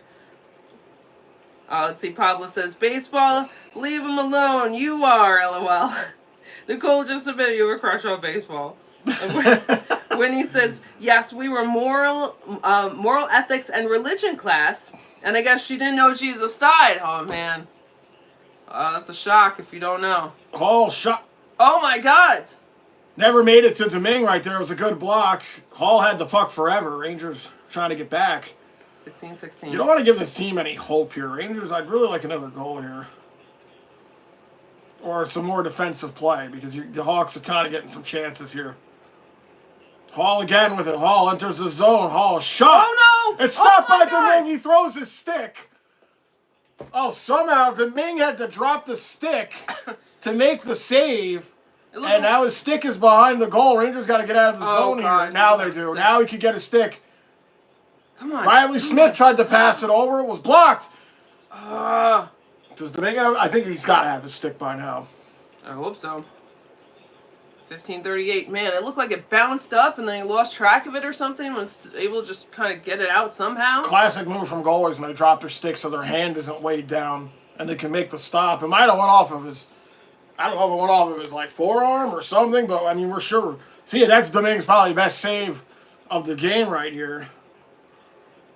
Let's see. Pablo says, baseball, leave him alone. You are, LOL. Nicole just admitted you were crush on baseball. When he says, yes, we were moral ethics and religion class, and I guess she didn't know Jesus died. Oh, man. That's a shock if you don't know. Hall shot. Oh, my God. Never made it to Domingue right there. It was a good block. Hall had the puck forever. Rangers trying to get back. 16-16. You don't want to give this team any hope here. Rangers, I'd really like another goal here. Or some more defensive play, because the Hawks are kind of getting some chances here. Hall again with it. Hall enters the zone. Hall shot. Oh, no! It's stopped by God. Domingue. He throws his stick. Oh, somehow Domingue had to drop the stick to make the save. And now his stick is behind the goal. Rangers got to get out of the zone here. Now they do. Now he can get a stick. Come on. Riley Smith tried to pass it over. It was blocked. Does Domingue have, I think he's got to have his stick by now. I hope so. 15:38. Man, it looked like it bounced up and then he lost track of it or something. Was able to just kind of get it out somehow. Classic move from goalies when they drop their stick so their hand isn't weighed down and they can make the stop. It might have went off of his, I don't know if it went off of his like forearm or something, but I mean we're sure. See, that's Domingue's probably best save of the game right here.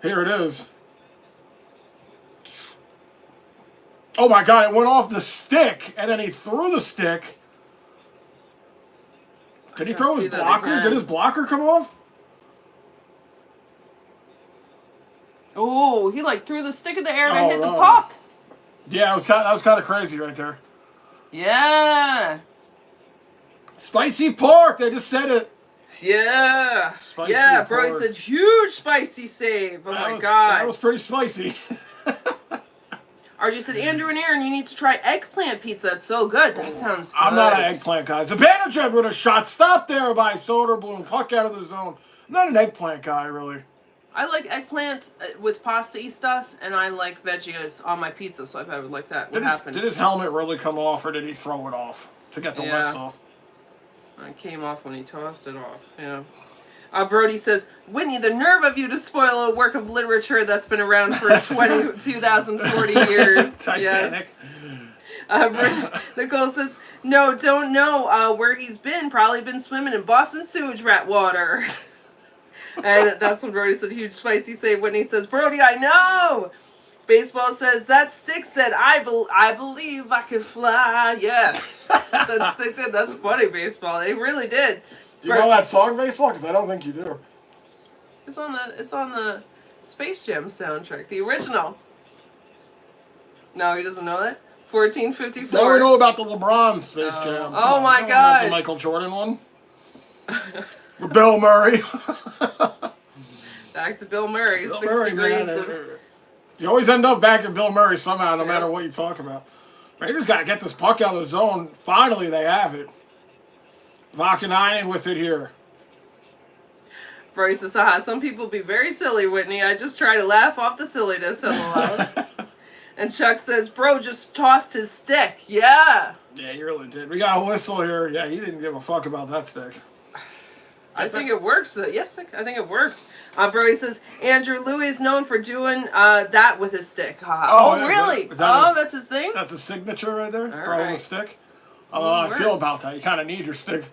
Here it is. Oh my God! It went off the stick and then he threw the stick. Did he throw his blocker? Did his blocker come off? Oh, he like threw the stick in the air and then hit the puck. Yeah, that was kind of crazy right there. Yeah. Spicy pork. They just said it. Yeah. Spicy yeah, bro. pork. He said huge spicy save. Oh my God. That was pretty spicy. RJ said, Andrew and Aaron, you need to try eggplant pizza. It's so good. That sounds good. I'm not an eggplant guy. Zibanejad with a shot stopped there by Soderblom. Puck out of the zone. I'm not an eggplant guy, really. I like eggplant with pasta-y stuff, and I like veggies on my pizza, so I would like that. What happened? Did his helmet really come off, or did he throw it off to get the whistle? It came off when he tossed it off, yeah. Brody says, Whitney, the nerve of you to spoil a work of literature that's been around for 2,040 years. Titanic. Yes. Nicole says, no, don't know where he's been. Probably been swimming in Boston sewage rat water. And that's when Brody said, huge spicy save. Whitney says, Brody, I know. Baseball says, that stick said, I believe I can fly. Yes. That stick did. That's funny, baseball. They really did. Do you know that song, Baseball? Because I don't think you do. It's on the Space Jam soundtrack, the original. No, he doesn't know that. 1454. Now we know about the LeBron Space Jam. Oh my God. The Michael Jordan one. With Bill Murray. Back to Bill Murray. Bill 6 Murray, degrees man. of... You always end up back at Bill Murray somehow, no matter what you talk about. Rangers got to get this puck out of the zone. Finally, they have it. Vakanainen with it here. Brody says, haha, some people be very silly, Whitney. I just try to laugh off the silliness, LOL. And Chuck says, bro just tossed his stick. Yeah. Yeah, he really did. We got a whistle here. Yeah, he didn't give a fuck about that stick. I think it worked. Yes, I think it worked. Brody says, Andrew Louis is known for doing that with his stick. Oh, really? That's his thing? That's his signature right there? All Throwing right. a stick? I feel about that. You kind of need your stick.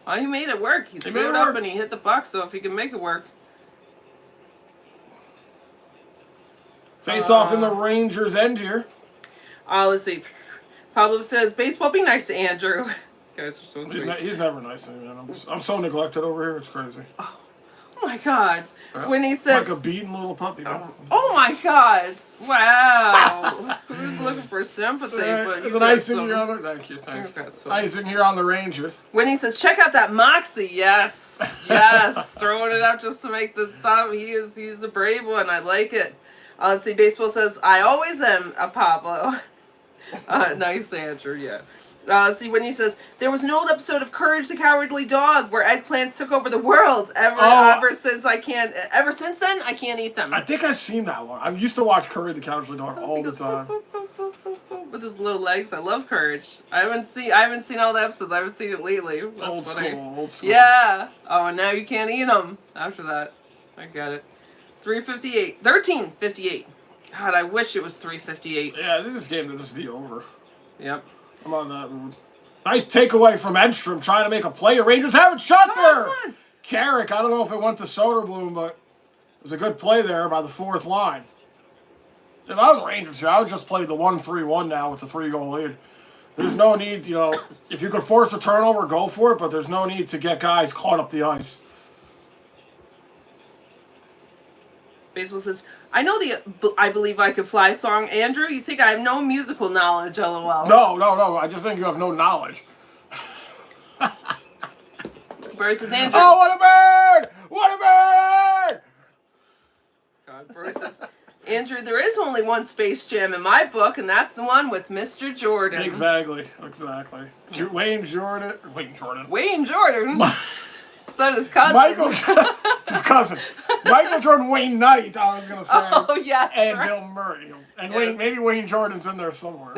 Oh, he made it work. He threw it up and he hit the puck, so if he can make it work. Face off in the Rangers' end here. Let's see. Pablo says, baseball, be nice to Andrew. Guys are so sweet. He's never nice to me, man. I'm so neglected over here. It's crazy. Oh my God. Yeah. When he says... Like a beaten little puppy, man. Oh my God. Wow. Who's looking for sympathy? But there's an icing here on the... Thank you. Icing here on the Rangers. When he says, check out that moxie. Yes. Yes. Throwing it up just to make the stop. He's a brave one. I like it. Let's see. Baseball says, I always am a Pablo. Nice answer. Yeah. Let's see, when he says, there was an old episode of Courage the Cowardly Dog where eggplants took over the world. Ever since then, I can't eat them. I think I've seen that one. I used to watch Courage the Cowardly Dog all the time. With his little legs. I love Courage. I haven't seen all the episodes. I haven't seen it lately. That's old funny. school. Yeah. Oh, and now you can't eat them after that. I got it. 13:58. God, I wish it was 3:58. Yeah, this game will just be over. Yep. I'm on that mood. Nice takeaway from Edstrom trying to make a play. The Rangers have a shot there. Carrick, I don't know if it went to Soderblom, but it was a good play there by the fourth line. If I was the Rangers here, I would just play the 1-3-1 now with the 3-goal lead. There's no need, if you could force a turnover, go for it, but there's no need to get guys caught up the ice. Baseball says, I know the I Believe I Could Fly song. Andrew, you think I have no musical knowledge, LOL. No. I just think you have no knowledge. Versus Andrew. Oh, what a bird! What a bird! God, versus Andrew, there is only one Space Jam in my book, and that's the one with Mr. Jordan. Exactly. Wayne Jordan. Wayne Jordan? So his cousin. His cousin. Michael Jordan, Wayne Knight, I was going to say. Oh, yes. And right. Bill Murray. And Yes. maybe Wayne Jordan's in there somewhere.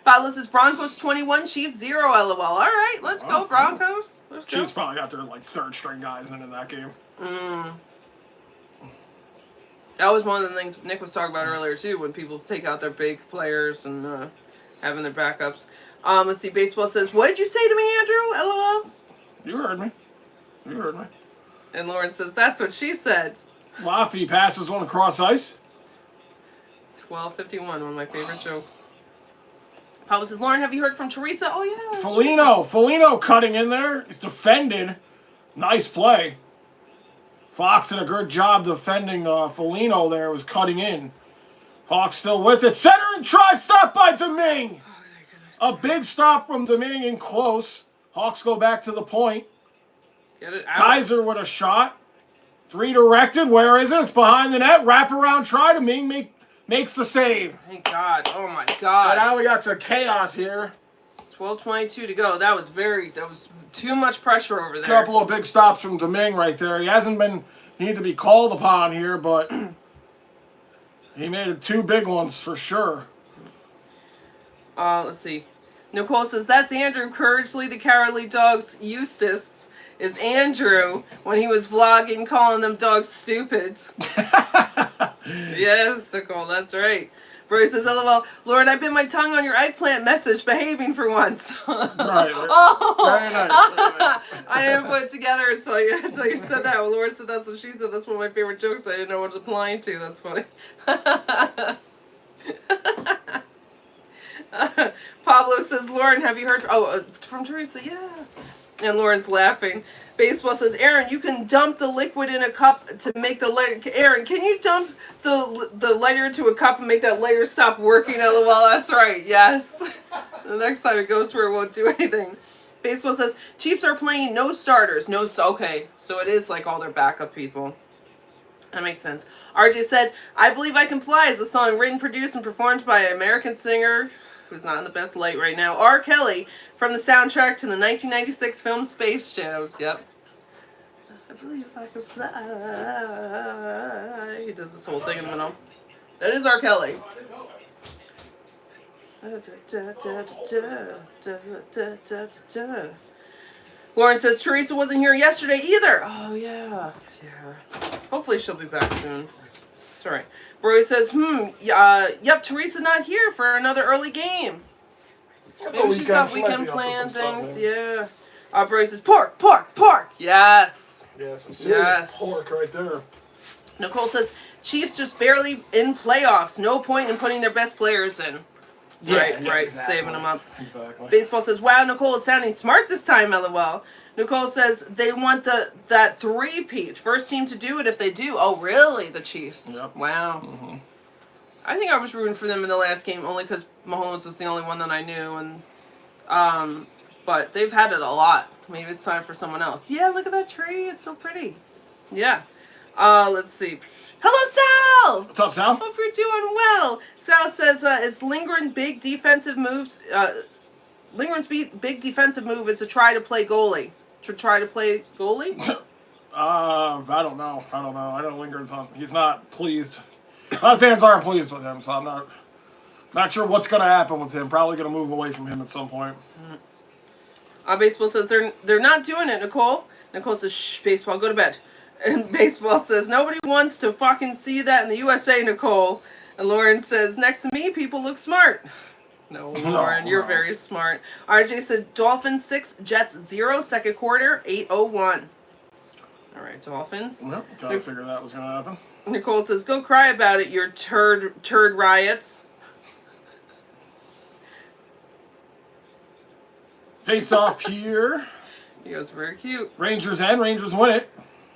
Pablo says Broncos 21, Chiefs 0, LOL. All right, let's go, Broncos. Let's go. Chiefs probably got their third string guys in that game. That was one of the things Nick was talking about earlier, too, when people take out their big players and having their backups. Let's see, baseball says, what did you say to me, Andrew? LOL. You heard me. And Lauren says, that's what she said. Laffy passes one across ice. 12:51, one of my favorite jokes. Pablo says, Lauren, have you heard from Teresa? Oh, yeah. Foligno cutting in there. He's defended. Nice play. Fox did a good job defending Foligno there. Was cutting in. Hawks still with it. Center and try. Stop by Domingue. A big stop from Domingue in close. Hawks go back to the point. Get it out. Kaiser with a shot. 3 directed. Where is it? It's behind the net. Wrap around try. Domingue makes the save. Thank God. Oh, my God. And now we got some chaos here. 12:22 to go. That was too much pressure over there. Couple of big stops from Domingue right there. He hasn't been need to be called upon here, but he made it 2 big ones for sure. Let's see. Nicole says, that's Andrew Couragely, the Cowardly Dogs. Eustace is Andrew when he was vlogging calling them dogs stupid. Yes, Nicole, that's right. Brody says, LOL, Lauren, I bit my tongue on your eggplant message, behaving for once. Right. Oh, Very nice. I didn't put it together until you said that. Well, Lauren said that's what she said. That's one of my favorite jokes. I didn't know what it's applying to. That's funny. Pablo says, Lauren, have you heard from Teresa? Yeah. And Lauren's laughing. Baseball says, Aaron, you can dump the liquid in a cup to make the lighter. Aaron, can you dump the lighter into a cup and make that lighter stop working? LOL, that's right, yes. The next time it goes to where it won't do anything. Baseball says, Chiefs are playing no starters. Okay, so it is like all their backup people. That makes sense. RJ said, I Believe I Can Fly is a song written, produced, and performed by an American singer who's not in the best light right now, R. Kelly, from the soundtrack to the 1996 film Space Jam. Yep. I believe I can fly. He does this whole thing in the middle. That is R. Kelly. Lauren says, Teresa wasn't here yesterday either. Oh, yeah. Hopefully she'll be back soon. It's all right. Roy says, yep, Teresa not here for another early game. Maybe she's got weekend plan things. Yeah. Roy says, pork. Yes. Yeah, some serious pork right there. Nicole says, Chiefs just barely in playoffs. No point in putting their best players in. Yeah, right. exactly. Saving them up. Exactly. Baseball says, wow, Nicole is sounding smart this time, LOL. Nicole says they want that 3-peat. First team to do it if they do. Oh, really? The Chiefs. Yep. Wow. Mm-hmm. I think I was rooting for them in the last game only because Mahomes was the only one that I knew. But they've had it a lot. Maybe it's time for someone else. Yeah, look at that tree. It's so pretty. Yeah. Let's see. Hello, Sal! What's up, Sal? Hope you're doing well. Sal says, is Lindgren's big defensive move is to try to play goalie. To try to play goalie? I don't know. I know Lindgren's he's not pleased. A lot of fans aren't pleased with him, so I'm not sure what's going to happen with him. Probably going to move away from him at some point. Baseball says they're not doing it, Nicole. Nicole says, shh, baseball, go to bed. And Baseball says, nobody wants to fucking see that in the USA, Nicole. And Lauren says, next to me, people look smart. No, Lauren, you're very smart. RJ said, Dolphins 6, Jets 0, second quarter, 8:01. All right, Dolphins. Well, gotta figure that was gonna happen. Nicole says, go cry about it, your turd riots. Face off here. He goes, very cute. Rangers win it.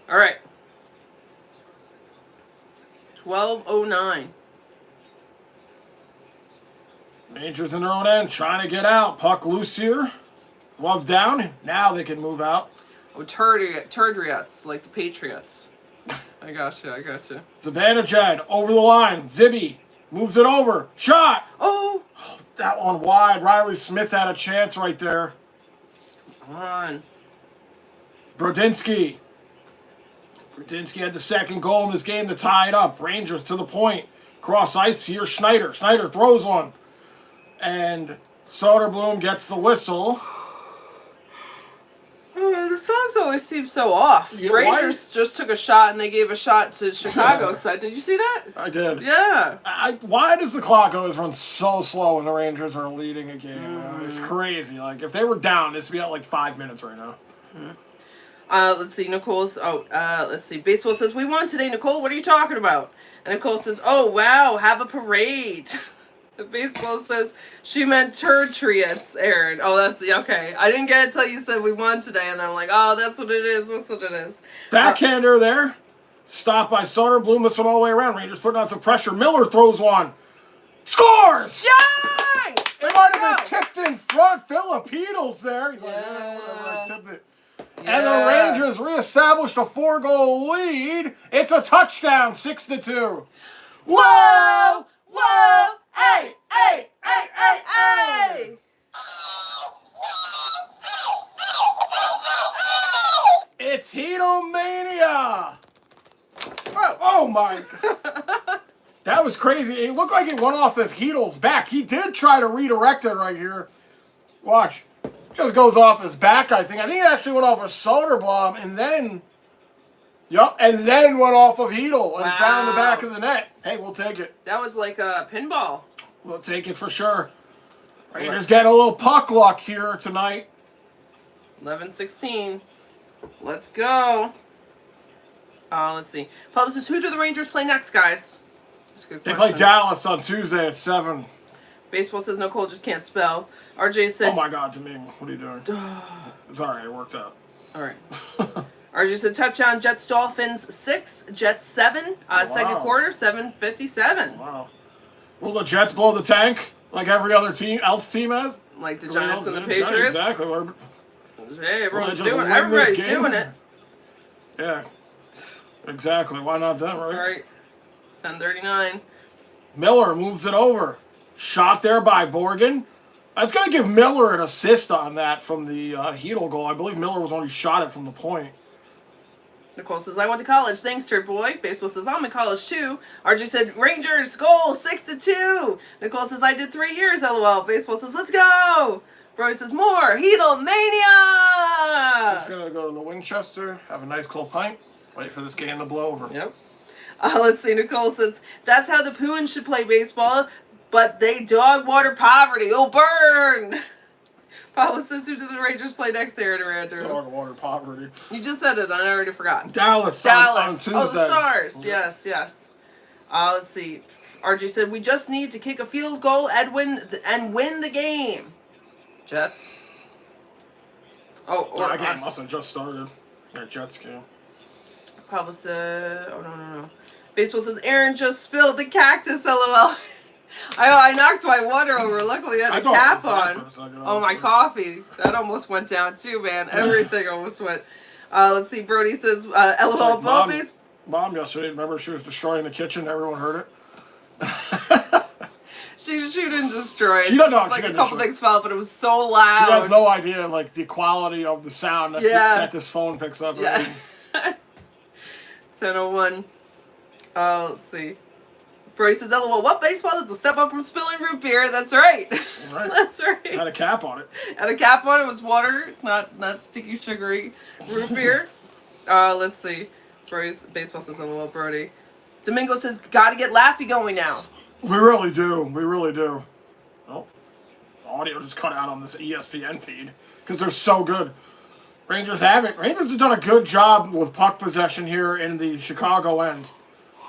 All right. 12:09. Rangers in their own end, trying to get out. Puck loose here. Love down. Now they can move out. Oh, turdriots, like the Patriots. I gotcha. Zibanejad over the line. Zibby moves it over. Shot. Oh, That one wide. Riley Smith had a chance right there. come on. Brodinski had the second goal in this game to tie it up. Rangers to the point. Cross ice here. Schneider throws one. And Soderblom gets the whistle. The songs always seem so off. You know Rangers just took a shot and they gave a shot to Chicago side. Did you see that? I did. Yeah. Why does the clock always run so slow when the Rangers are leading a game? It's crazy. Like, if they were down, this would be at like 5 minutes right now. Let's see, let's see. Baseball says, we won today, Nicole. What are you talking about? And Nicole says, oh, wow, have a parade. The Baseball says, she meant turtriots, Aaron. Oh, that's, okay. I didn't get it until you said we won today, and I'm like, oh, that's what it is. Backhander there. Stopped by Soderblom. This one all the way around. Rangers putting on some pressure. Miller throws one. Scores! Yay! It might have been tipped in front. Filip Chytil there. He's like, whatever, I tipped it. And the Rangers reestablished a 4-goal lead. It's a touchdown, 6-2. Whoa! Hey! It's Chytil-mania! Whoa. Oh my God. That was crazy. It looked like it went off of Chytil's back. He did try to redirect it right here. Watch. Just goes off his back, I think. I think it actually went off of Soderblom and then... and then went off of Chytil and found the back of the net. Hey, we'll take it. That was like a pinball. We'll take it for sure. Rangers getting a little puck luck here tonight. 11-16. Let's go. Let's see. Pubs says, who do the Rangers play next, guys? That's a good They question. play Dallas on Tuesday at 7. Baseball says Nicole just can't spell. RJ said... Oh my God, Domingue. What are you doing? It's all right. It worked out. All right. RJ said touchdown, Jets Dolphins 6, Jets 7. Second quarter, 7:57. Wow. Will the Jets blow the tank like every other team has? Like the Giants and the Patriots. Exactly. Hey, everyone's just doing. win Everybody's this game? doing it. Yeah. Exactly. Why not them, right? All right. 10:39. Miller moves it over. Shot there by Borgen. That's going to give Miller an assist on that from the Chytil goal. I believe Miller was the one who shot it from the point. Nicole says, I went to college. Thanks, Turd Boy. Baseball says, I'm in college too. RJ said, Rangers, goal, 6-2. Nicole says, I did 3 years, LOL. Baseball says, let's go. Brody says, more, Chytil mania. Just going to go to the Winchester, have a nice cold pint, wait for this game to blow over. Yep. Let's see. Nicole says, that's how the Poohans should play baseball, but they dog water poverty. Oh, burn. Pablo says, who do the Rangers play next, Aaron or Andrew? Dog water poverty. You just said it. I already forgot. Dallas. On Tuesday. Oh, the Stars. Yes. Let's see. RJ said, we just need to kick a field goal and win the game. Jets. Oh, or that game us. must have just started. That Jets game. Pablo said, oh, no. Baseball says, Aaron just spilled the cactus, LOL. I knocked my water over. Luckily, I had a cap on. Oh, my coffee. That almost went down, too, man. Everything almost went. Let's see. Brody says, LOL. Mom yesterday, remember she was destroying the kitchen? Everyone heard it? She didn't destroy it. She don't know. Like, a couple things fell, but it was so loud. She has no idea, like, the quality of the sound that this phone picks up. Yeah. 10:01. Let's see. Brody says, LOL, what baseball is a step up from spilling root beer? That's right. That's right. Had a cap on it. Had a cap on it. It was water, not sticky, sugary root beer. Let's see. Baseball says LOL, Brody. Domingo says, gotta get Laffy going now. We really do. We really do. Oh, audio just cut out on this ESPN feed because they're so good. Rangers have done a good job with puck possession here in the Chicago end.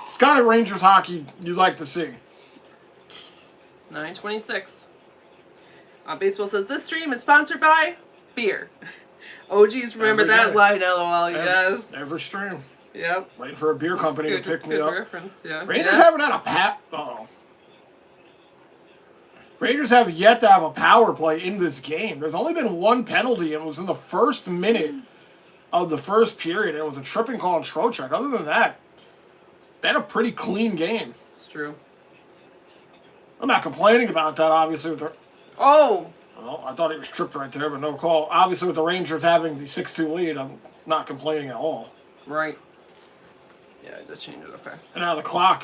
It's kind of Rangers hockey you'd like to see. 9:26. Baseball says, this stream is sponsored by beer. OGs remember that line, LOL, yes. Every stream. Yep. Waiting for a beer company to pick me up. Reference, yeah. Rangers haven't had a Raiders have yet to have a power play in this game. There's only been one penalty, and it was in the first minute of the first period. It was a tripping call on Trocheck. Other than that, it's been a pretty clean game. It's true. I'm not complaining about that, obviously. With the, well, I thought he was tripped right there, but no call. Obviously, with the Rangers having the 6-2 lead, I'm not complaining at all. Right. Yeah, I did change it, okay. And now the clock.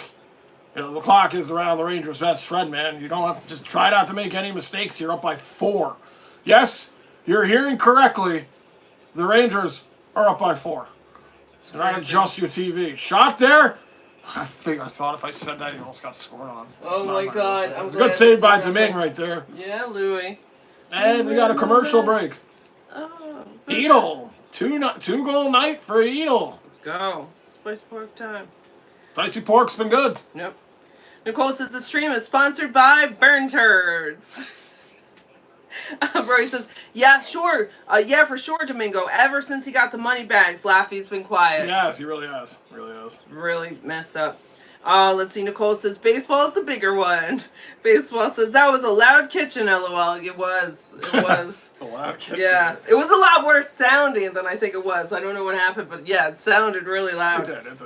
The clock is around the Rangers' best friend, man. You don't have to just try not to make any mistakes. You're up by 4. Yes, you're hearing correctly. The Rangers are up by 4. So not adjust your TV. Shot there. I thought if I said that, he almost got scored on. Oh my God! It was a good save by Domingue right there. Yeah, Louis. And we got a commercial break. Oh. Chytil, two goal night for Chytil. Let's go. Spice pork time. Spicy pork's been good. Yep. Nicole says the stream is sponsored by Burn Turds. Roy says, yeah, sure. Yeah, for sure, Domingo. Ever since he got the money bags, Laffy's been quiet. Yes, he really has. Really has. Really messed up. Let's see. Nicole says, baseball is the bigger one. Baseball says, that was a loud kitchen, LOL. It was. It was. It's a loud kitchen. Yeah. It was a lot worse sounding than I think it was. I don't know what happened, but yeah, it sounded really loud. It did.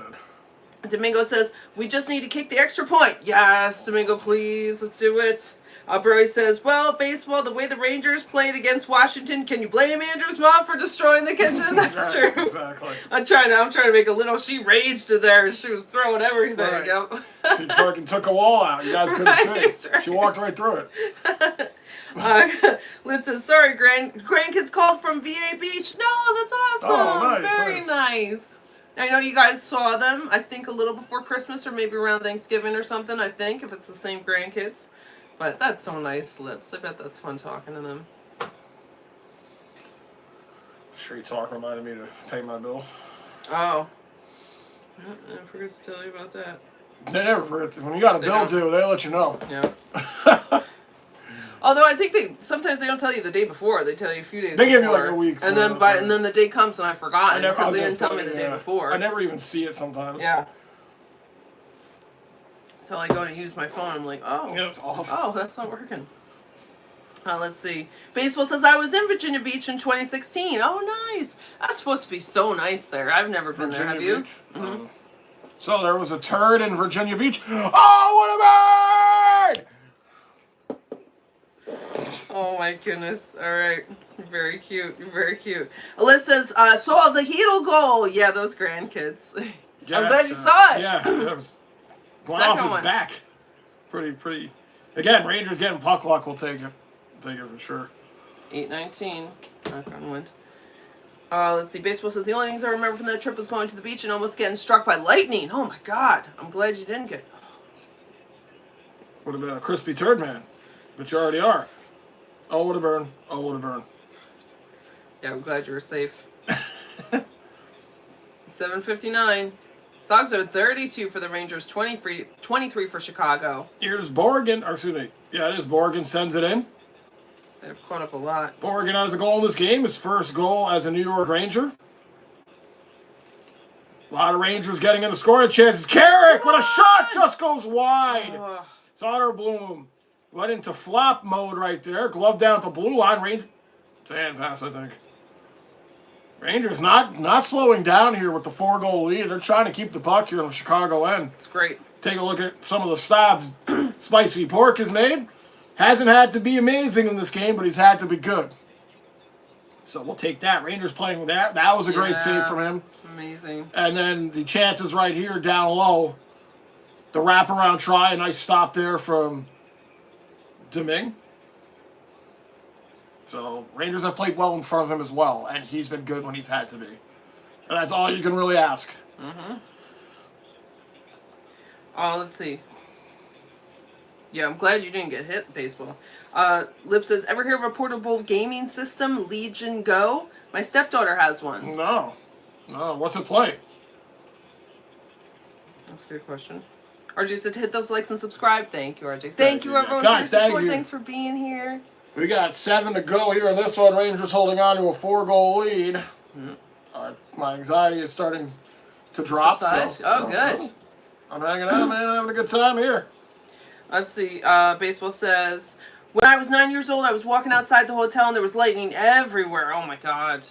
Domingo says, we just need to kick the extra point. Yes, Domingo, please. Let's do it. Brody says, well, baseball, the way the Rangers played against Washington, can you blame Andrew's mom for destroying the kitchen? That's true. Exactly. I'm trying to make a little, she raged in there and she was throwing everything. Right. Yep. She fucking took a wall out. You guys couldn't see. Right. She walked right through it. Lynn says, sorry, grandkids called from VA Beach. No, that's awesome. Oh, nice. Very nice. I know you guys saw them, I think, a little before Christmas or maybe around Thanksgiving or something, I think, if it's the same grandkids. But that's so nice, Lips. I bet that's fun talking to them. Street Talk reminded me to pay my bill. Oh. I forgot to tell you about that. They never forget. When you got a bill due, they let you know. Yeah. Although I think sometimes they don't tell you the day before. They tell you a few days. They before. give you like a week. And then the day comes and I've forgotten because they didn't tell me the day before. I never even see it sometimes. Yeah. Until I go to use my phone, I'm like, oh. Yeah, it's off. Oh, that's not working. Let's see. Baseball says, I was in Virginia Beach in 2016. Oh, nice. That's supposed to be so nice there. I've never been there. Have you? Mm-hmm. So there was a turd in Virginia Beach. Oh, what a bird! Oh my goodness. All right. Very cute. Very cute. Alyssa says, saw the Chytil goal. Yeah, those grandkids. Yes, I'm glad you saw it. Yeah. That was going off his back. Pretty. Again, Rangers getting puck luck. We'll take it. We'll take it for sure. 8-19. Knock on wood. Let's see. Baseball says, the only things I remember from that trip was going to the beach and almost getting struck by lightning. Oh my God. I'm glad you didn't get. Would have been a crispy turd, man. But you already are. Oh, what a burn. Oh, what a burn. Yeah, I'm glad you were safe. 7:59. Sogs are 32 for the Rangers, 23 for Chicago. Here's Borgen. Or excuse me. Yeah, it is Borgen sends it in. They've caught up a lot. Borgen has a goal in this game. His first goal as a New York Ranger. A lot of Rangers getting in the scoring chances. Carrick with a shot just goes wide. Soderblom went into flop mode right there. Glove down at the blue line. Ranger. It's a hand pass, I think. Rangers not slowing down here with the 4-goal lead. They're trying to keep the puck here on the Chicago end. It's great. Take a look at some of the stops Spicy Pork has made. Hasn't had to be amazing in this game, but he's had to be good. So we'll take that. Rangers playing with that. That was a great save from him. Amazing. And then the chances right here down low. The wraparound try. A nice stop there from Domingue. So Rangers have played well in front of him as well, and he's been good when he's had to be. And that's all you can really ask. Mm-hmm. Oh, let's see. Yeah, I'm glad you didn't get hit, baseball. Lip says, ever hear of a portable gaming system, Legion Go? My stepdaughter has one. No. What's it play? That's a good question. RJ said, hit those likes and subscribe. Thank you, RJ. Thank you, everyone, Guys, for your support. thank you. Thanks for being here. We got 7 to go here in this one. Rangers holding on to a 4-goal lead. Mm-hmm. My anxiety is starting to drop. So, good. I'm hanging out, man. I'm having a good time here. Let's see. Baseball says, when I was 9 years old, I was walking outside the hotel and there was lightning everywhere. Oh my god.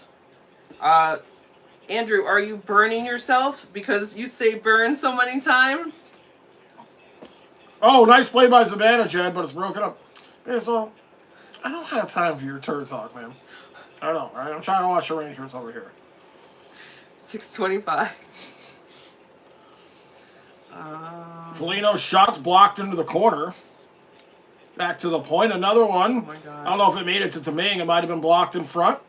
Andrew, are you burning yourself because you say burn so many times? Oh, nice play by Zibanejad, but it's broken up. Yeah, so I don't have time for your turd talk, man. I don't. Right? I'm trying to watch the Rangers over here. 6:25. Foligno's shot's blocked into the corner. Back to the point. Another one. Oh my god. I don't know if it made it to Domingue. It might have been blocked in front.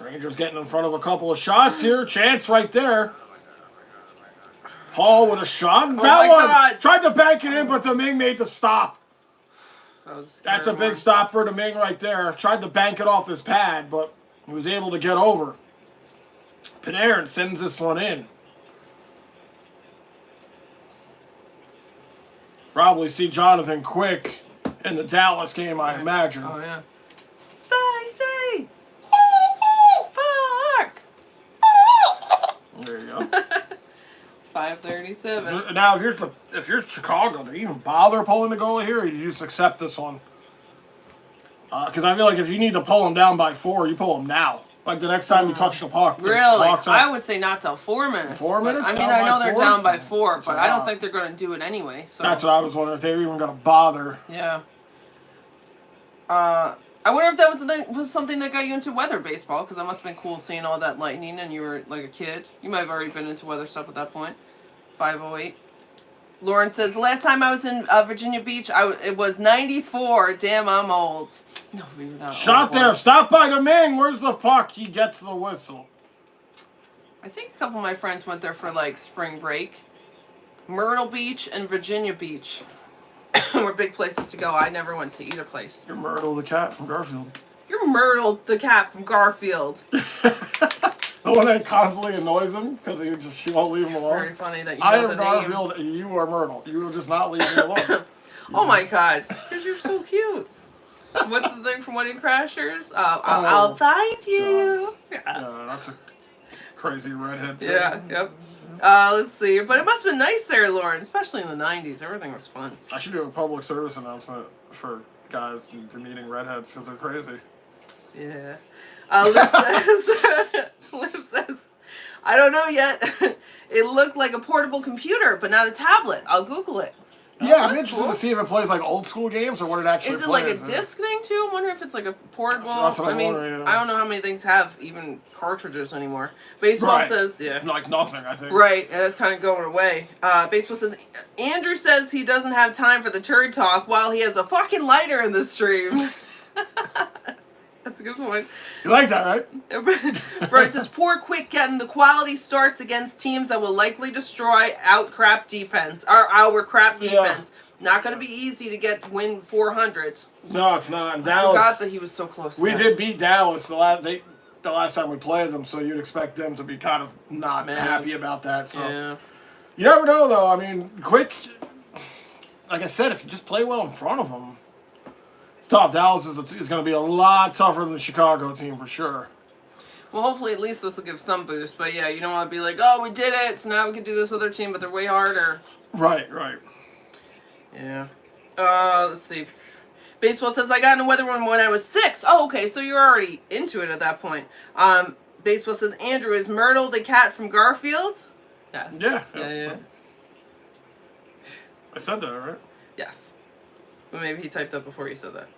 Rangers getting in front of a couple of shots here. Chance right there. Hall with a shot. That one God. tried to bank it in, but Domingue made the stop. That's a big one. stop for Domingue right there. Tried to bank it off his pad, but he was able to get over. Panarin sends this one in. Probably see Jonathan Quick in the Dallas game, I imagine. Oh, yeah. Spicy! Fuck! There you go. 5:37. Now, if you're Chicago, do you even bother pulling the goalie here, or do you just accept this one? Because I feel like if you need to pull him down by 4, you pull him now. Like the next time you touch the puck. Really? I would say not till 4 minutes. 4 minutes? I mean, I know they're down by 4, That's but a I don't lot. think they're going to do it anyway. So. That's what I was wondering, if they were even going to bother. Yeah. I wonder if that was something that got you into weather baseball, because that must have been cool seeing all that lightning and you were like a kid. You might have already been into weather stuff at that point. 5:08. Lauren says, the last time I was in Virginia Beach, it was 94. Damn, I'm old. No, maybe not. Shot there. Stop by Domingue. Where's the puck? He gets the whistle. I think a couple of my friends went there for like spring break. Myrtle Beach and Virginia Beach were big places to go. I never went to either place. You're Myrtle the cat from Garfield. You're Myrtle the cat from Garfield. The one that constantly annoys him because she won't leave him alone. Very funny that you I know am the Garfield and you are Myrtle. You will just not leave me alone. Oh my god. Because you're so cute. What's the thing from Wedding Crashers? I'll find you. Yeah, that's a crazy redhead too. Yeah, yep. Let's see. But it must have been nice there, Lauren, especially in the 90s. Everything was fun. I should do a public service announcement for guys meeting redheads because they're crazy. Yeah. Liv says, I don't know yet. It looked like a portable computer, but not a tablet. I'll Google it. Yeah, I'm interested to see if it plays like old school games or what it actually plays. Is it plays. like a disc thing too? I wonder if it's like a portable. That's what I'm wondering, yeah. I don't know how many things have even cartridges anymore. Baseball says, yeah. Like nothing, I think. Right, yeah, that's kind of going away. Baseball says, Andrew says he doesn't have time for the turd talk while he has a fucking lighter in the stream. That's a good point. You like that, right? Bryce says, poor Quick getting the quality starts against teams that will likely destroy our crap defense. Not going to be easy to win 400. No, it's not. And I Dallas, forgot that he was so close to we that. did beat Dallas the last time we played them, so you'd expect them to be kind of not happy about that. So Yeah. You never know, though. I mean, Quick, like I said, if you just play well in front of them, it's tough. Dallas is going to be a lot tougher than the Chicago team for sure. Well, hopefully at least this will give some boost. But yeah, you don't want to be like, oh, we did it, so now we can do this other team, but they're way harder. Right. Yeah. Let's see. Baseball says, I got into weather when I was 6. Oh, okay, so you're already into it at that point. Baseball says, Andrew, is Myrtle the cat from Garfield? Yes. Yeah. I said that, right? Yes. But maybe he typed up before you said that.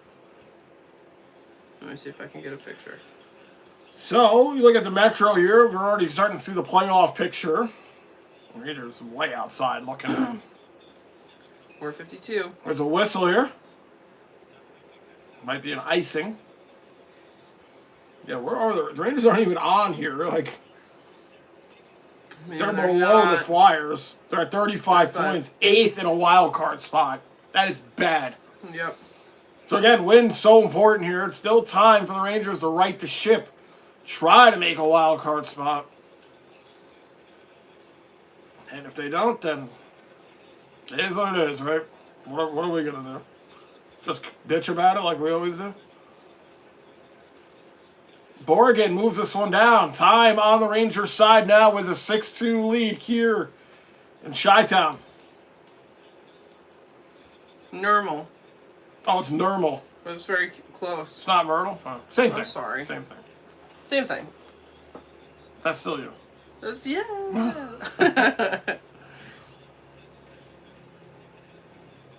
Let me see if I can get a picture. So, you look at the Metro here, we're already starting to see the playoff picture. Rangers way outside looking at them. 4:52. There's a whistle here. Might be an icing. Yeah, where are the Rangers aren't even on here. Like, Man, They're they're below the not. Flyers. They're at 35 points, 8th in a wild card spot. That is bad. Yep. So again, win's so important here. It's still time for the Rangers to right the ship. Try to make a wild card spot. And if they don't, then it is what it is, right? What are we going to do? Just bitch about it like we always do? Borgen moves this one down. Time on the Rangers side now with a 6-2 lead here in Chi-Town. Normal. Oh, it's Normal. But it's very close. It's not Myrtle? Oh, same thing. I'm sorry. Same thing. Same thing. That's still you. That's, yeah.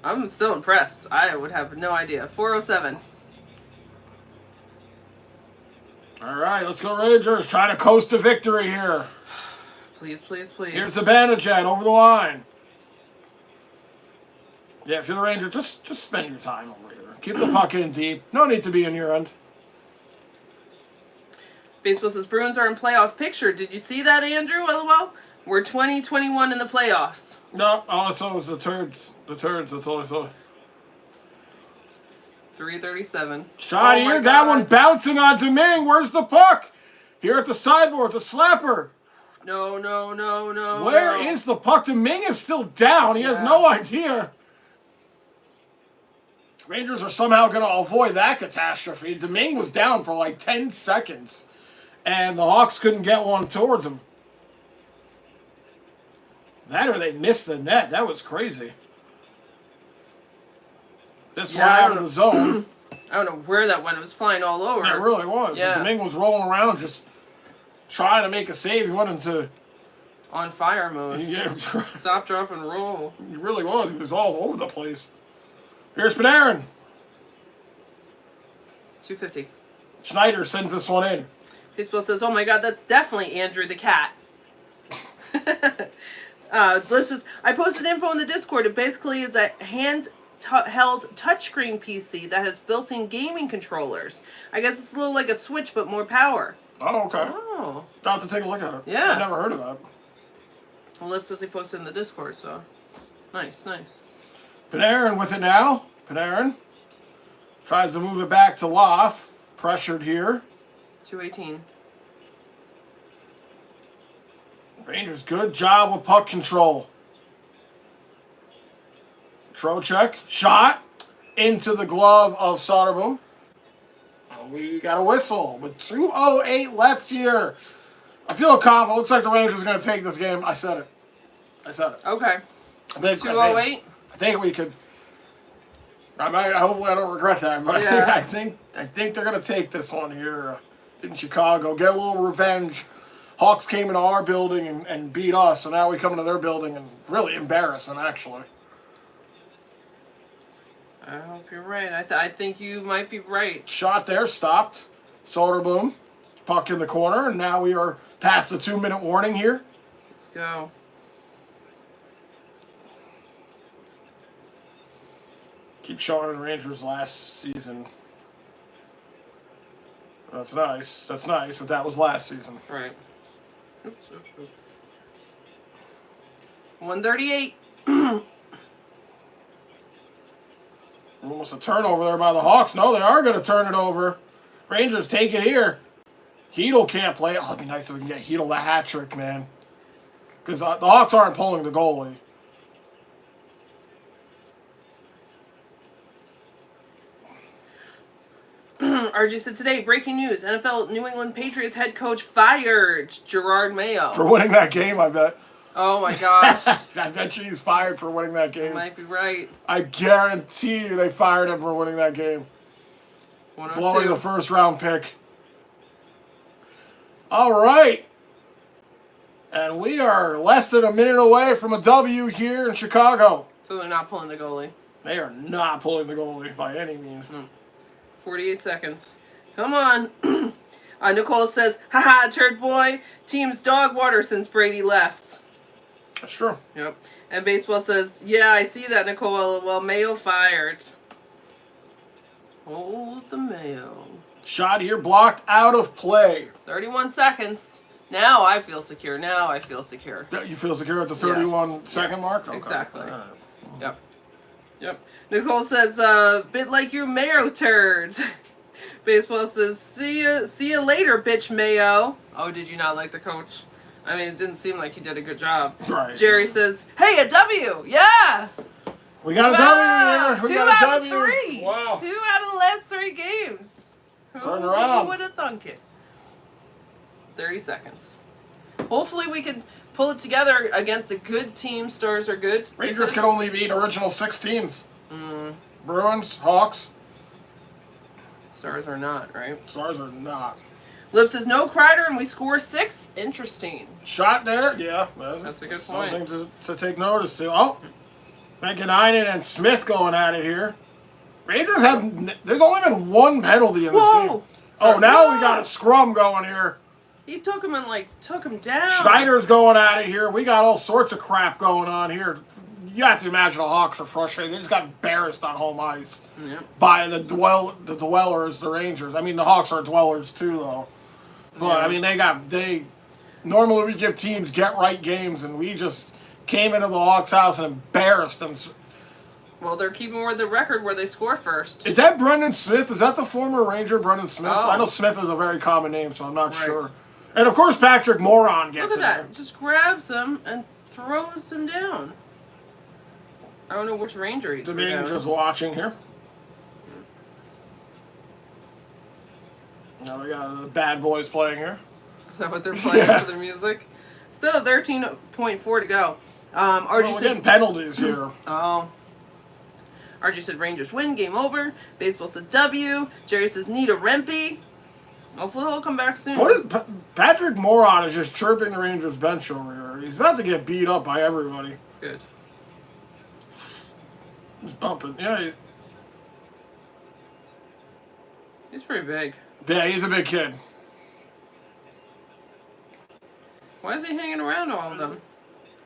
I'm still impressed. I would have no idea. 407. All right, let's go Rangers. Trying to coast to victory here. Please, please, please. Here's the Zibanejad over the line. Yeah, if you're the Rangers, just spend your time over here. Keep the puck in deep. No need to be in your end. Baseball says Bruins are in playoff picture. Did you see that, Andrew? LOL. We're 20-21 in the playoffs. No, all I saw was the turds. The turds, that's all I saw. 337. Shot here, that one bouncing on Domingue. Where's the puck? Here at the sideboards, a slapper. No. Where is the puck? Domingue is still down. He has no idea. Rangers are somehow going to avoid that catastrophe. Domingue was down for like 10 seconds, and the Hawks couldn't get one towards him. That or they missed the net. That was crazy. This one out of the zone. I don't know where that went. It was flying all over. It really was. Yeah. Domingue was rolling around just trying to make a save. He went into... On fire mode. Yeah, Stop, drop, and roll. he really was. He was all over the place. Here's Panarin. 250. Schneider sends this one in. Baseball says, oh my god, that's definitely Andrew the cat. This is, I posted info in the Discord. It basically is a hand-held touchscreen PC that has built-in gaming controllers. I guess it's a little like a Switch, but more power. Oh, okay. Oh. I'll have to take a look at it. Yeah. I've never heard of that. Well, that says he posted in the Discord, so nice. Panarin with it now. Panarin tries to move it back to Loff. Pressured here. 218. Rangers, good job with puck control. Trocheck, shot into the glove of Soderblom. We got a whistle with 2:08 left here. I feel confident. Looks like the Rangers are going to take this game. I said it. Okay. I think 2:08. I think we could. Hopefully, I don't regret that. But Yeah. I think they're going to take this one here in Chicago. Get a little revenge. Hawks came into our building and beat us, so now we come into their building and really embarrass them, actually. I hope you're right. I think you might be right. Shot there, stopped. Soderblom, puck in the corner, and now we are past the 2-minute warning here. Let's go. Keep showing Rangers last season. That's nice, but that was last season. Right. Oops. 138. Almost a turnover there by the Hawks. No, they are going to turn it over. Rangers take it here. Chytil can't play. Oh, it'd be nice if we can get Chytil the hat trick, man. Because the Hawks aren't pulling the goalie. RG said today, breaking news. NFL New England Patriots head coach fired Gerard Mayo. For winning that game, I bet. Oh my gosh. I bet you he's fired for winning that game. You might be right. I guarantee you they fired him for winning that game. 102. Blowing the first round pick. All right. And we are less than a minute away from a W here in Chicago. So they're not pulling the goalie. They are not pulling the goalie by any means. 48 seconds. Come on. Nicole says, haha, turd boy. Team's dog water since Brady left. That's true. Yep. And Baseball says, yeah, I see that, Nicole. Well, Mayo fired. Hold the Mayo. Shot here blocked out of play. 31 seconds. Now I feel secure. Now I feel secure. Yeah, you feel secure at the 31-second mark? Okay. Exactly. All right. Yep. Yep. Nicole says, bit like you Mayo turds. Baseball says, see ya later, bitch Mayo. Oh, did you not like the coach? I mean, it didn't seem like he did a good job. Right. Jerry says, hey, a W. Yeah. We got a W here. We got a W. 2 out of 3. Wow. 2 out of the last 3 games. Turn around. Who would have thunk it? 30 seconds. Hopefully we could pull it together against a good team. Stars are good. Rangers can only beat original 6 teams. Bruins, Hawks. Stars are not, right? Stars are not. Lip says, no Kreider and we score 6. Interesting. Shot there, yeah. That's a good point. Something to take notice to. Oh, Menkanainen and Smith going at it here. Rangers have, there's only been 1 penalty in this game. Oh, now we got a scrum going here. He took him and took him down. Schneider's going at it here. We got all sorts of crap going on here. You have to imagine the Hawks are frustrated. They just got embarrassed on home ice by the dwellers, the Rangers. I mean, the Hawks are dwellers too, though. But I mean, they normally we give teams get right games, and we just came into the Hawks' house and embarrassed them. Well, they're keeping with the record where they score first. Is that Brendan Smith? Is that the former Ranger, Brendan Smith? Oh. I know Smith is a very common name, so I'm not sure. And of course, Patrick Moron gets Look at in that. Just grabs him and throws him down. I don't know which Ranger he's Domingue just watching here. Now we got the bad boys playing here. Is that what they're playing for their music? Still 13.4 to go. RG We're said getting penalties here. Oh. RG said Rangers win, game over. Baseball said W. Jerry says need a Rempe. Hopefully he'll come back soon. Patrick Moron is just chirping the Rangers bench over here. He's about to get beat up by everybody. Good. He's bumping. Yeah, he's pretty big. Yeah, he's a big kid. Why is he hanging around all of them?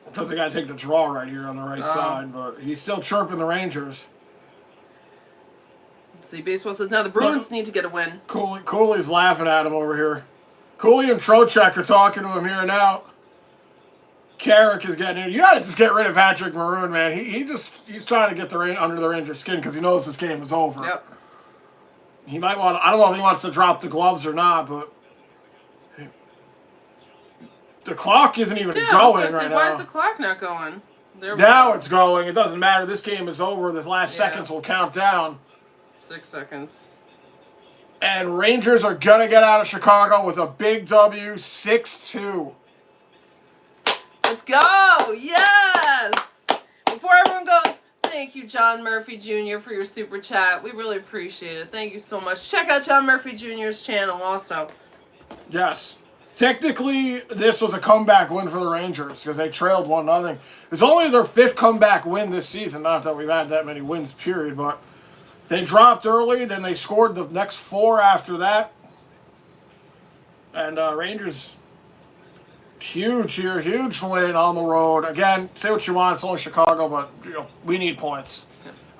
Because they got to take the draw right here on the right side, but he's still chirping the Rangers. Let's see, baseball says now the Bruins need to get a win. Cooley's laughing at him over here. Cooley and Trocheck are talking to him here now. Carrick is getting in. You got to just get rid of Patrick Maroon, man. He's trying to get under the Rangers' skin because he knows this game is over. Yep. He might want. I don't know if he wants to drop the gloves or not, but the clock isn't even going right now. Why is the clock not going? Now it's going. It doesn't matter. This game is over. The last seconds will count down. 6 seconds. And Rangers are going to get out of Chicago with a big W, 6-2. Let's go! Yes! Before everyone goes, thank you, John Murphy Jr., for your super chat. We really appreciate it. Thank you so much. Check out John Murphy Jr.'s channel also. Yes. Technically, this was a comeback win for the Rangers because they trailed 1-0. It's only their 5th comeback win this season. Not that we've had that many wins, period, but they dropped early, then they scored the next 4 after that. And Rangers, huge here, huge win on the road. Again, say what you want, it's only Chicago, but we need points.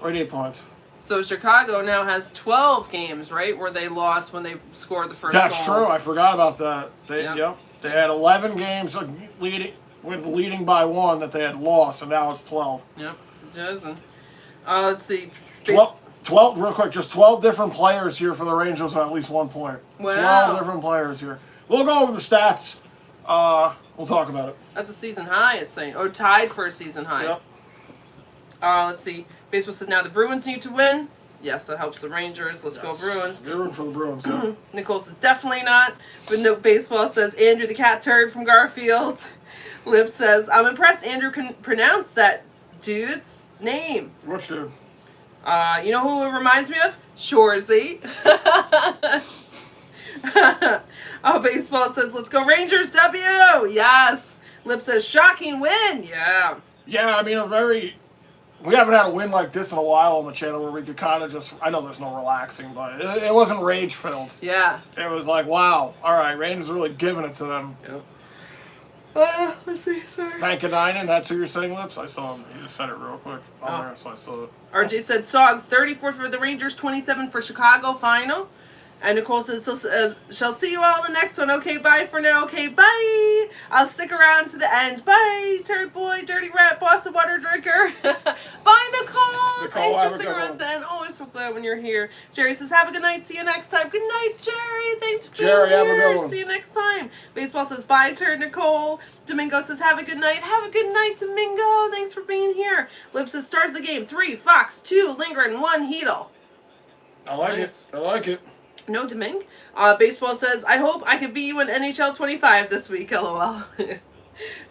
We need points. So Chicago now has 12 games, right, where they lost when they scored the first goal. That's true. I forgot about that. They had 11 games leading by 1 that they had lost, and now it's 12. Yep, it does. And let's see. 12, real quick, just 12 different players here for the Rangers at least 1 point. Wow. 12 different players here. We'll go over the stats. We'll talk about it. That's a season high, it's saying. Oh, tied for a season high. Yep. Let's see. Baseball said now the Bruins need to win. Yes, that helps the Rangers. Let's go Bruins. You're rooting for the Bruins, yeah. Nicole says definitely not. But no, baseball says Andrew the cat turd from Garfield. Lip says, I'm impressed Andrew can pronounce that dude's name. Which dude? You know who it reminds me of? Shorzy. Baseball says, let's go Rangers W. Yes. Lip says, shocking win. Yeah. Yeah, I mean, we haven't had a win like this in a while on the channel where we could kind of just, I know there's no relaxing, but it wasn't rage-filled. Yeah. It was like, wow, all right, Rangers really giving it to them. Yep. Let's see, sorry. Menkanainen, that's who you're saying, Lips? I saw him. He just said it real quick on there, so I saw it. RJ said Sogs 34 for the Rangers, 27 for Chicago final. And Nicole says, shall see you all in the next one. Okay, bye for now. Okay, bye. I'll stick around to the end. Bye, turd boy, dirty rat, Boston water drinker. Bye, Nicole. Thanks for sticking around to the end. Always so glad when you're here. Jerry says, have a good night. See you next time. Good night, Jerry. Thanks for being here. Have a good one. See you next time. Baseball says, bye, turd Nicole. Domingo says, have a good night. Have a good night, Domingo. Thanks for being here. Lip says, stars the game. 3, Fox, 2, Lindgren, 1, Chytil. I like it. I like it. No, Deming. Baseball says, I hope I can beat you in NHL 25 this week, LOL.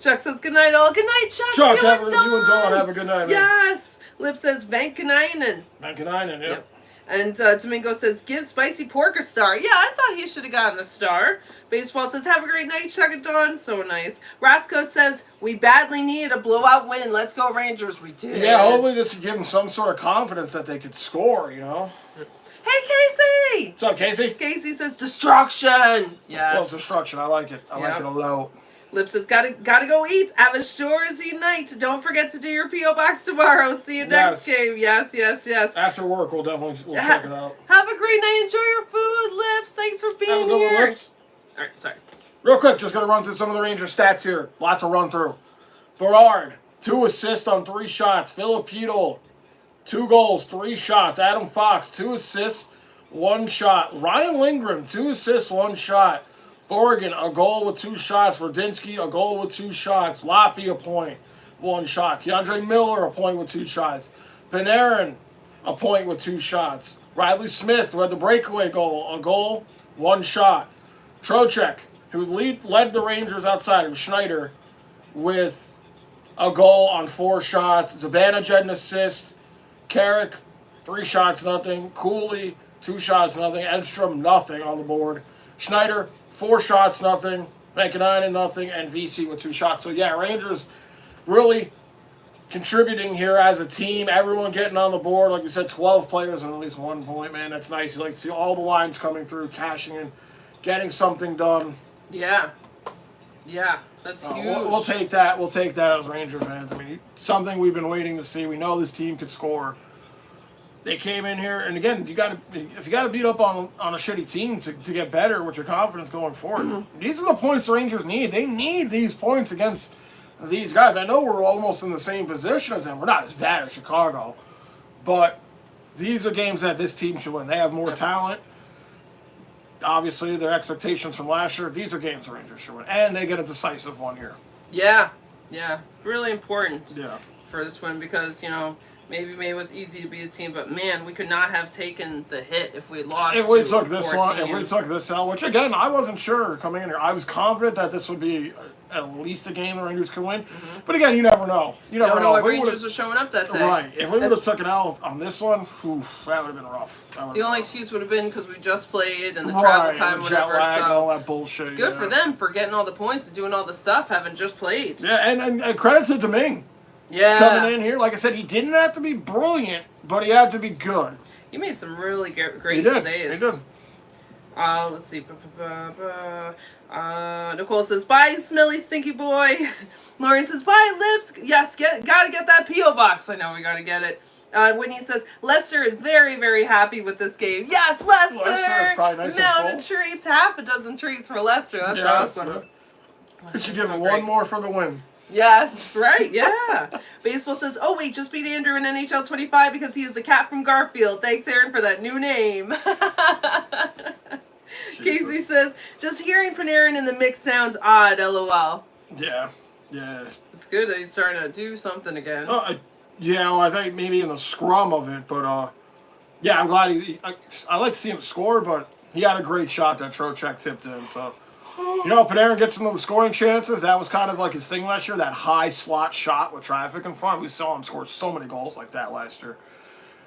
Chuck says, good night, all. Good night, Chuck. Chuck, you and Dawn have a good night, man. Yes. Lip says, Vankanainen. Vankanainen, yep. And Domingo says, give Spicy Pork a star. Yeah, I thought he should have gotten a star. Baseball says, have a great night, Chuck and Dawn. So nice. Rasco says, we badly need a blowout win. Let's go, Rangers. We did. Yeah, hopefully this would give them some sort of confidence that they could score, you know? Hey, Casey! What's up, Casey? Casey says, destruction! Yes. Well, destruction. I like it. I like it a lot. Lip says, gotta go eat. Have a shoresy night. Don't forget to do your P.O. Box tomorrow. See you next game. Yes. After work, we'll definitely check it out. Have a great night. Enjoy your food, Lips. Thanks for being here. One, Lips. All right, sorry. Real quick, just going to run through some of the Rangers stats here. Lots to run through. Berard, 2 assists on 3 shots. Filip Chytil, 2 goals, 3 shots. Adam Fox, 2 assists, 1 shot. Ryan Lindgren, 2 assists, 1 shot. Borgen, a goal with 2 shots. Verdinsky, a goal with 2 shots. Laffy, a point, 1 shot. Keandre Miller, a point with 2 shots. Panarin, a point with 2 shots. Riley Smith, who had the breakaway goal, a goal, 1 shot. Trocheck, who led the Rangers outside of Schneider with a goal on 4 shots. Zibanejad, an assist. Carrick, 3 shots, nothing. Cuylle, 2 shots, nothing. Edstrom, nothing on the board. Schneider, 4 shots, nothing. Vankanainen, nothing. And VC with 2 shots. So, yeah, Rangers really contributing here as a team. Everyone getting on the board. Like we said, 12 players and at least 1 point, man. That's nice. You like to see all the lines coming through, cashing in, getting something done. Yeah. That's huge. We'll take that. We'll take that as Ranger fans. I mean, something we've been waiting to see. We know this team could score. They came in here, and again, if you got to beat up on a shitty team to get better with your confidence going forward, these are the points the Rangers need. They need these points against these guys. I know we're almost in the same position as them. We're not as bad as Chicago, but these are games that this team should win. They have more talent. Obviously, their expectations from last year, these are games the Rangers should win. And they get a decisive one here. Yeah. Really important for this win because, maybe it was easy to be a team, but man, we could not have taken the hit if we lost. If we took this one, if we took this L, which again, I wasn't sure coming in here. I was confident that this would be at least a game the Rangers could win. Mm-hmm. But again, you never know. You never know. If Rangers are showing up that day. Right. If we would have took an L on this one, that would have been rough. The only excuse would have been because we just played and the travel time, whatever. Jet lag, all that bullshit. Good for them for getting all the points and doing all the stuff, having just played. Yeah, and credit to Domingue. Yeah. Coming in here, like I said, he didn't have to be brilliant, but he had to be good. He made some really great saves. He did. Let's see. Nicole says, bye, smelly, stinky boy. Lauren says, bye, Lips. Yes, gotta get that P.O. box. I know we gotta get it. Whitney says, Lester is very, very happy with this game. Yes, Lester! Lester is probably nice Mountain treats, half a dozen treats for Lester. That's awesome. You should give him one more for the win. Yes, right, yeah. Baseball says, oh wait, just beat Andrew in NHL 25 because he is the cat from Garfield. Thanks, Aaron, for that new name. Casey says, just hearing Panarin in the mix sounds odd, LOL. Yeah. It's good that he's starting to do something again. I think maybe in the scrum of it, but yeah, I'm glad I like to see him score, but he had a great shot that Trocheck tipped in, so. Panarin gets into the scoring chances. That was kind of like his thing last year, that high slot shot with traffic in front. We saw him score so many goals like that last year.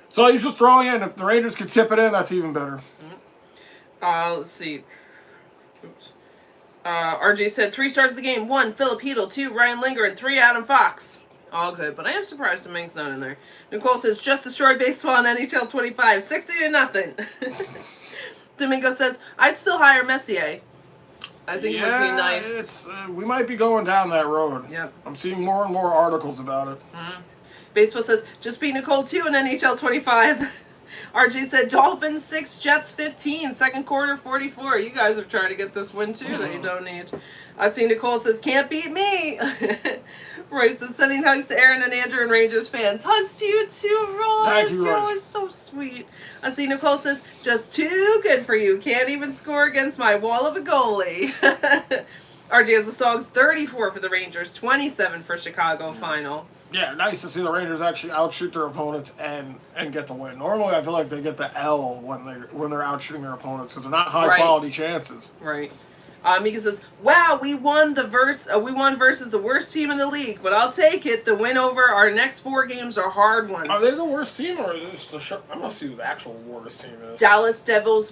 So he's just throwing it, and if the Rangers could tip it in, that's even better. Let's see. Oops. RJ said 3 stars of the game. 1, Filip Chytil. 2, Ryan Lindgren. 3, Adam Fox. All good, but I am surprised Domingue's not in there. Nicole says, just destroyed baseball on NHL 25. 60-0. Domingo says, I'd still hire Messier. I think it would be nice. We might be going down that road. Yep. I'm seeing more and more articles about it. Mm-hmm. Baseball says, just beat Nicole too in NHL 25. RJ said Dolphins 6, Jets 15, second quarter 44. You guys are trying to get this win too that you don't need. I see Nicole says, can't beat me. Royce is sending hugs to Aaron and Andrew and Rangers fans. Hugs to you too, Royce. Thank you, Royce. You're so sweet. I see Nicole says, just too good for you. Can't even score against my wall of a goalie. RJ has the Sogs 34 for the Rangers, 27 for Chicago final. Yeah, nice to see the Rangers actually outshoot their opponents and get the win. Normally, I feel like they get the L when they're outshooting their opponents because they're not high quality chances. Right. Mika says, "Wow, we won versus the worst team in the league, but I'll take it. The win over our next 4 games are hard ones." Are they the worst team or is this I must see who the actual worst team is. Dallas Devils,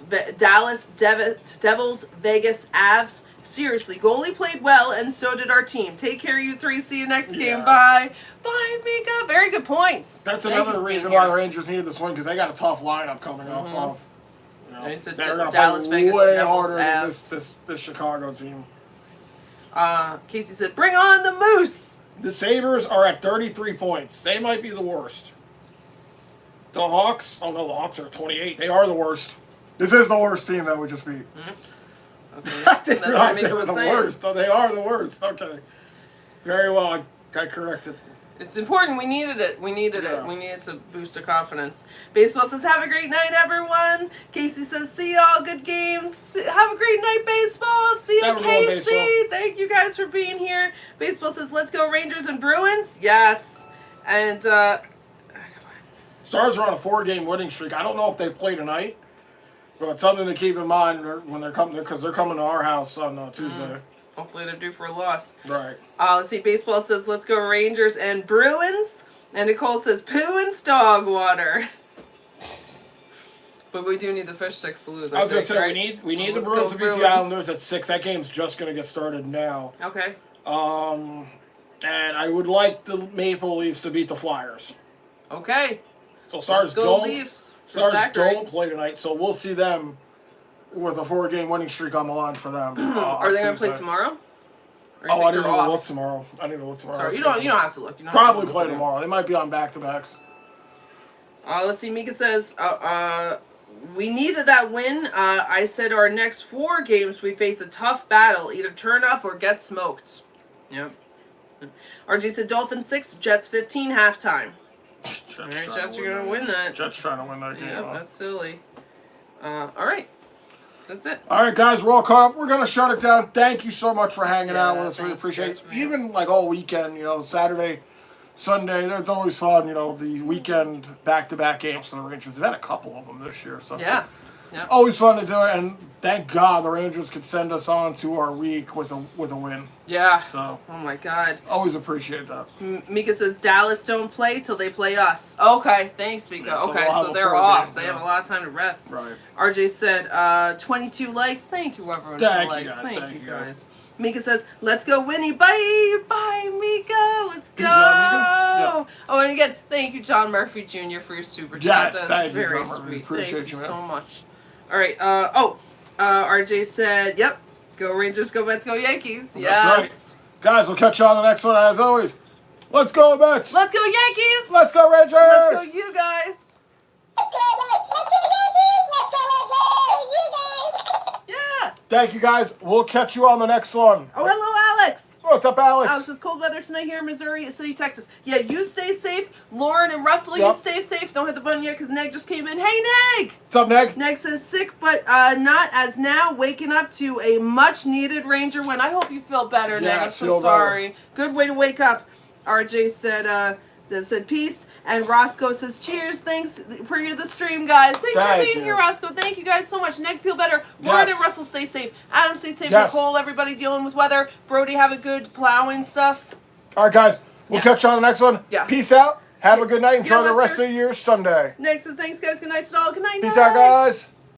Vegas Avs. Seriously, goalie played well, and so did our team. Take care, you 3. See you next game. Bye. Bye, Mika. Very good points. That's another reason why the Rangers needed this win because they got a tough lineup coming up. They're going to Dallas, play Vegas, way Devils, harder than Avs. this Chicago team. Casey said, "Bring on the Moose." The Sabres are at 33 points. They might be the worst. The Hawks, oh no, the Hawks are at 28. They are the worst. This is the worst team that we just beat. I didn't realize they were the worst. Oh, they are the worst. Okay. Very well. I corrected. It's important. We needed it. We needed to boost our confidence. Baseball says, have a great night, everyone. Casey says, see y'all. Good games. Have a great night, baseball. See you, Casey. Thank you guys for being here. Baseball says, let's go Rangers and Bruins. Yes. And, Stars are on a 4-game winning streak. I don't know if they play tonight, but it's something to keep in mind when they're coming, because they're coming to our house on Tuesday. Hopefully they're due for a loss. Right. Let's see. Baseball says, let's go Rangers and Bruins. And Nicole says, poo and dog water. But we do need the fish sticks to lose. I was going to say, we need the Bruins to beat the Islanders at 6. That game's just going to get started now. Okay. And I would like the Maple Leafs to beat the Flyers. Okay. So Stars Leafs. Stars don't play tonight, so we'll see them with a 4-game winning streak on the line for them. Are they going to play tomorrow? I didn't even look tomorrow. Sorry, you don't have to look. Probably play tomorrow. They might be on back-to-backs. Let's see. Mika says, we needed that win. I said our next 4 games we face a tough battle. Either turn up or get smoked. Yep. RG said Dolphins 6, Jets 15, halftime. All right, Jets are going to win that. Jets trying to win that game. Yeah, that's silly. All right. That's it. All right, guys, we're all caught up. We're going to shut it down. Thank you so much for hanging out with us. We appreciate it. Even like all weekend, Saturday, Sunday, it's always fun, the weekend back-to-back games for the Rangers. They've had a couple of them this year. So yeah. Always fun to do it, and thank God the Rangers could send us on to our week with a win. Yeah. So. Oh my God. Always appreciate that. Mika says Dallas don't play till they play us. Okay, thanks, Mika. Yeah, okay, so they're off. So they have a lot of time to rest. Right. RJ said 22 likes. Thank you, everyone. Thank for you, likes. guys. Thank you guys. Mika says, let's go, Winnie. Bye. Bye, Mika. Let's go. Yeah. Oh, and again, thank you, John Murphy Jr., for your super chat. Yes, That's very sweet. Thank you so much. All right. RJ said, yep. Go Rangers, go Mets, go Yankees. That's yes. Right. Guys, we'll catch you on the next one. As always, let's go Mets. Let's go Yankees. Let's go Rangers. Let's go you guys. Yeah. Thank you, guys. We'll catch you on the next one. Oh, hello, Alex. What's up, Alex? Alex, it's cold weather tonight here in Missouri City, Texas. Yeah, you stay safe. Lauren and Russell, you stay safe. Don't hit the button yet because Neg just came in. Hey, Neg! What's up, Neg? Neg says sick, but not as now. Waking up to a much-needed Ranger win. I hope you feel better, Neg. I'm so sorry. Good way to wake up. RJ said peace. And Roscoe says, cheers, thanks for the stream, guys. Thanks for being here, Roscoe. Thank you guys so much. Neg, feel better. Lauren and Russell, stay safe. Adam, stay safe. Nicole, everybody dealing with weather. Brody, have a good plowing stuff. All right, guys. We'll catch you on the next one. Peace out. Have a good night. Enjoy the rest of your Sunday. Neg says, thanks, guys. Good night, all. Good night, Peace out, guys.